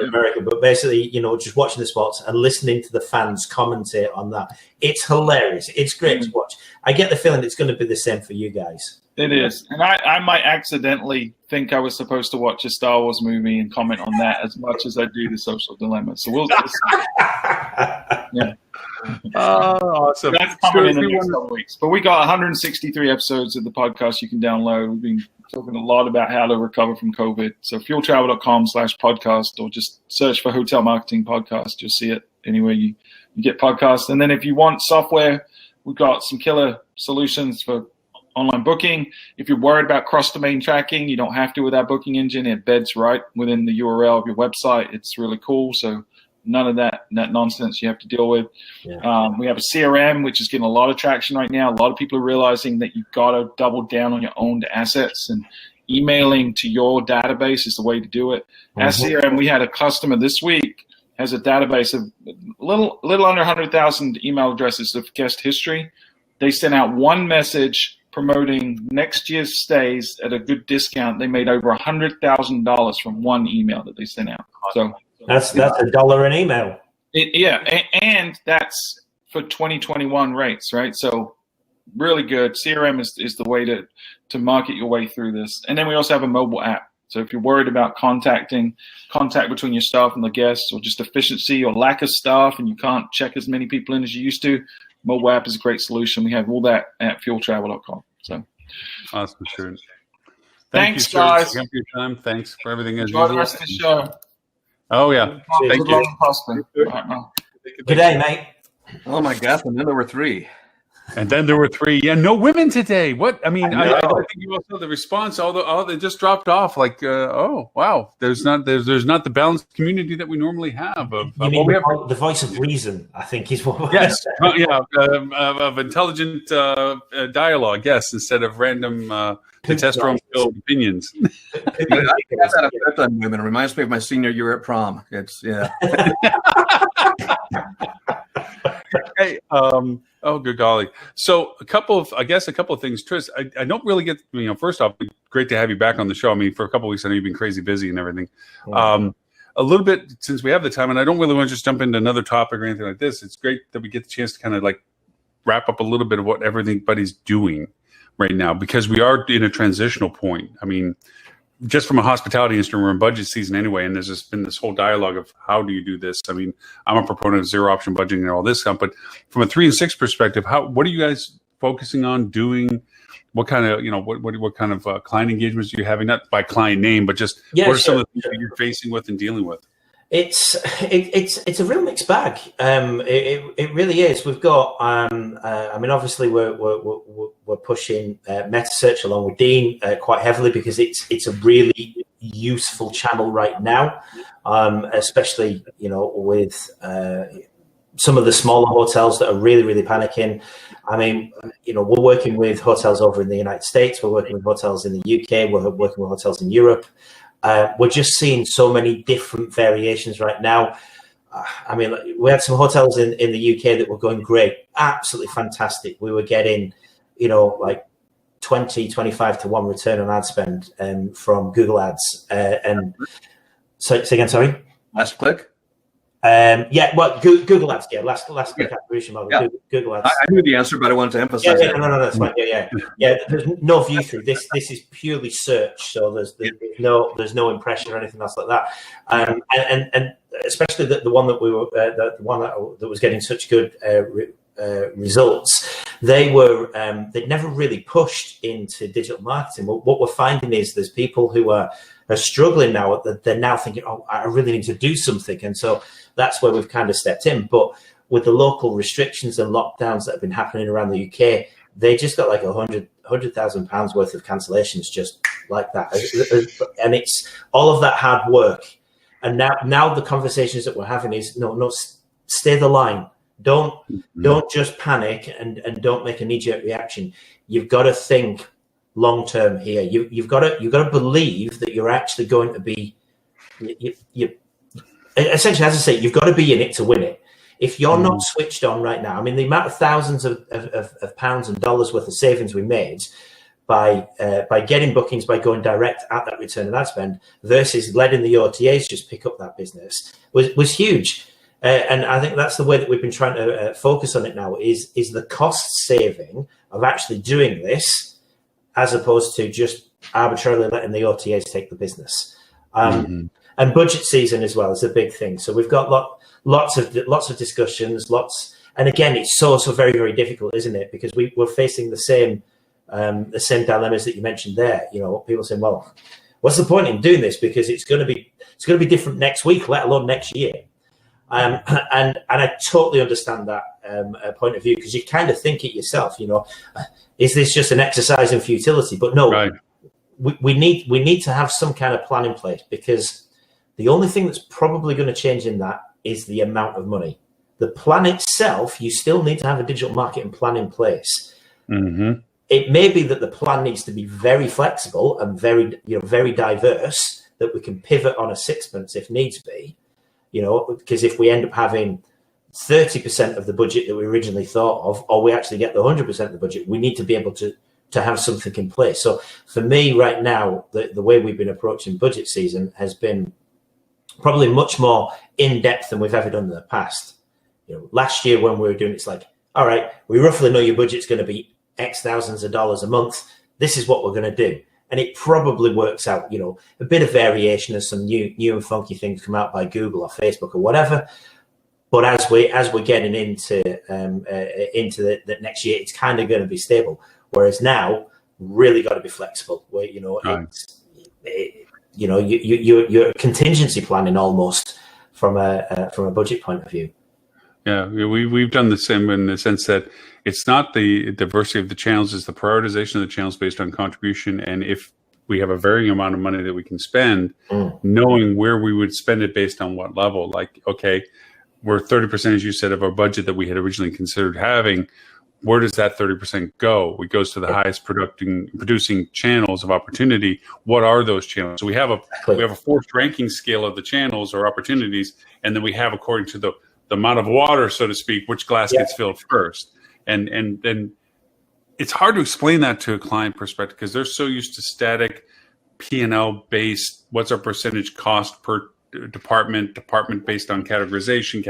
F: America, but basically, just watching the spots and listening to the fans commentate on that. It's hilarious. It's great to watch. I get the feeling it's going to be the same for you guys.
G: It is, and I might accidentally think I was supposed to watch a Star Wars movie and comment on that as much as I do the Social Dilemma. So we'll yeah.
A: Awesome.
G: That's coming in the next couple weeks. But we got 163 episodes of the podcast you can download. We've been talking a lot about how to recover from COVID. So fueltravel.com/podcast, or just search for Hotel Marketing Podcast. You'll see it anywhere you get podcasts. And then if you want software, we've got some killer solutions for online booking. If you're worried about cross-domain tracking, you don't have to with our booking engine. It beds right within the URL of your website. It's really cool. So none of that nonsense you have to deal with. Yeah. We have a CRM, which is getting a lot of traction right now. A lot of people are realizing that you've got to double down on your owned assets, and emailing to your database is the way to do it. Our CRM, we had a customer this week, has a database of a little under 100,000 email addresses of guest history. They sent out one message promoting next year's stays at a good discount. They made over $100,000 from one email that they sent out. So
F: that's $1 an email.
G: And that's for 2021 rates, right? So really good. CRM is the way to market your way through this. And then we also have a mobile app. So if you're worried about contact between your staff and the guests, or just efficiency or lack of staff, and you can't check as many people in as you used to, mobile app is a great solution. We have all that at fueltravel.com. So
A: awesome, sure.
G: Thanks,
A: you,
G: guys.
A: Thank you for your time. Thanks for everything as
G: Enjoy the
A: usual.
G: rest of the show.
A: Oh yeah, thank you.
F: Good day, mate.
E: Oh my gosh! And then there were 3.
A: And then there were 3. Yeah, no women today. What? I mean, I think you also the response. All they just dropped off. Like, oh wow, there's not the balanced community that we normally have. Of
F: you mean the voice of reason? I think is what.
A: Yes, of intelligent dialogue. Yes, instead of random testosterone-filled opinions.
E: I got that effect on women. It reminds me of my senior year at prom. It's
A: Hey, oh, good golly. So a couple of things, Tris. I don't really get, first off, great to have you back on the show. I mean, for a couple of weeks, I know you've been crazy busy and everything. Yeah. A little bit, since we have the time, and I don't really want to just jump into another topic or anything like this. It's great that we get the chance to kind of like wrap up a little bit of what everybody's doing right now, because we are in a transitional point. I mean, just from a hospitality industry, we're in budget season anyway, and there's just been this whole dialogue of how do you do this? I mean, I'm a proponent of zero option budgeting and all this stuff, but from a 3 and 6 perspective, what are you guys focusing on doing? What kind of, what kind of client engagements are you having? Not by client name, but just what are some of the things that you're facing with and dealing with?
F: It's a real mixed bag. It really is. We've got. I mean, obviously, we're pushing meta search along with Dean quite heavily because it's a really useful channel right now, especially with some of the smaller hotels that are really panicking. I mean, we're working with hotels over in the United States. We're working with hotels in the UK. We're working with hotels in Europe. We're just seeing so many different variations right now. I mean, we had some hotels in the UK that were going great, absolutely fantastic. We were getting, like 20-25 to 1 return on ad spend from Google Ads. And say again, sorry.
E: Last click.
F: Google Ads. Yeah, last click attribution model. Yeah. Google Ads.
E: I knew the answer, but I wanted to emphasize.
F: No, that's fine. Yeah. There's no view through. This is purely search, so there's no impression or anything else like that. And especially the one that we were the one that was getting such good results. They'd never really pushed into digital marketing. What we're finding is there's people who are struggling now. They're now thinking, oh, I really need to do something, and so that's where we've kind of stepped in. But with the local restrictions and lockdowns that have been happening around the UK, they just got like £100,000 worth of cancellations just like that. And it's all of that hard work. And now the conversations that we're having is no, stay the line. Don't just panic and don't make a knee-jerk reaction. You've got to think long term here. You've got to believe that you're actually going to be essentially, as I say, you've got to be in it to win it. If you're not switched on right now, I mean, the amount of thousands of pounds and dollars worth of savings we made by getting bookings, by going direct at that return on ad spend versus letting the OTAs just pick up that business was huge. And I think that's the way that we've been trying to focus on it now is the cost saving of actually doing this as opposed to just arbitrarily letting the OTAs take the business. And budget season as well is a big thing. So we've got lots of discussions, and again, it's so very, very difficult, isn't it? Because we're facing the same dilemmas that you mentioned there. People saying, well, what's the point in doing this? Because it's going to be different next week, let alone next year. And I totally understand that point of view, because you kind of think it yourself. Is this just an exercise in futility? But no, right. we need to have some kind of plan in place, because the only thing that's probably going to change in that is the amount of money. The plan itself, you still need to have a digital marketing plan in place. Mm-hmm. It may be that the plan needs to be very flexible and very diverse, that we can pivot on a sixpence if needs be. Because if we end up having 30% of the budget that we originally thought of, or we actually get the 100% of the budget, we need to be able to have something in place. So for me right now, the way we've been approaching budget season has been probably much more in-depth than we've ever done in the past. Last year when we were doing it's like, all right, we roughly know your budget's going to be X thousands of dollars a month. This is what we're going to do. And it probably works out, a bit of variation as some new and funky things come out by Google or Facebook or whatever. But as we're getting into the next year, it's kind of going to be stable. Whereas now, really got to be flexible. Where you're contingency planning almost from a budget point of view.
A: Yeah, we've done the same in the sense that it's not the diversity of the channels, it's the prioritization of the channels based on contribution. And if we have a varying amount of money that we can spend, knowing where we would spend it based on what level. Like, okay, we're 30%, as you said, of our budget that we had originally considered having. Where does that 30% go? It goes to the highest producing channels of opportunity. What are those channels? So we have a forced ranking scale of the channels or opportunities, and then we have, according to the amount of water, so to speak, which glass gets filled first. And then it's hard to explain that to a client perspective because they're so used to static P&L based. What's our percentage cost per department based on categorization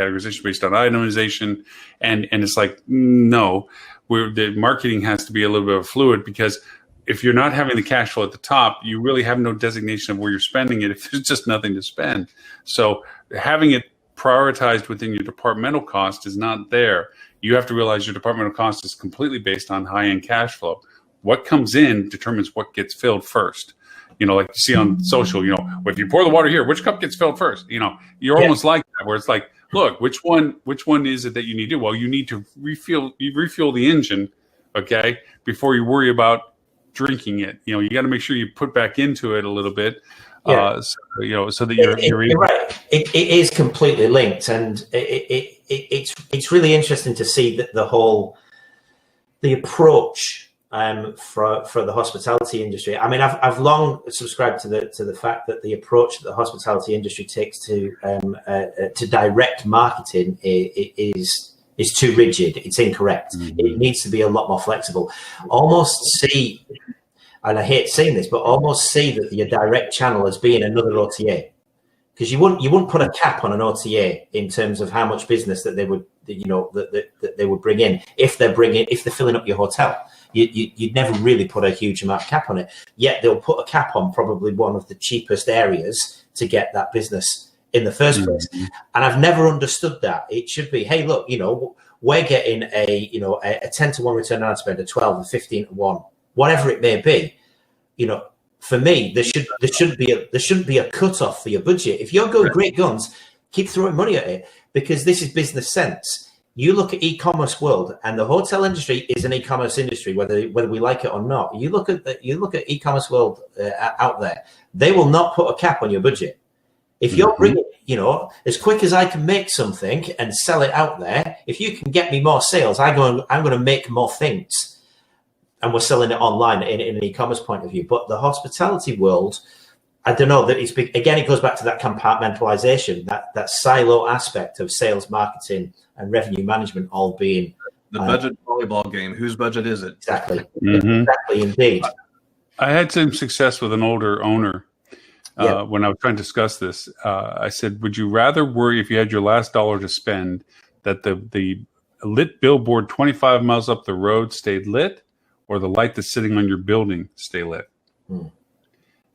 A: based on itemization, and it's like, no, the marketing has to be a little bit of fluid, because if you're not having the cash flow at the top, you really have no designation of where you're spending it if there's just nothing to spend. So having it prioritized within your departmental cost is not there. You have to realize your departmental cost is completely based on high-end cash flow. What comes in determines what gets filled first. Like you see on social, if you pour the water here, which cup gets filled first? You're almost like that, where it's like, look, which one is it that you need to do? Well, you need to refuel the engine, okay, before you worry about drinking it. You got to make sure you put back into it a little bit, so that you're
F: right. It is completely linked, and it's really interesting to see that the approach for the hospitality industry. I mean, I've long subscribed to the fact that the approach that the hospitality industry takes to direct marketing is too rigid. It's incorrect. It needs to be a lot more flexible. Almost see, and I hate saying this, but almost see that your direct channel as being another OTA, because you wouldn't put a cap on an OTA in terms of how much business that they would that they would bring in if they're filling up your hotel. You'd never really put a huge amount of cap on it. Yet they'll put a cap on probably one of the cheapest areas to get that business in the first place. And I've never understood that. It should be, hey, look, we're getting a 10 to 1 return on ad spend, a 12 or 15 to 1, whatever it may be. For me, there shouldn't be a cutoff for your budget. If you're going great guns, keep throwing money at it, because this is business sense. You look at e-commerce world, and the hotel industry is an e-commerce industry, whether we like it or not. You look at e-commerce world out there. They will not put a cap on your budget. If you're bringing, as quick as I can make something and sell it out there, if you can get me more sales, I'm going to make more things, and we're selling it online in an e-commerce point of view. But the hospitality world, I don't know that it goes back to that compartmentalization, that silo aspect of sales, marketing, and revenue management all being
E: the budget volleyball game. Whose budget is it?
F: Exactly. Exactly, indeed.
A: I had some success with an older owner when I was trying to discuss this. I said, would you rather worry if you had your last dollar to spend that the lit billboard 25 miles up the road stayed lit, or the light that's sitting on your building stay lit?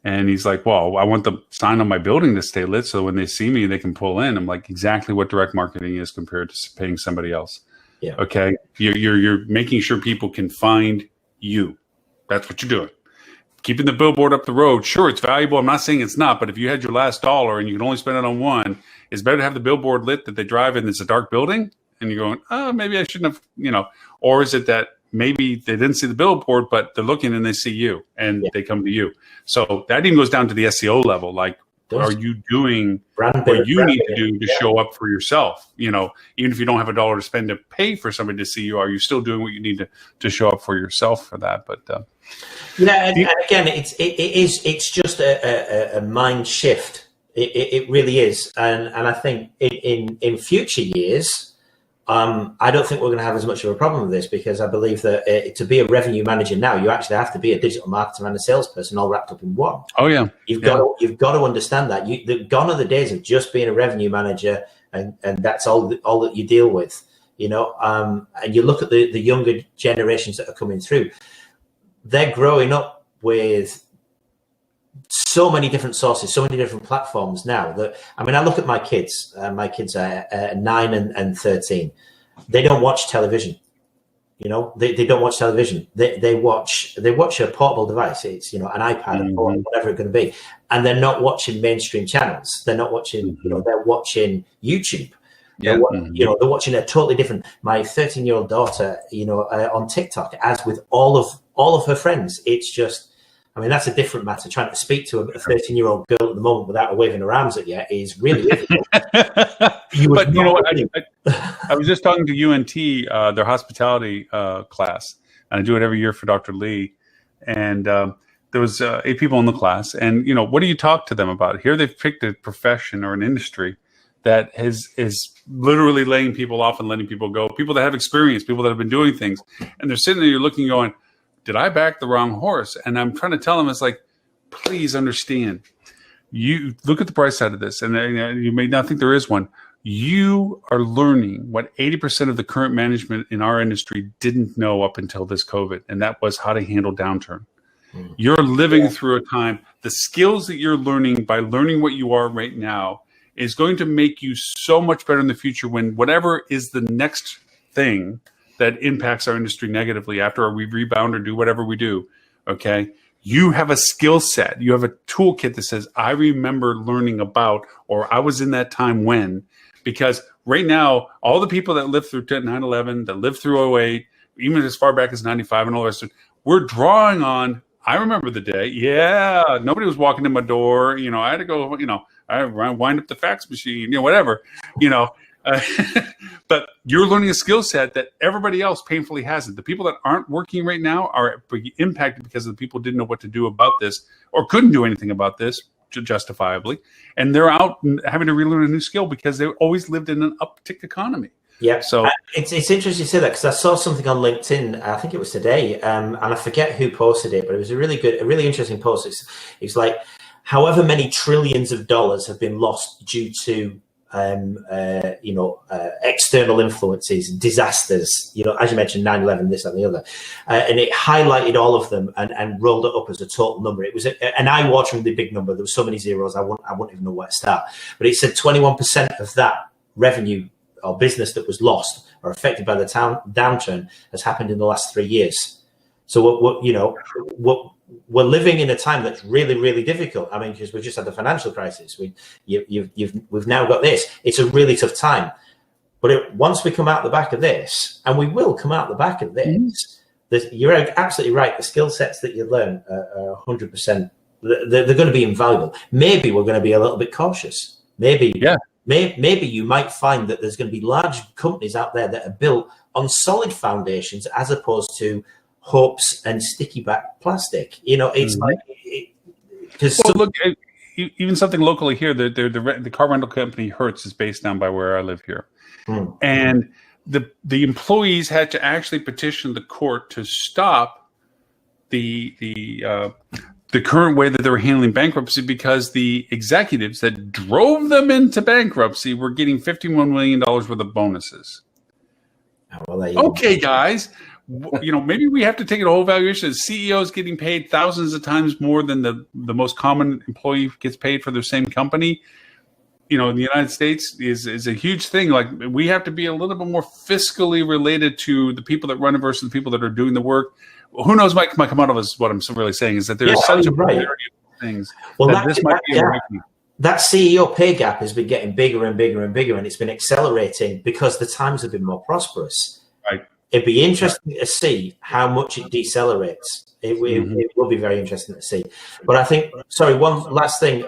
A: And he's like, well, I want the sign on my building to stay lit so when they see me, they can pull in. I'm like, exactly what direct marketing is compared to paying somebody else.
F: Yeah.
A: Okay. You're making sure people can find you. That's what you're doing. Keeping the billboard up the road. Sure, it's valuable. I'm not saying it's not, but if you had your last dollar and you can only spend it on one, it's better to have the billboard lit that they drive in. It's a dark building. And you're going, oh, maybe I shouldn't have, or is it that maybe they didn't see the billboard, but they're looking and they see you and they come to you. So that even goes down to the SEO level. Like, are you doing what you need to do to show up for yourself? Even if you don't have a dollar to spend to pay for somebody to see you, are you still doing what you need to show up for yourself for that? But
F: and again, it's just a mind shift. It really is, and I think in future years, I don't think we're going to have as much of a problem with this, because I believe that to be a revenue manager now, you actually have to be a digital marketer and a salesperson all wrapped up in one.
A: Oh yeah,
F: you've got to understand that. Gone are the days of just being a revenue manager and that's all that you deal with. And you look at the younger generations that are coming through. They're growing up with so many different sources, so many different platforms now that, I mean, I look at my kids. My kids are 9 and 13. They don't watch television. You know, they don't watch television. They watch a portable device. It's, you know, an iPad or whatever it's going to be, and they're not watching mainstream channels. They're not watching. You know, they're watching YouTube.
A: Yeah.
F: You know, they're watching a totally different. My 13-year-old daughter, you know, on TikTok, as with all of her friends, it's just. I mean, that's a different matter. Trying to speak to a 13-year-old girl at the moment without her waving her arms at you is really difficult.
A: But you know what? I was just talking to UNT, their hospitality class, and I do it every year for Dr. Lee. And there was 8 people in the class. And, you know, what do you talk to them about? Here they've picked a profession or an industry that is literally laying people off and letting people go. People that have experience, people that have been doing things. And they're sitting there, you're looking, going, did I back the wrong horse? And I'm trying to tell them, it's like, please understand. You look at the bright side of this, and you may not think there is one. You are learning what 80% of the current management in our industry didn't know up until this COVID, and that was how to handle downturn. You're living through a time. The skills that you're learning by learning what you are right now is going to make you so much better in the future when whatever is the next thing that impacts our industry negatively after we rebound or do whatever we do, okay? You have a skill set. You have a toolkit that says, I remember learning about, or I was in that time when, because right now, all the people that lived through 9/11, that lived through 08, even as far back as 95 and all the rest of it, we're drawing on, I remember the day, yeah, nobody was walking in my door, you know, I had to go, you know, I wind up the fax machine, you know, whatever, you know, but you're learning a skill set that everybody else painfully hasn't. The people that aren't working right now are impacted because the people didn't know what to do about this or couldn't do anything about this justifiably. And they're out having to relearn a new skill because they always lived in an uptick economy.
F: Yeah.
A: So
F: it's interesting you say that, because I saw something on LinkedIn, I think it was today, and I forget who posted it, but it was a really interesting post. It's like, however many trillions of dollars have been lost due to external influences, disasters, you know, as you mentioned, 9/11, this, that, and the other. And it highlighted all of them and rolled it up as a total number. It was an eye-wateringly big number. There were so many zeros, I wouldn't even know where to start. But it said 21% of that revenue or business that was lost or affected by the downturn has happened in the last 3 years. So we're living in a time that's really, really difficult. I mean, because we just had the financial crisis. We've now got this. It's a really tough time. But once we come out the back of this, and we will come out the back of this, you're absolutely right. The skill sets that you learn are 100%. They're going to be invaluable. Maybe we're going to be a little bit cautious. Maybe you might find that there's going to be large companies out there that are built on solid foundations as opposed to hopes and sticky back plastic. You know, it's like
A: look, even something locally here. The car rental company Hertz is based down by where I live here, and the employees had to actually petition the court to stop the current way that they were handling bankruptcy because the executives that drove them into bankruptcy were getting $51 million worth of bonuses. Okay, guys. You know, maybe we have to take a whole valuation. The CEO is getting paid thousands of times more than the most common employee gets paid for their same company. You know, in the United States is a huge thing. Like, we have to be a little bit more fiscally related to the people that run it versus the people that are doing the work. Who knows what might come out of us? What I'm really saying is that there's such a variety of things. Well, this might be
F: that CEO pay gap has been getting bigger and bigger and bigger, and it's been accelerating because the times have been more prosperous.
A: Right.
F: It'd be interesting to see how much it decelerates. It will be very interesting to see. But I think, sorry, one last thing.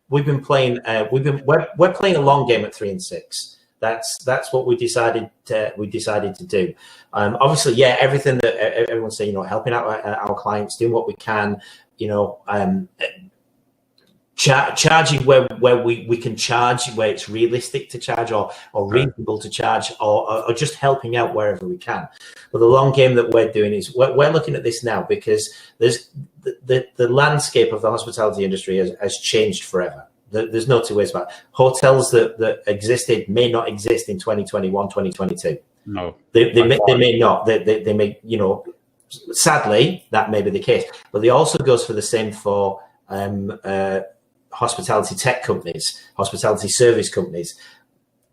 F: We've been playing. We're playing a long game at 3 and 6. That's what we decided to do. Obviously, yeah, everything that everyone's saying, you know, helping out our clients, doing what we can, you know, charging where we can charge, where it's realistic to charge or reasonable to charge, or just helping out wherever we can. But the long game that we're doing is we're looking at this now because there's the landscape of the hospitality industry has changed forever. There's no two ways about it. Hotels that existed may not exist in 2021, 2022.
A: No,
F: they may not. They may, you know, sadly that may be the case. But it also goes for the same for hospitality tech companies, hospitality service companies,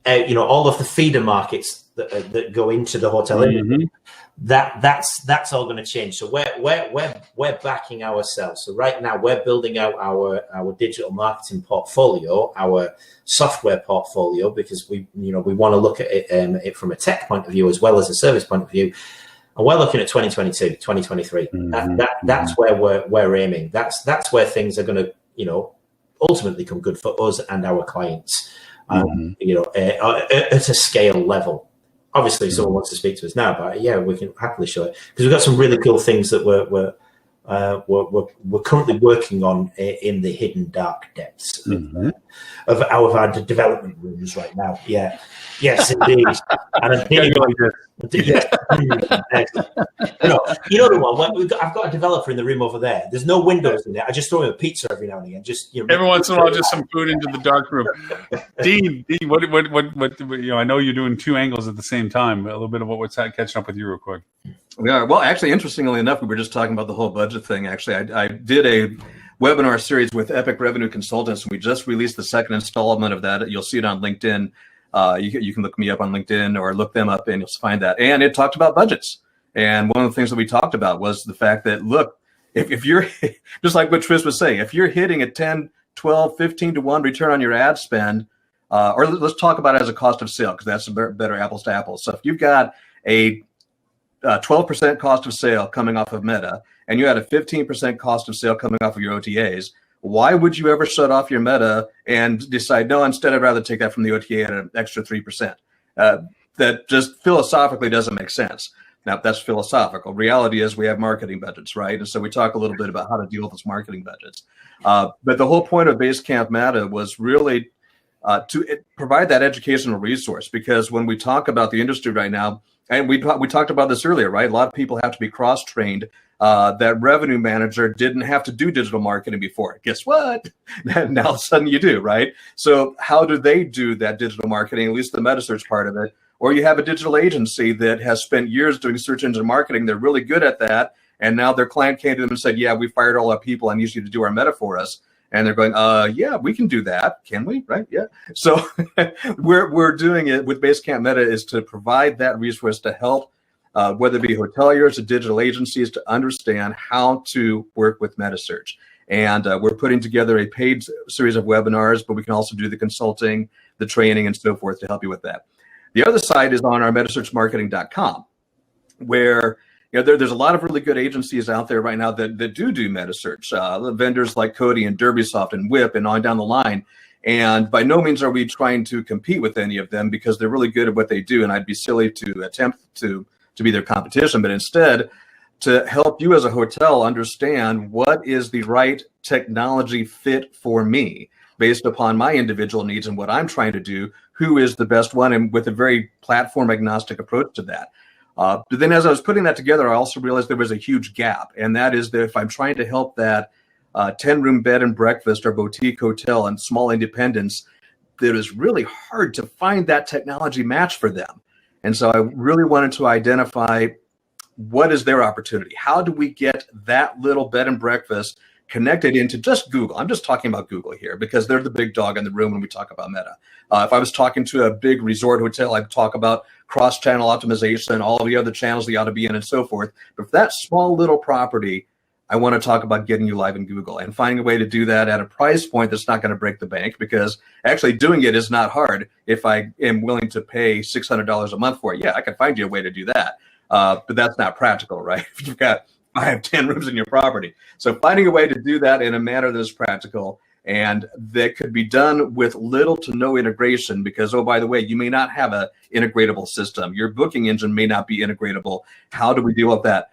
F: all of the feeder markets that go into the hotel industry. That's all going to change. So we're backing ourselves. So right now we're building out our digital marketing portfolio, our software portfolio, because we want to look at it from a tech point of view as well as a service point of view. And we're looking at 2022, 2023. That's where we're aiming. That's where things are going to ultimately come good for us and our clients. At a scale level. Obviously, if someone wants to speak to us now, but yeah, we can happily show it because we've got some really cool things that we're currently working on in the hidden dark depths of our development rooms right now. Yeah, yes, indeed. And I'm thinking, the one. I've got a developer in the room over there. There's no windows in there. I just throw him a pizza every now and again. Just
A: every once in a while, just some food into the dark room. Dean, what? I know you're doing two angles at the same time. A little bit of what's catching up with you, real quick.
E: Yeah, well, actually, interestingly enough, we were just talking about the whole budget thing. Actually, I did a webinar series with Epic Revenue Consultants. We just released the second installment of that. You'll see it on LinkedIn. You can look me up on LinkedIn or look them up and you'll find that. And it talked about budgets. And one of the things that we talked about was the fact that, look, if you're, just like what Tris was saying, if you're hitting a 10, 12, 15 to 1 return on your ad spend, or let's talk about it as a cost of sale, because that's a better apples to apples. So if you've got a 12% cost of sale coming off of Meta, and you had a 15% cost of sale coming off of your OTAs, why would you ever shut off your Meta and decide, no, instead I'd rather take that from the OTA at an extra 3%? That just philosophically doesn't make sense. Now, that's philosophical. Reality is we have marketing budgets, right? And so we talk a little bit about how to deal with those marketing budgets. But the whole point of Basecamp Meta was really to provide that educational resource, because when we talk about the industry right now, and we talked about this earlier, right? A lot of people have to be cross-trained. That revenue manager didn't have to do digital marketing before. Guess what? Now all of a sudden you do, right? So how do they do that digital marketing, at least the metasearch part of it? Or you have a digital agency that has spent years doing search engine marketing. They're really good at that. And now their client came to them and said, yeah, we fired all our people. I need you to do our Meta for us. And they're going, yeah, we can do that. Can we? Right? Yeah. So we're doing it with Basecamp Meta is to provide that resource to help whether it be hoteliers or digital agencies to understand how to work with metasearch. And we're putting together a paid series of webinars, but we can also do the consulting, the training, and so forth to help you with that. The other side is on our metasearchmarketing.com, where there's a lot of really good agencies out there right now that do metasearch, vendors like Cody and Derbysoft and Whip and on down the line. And by no means are we trying to compete with any of them, because they're really good at what they do. And I'd be silly to attempt to be their competition, but instead to help you as a hotel understand what is the right technology fit for me based upon my individual needs and what I'm trying to do, who is the best one, and with a very platform agnostic approach to that. But then as I was putting that together, I also realized there was a huge gap. And that is that if I'm trying to help that 10-room bed and breakfast or boutique hotel and small independents, it is really hard to find that technology match for them. And so I really wanted to identify what is their opportunity. How do we get that little bed and breakfast connected into just Google? I'm just talking about Google here because they're the big dog in the room when we talk about Meta. If I was talking to a big resort hotel, I'd talk about cross-channel optimization, all of the other channels they ought to be in and so forth. But for that small little property, I want to talk about getting you live in Google and finding a way to do that at a price point that's not going to break the bank, because actually doing it is not hard. If I am willing to pay $600 a month for it, yeah, I can find you a way to do that. But that's not practical, right? If you've got 10 rooms in your property. So finding a way to do that in a manner that is practical and that could be done with little to no integration, because, oh, by the way, you may not have an integratable system. Your booking engine may not be integratable. How do we deal with that?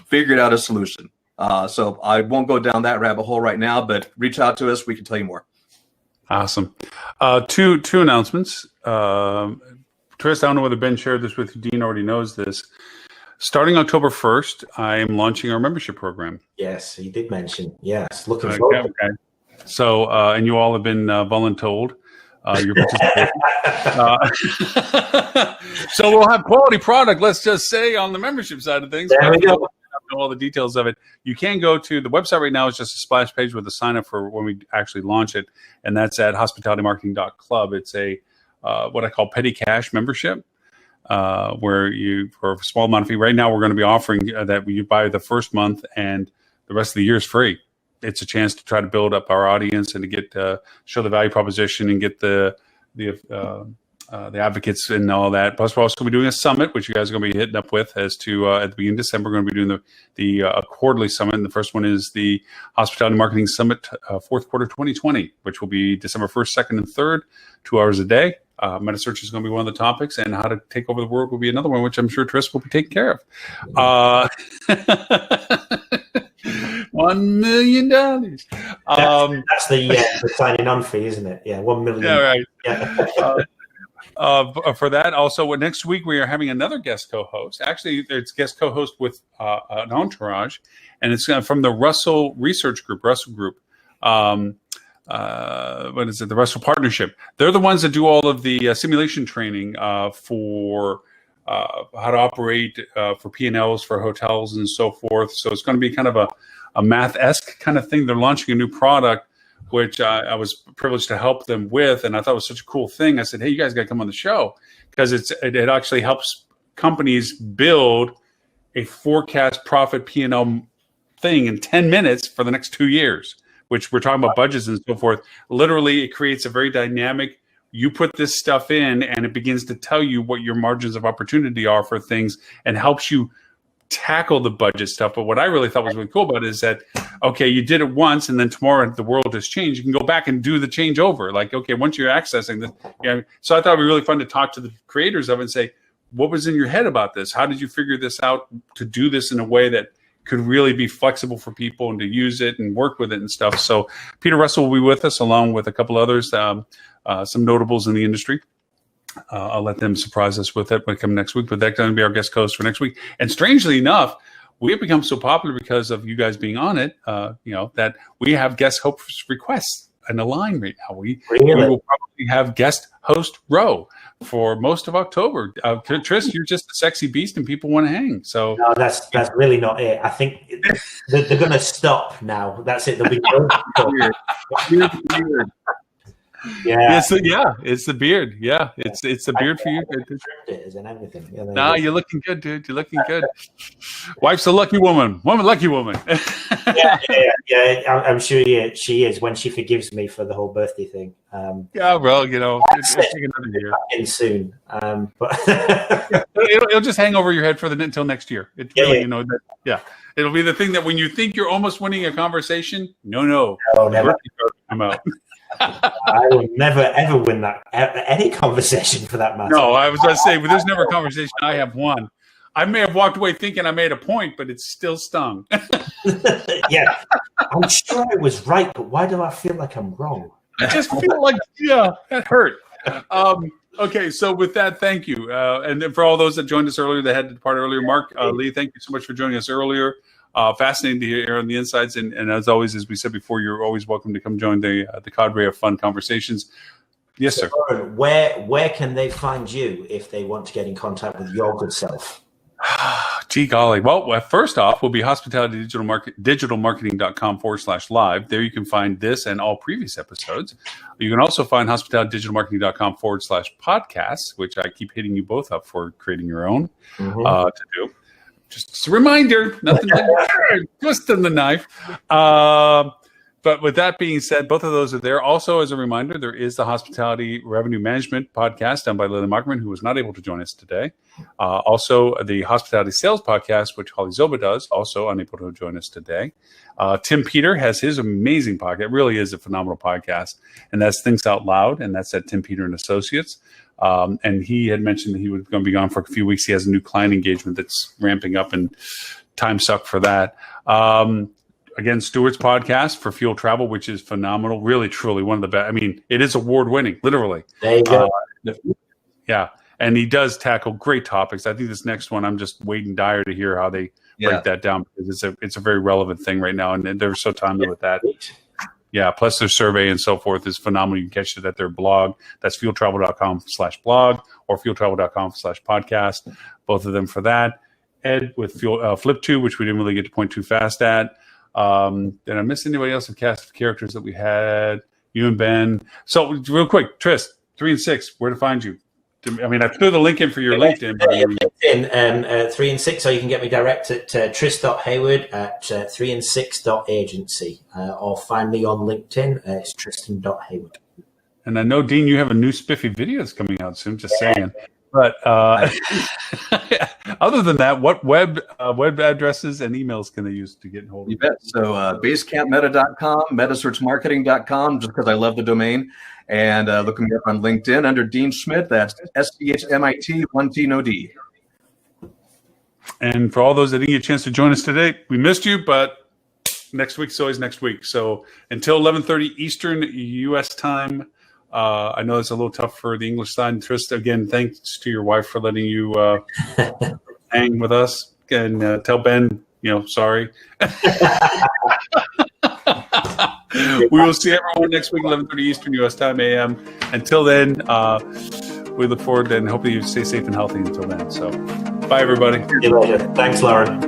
E: Figured out a solution. So I won't go down that rabbit hole right now, but reach out to us. We can tell you more.
A: Awesome. Two announcements. Tris, I don't know whether Ben shared this with you. Dean already knows this. Starting October 1st, I am launching our membership program.
F: Yes, he did mention. Yes, looking forward.
A: Okay. So, and you all have been voluntold. Your participation. So we'll have quality product, let's just say, on the membership side of things.
F: There we go.
A: know all the details of it, you can go to the website right now. It's just a splash page with a sign up for when we actually launch it. And that's at hospitalitymarketing.club. It's a what I call petty cash membership, where you, for a small amount of fee, right now we're going to be offering that you buy the first month and the rest of the year is free. It's a chance to try to build up our audience and to get show the value proposition and get the advocates and all that. Plus, we're also going to be doing a summit, which you guys are going to be hitting up with at the beginning of December. We're going to be doing the quarterly summit. And the first one is the Hospitality Marketing Summit, fourth quarter 2020, which will be December 1st, 2nd, and 3rd, 2 hours a day. Metasearch is going to be one of the topics, and how to take over the world will be another one, which I'm sure Tris will be taking care of. $1 million.
F: That's the signing on fee, isn't it? Yeah, 1 million.
A: Yeah, right.
F: Yeah.
A: For that, also, next week we are having another guest co-host. Actually, it's guest co-host with an entourage, and it's from the Russell Research Group, Russell Group. What is it? The Russell Partnership. They're the ones that do all of the simulation training for how to operate for P&Ls for hotels and so forth. So it's going to be kind of a math-esque kind of thing. They're launching a new product, which I was privileged to help them with, and I thought it was such a cool thing. I said, hey, you guys got to come on the show, because it actually helps companies build a forecast profit P&L thing in 10 minutes for the next 2 years, which we're talking about budgets and so forth. Literally, it creates a very dynamic, you put this stuff in and it begins to tell you what your margins of opportunity are for things and helps you tackle the budget stuff. But what I really thought was really cool about it is that, okay, you did it once and then tomorrow the world has changed. You can go back and do the change over. Like, okay, once you're accessing this. So I thought it'd be really fun to talk to the creators of it and say, what was in your head about this? How did you figure this out to do this in a way that could really be flexible for people and to use it and work with it and stuff? So Peter Russell will be with us along with a couple others, some notables in the industry. I'll let them surprise us with it when it comes next week, but that's going to be our guest host for next week. And strangely enough, we have become so popular because of you guys being on it, that we have guest host requests in the line right now. We will probably have guest host row for most of October. Tris, you're just a sexy beast and people want to hang. So
F: no, that's really not it. I think they're going to stop now. That's it. They'll be weird. Yeah,
A: it's the beard. Yeah, it's the beard for you.
F: And everything.
A: No, you're looking good, dude. You're looking good. Wife's a lucky woman. Lucky woman.
F: yeah. I'm sure she is when she forgives me for the whole birthday thing.
A: Yeah, well, it's another year.
F: In soon. But
A: it'll just hang over your head until next year. It'll be the thing that when you think you're almost winning a conversation, no,
F: never
A: come out.
F: I will never ever win that any conversation for that matter.
A: No, I was going to say, but there's never a conversation I have won. I may have walked away thinking I made a point, but it still stung.
F: Yeah, I'm sure I was right, but why do I feel like I'm wrong?
A: I just feel like, that hurt. Okay, so with that, thank you. And then for all those that joined us earlier, that had to depart earlier, Marc Lee, thank you so much for joining us earlier. Fascinating to hear on the insights, and as always, as we said before, you're always welcome to come join the cadre of fun conversations. Yes, sir.
F: Loren, where can they find you if they want to get in contact with your good self?
A: Gee golly. Well, first off, will be hospitalitydigitalmarketing.com/live. There you can find this and all previous episodes. You can also find hospitalitydigitalmarketing.com/podcasts, which I keep hitting you both up for creating your own to do. Just a reminder, nothing like twist in the knife. But with that being said, both of those are there. Also, as a reminder, there is the Hospitality Revenue Management podcast done by Lily Mockerman, who was not able to join us today. Also, the Hospitality Sales podcast, which Holly Zoba does, also unable to join us today. Tim Peter has his amazing podcast. It really is a phenomenal podcast, and that's Thinks Out Loud, and that's at Tim Peter and Associates. And he had mentioned that he was going to be gone for a few weeks. He has a new client engagement that's ramping up, and time sucked for that. Again, Stuart's podcast for fuel travel, which is phenomenal. Really, truly one of the best. I mean, it is award-winning, literally.
F: There you go.
A: Yeah, and he does tackle great topics. I think this next one, I'm just waiting dire to hear how they break that down, because it's a very relevant thing right now, and they're so timely with that. Yeah, plus their survey and so forth is phenomenal. You can catch it at their blog. That's fueltravel.com/blog or fueltravel.com/podcast. Both of them for that. Ed with Flip 2, which we didn't really get to point too fast at. Did I miss anybody else? The cast of characters that we had, you and Ben. So real quick, Trist, 3 and 6, where to find you? I mean, I threw the link in for your LinkedIn.
F: LinkedIn, 3 and 6, or you can get me direct at Tris.Heaword at 3and6.agency, or find me on LinkedIn. It's Tristan.Heaword.
A: And I know, Dean, you have a new spiffy video that's coming out soon, just saying. But other than that, what web addresses and emails can they use to get in hold of you?
E: You bet. So basecampmeta.com, metasearchmarketing.com, just because I love the domain. And look me up on LinkedIn under Dean Schmit. That's SCHMIT, 1T, no D.
A: And for all those that didn't get a chance to join us today, we missed you, but next week's always next week. So until 11:30 Eastern U.S. time, I know it's a little tough for the English side. Trist, again, thanks to your wife for letting you hang with us. And tell Ben, sorry. We will see everyone next week, 11:30 Eastern U.S. time, a.m. Until then, we look forward and hope that you stay safe and healthy until then. So, bye, everybody.
F: See you later. Thanks, Loren.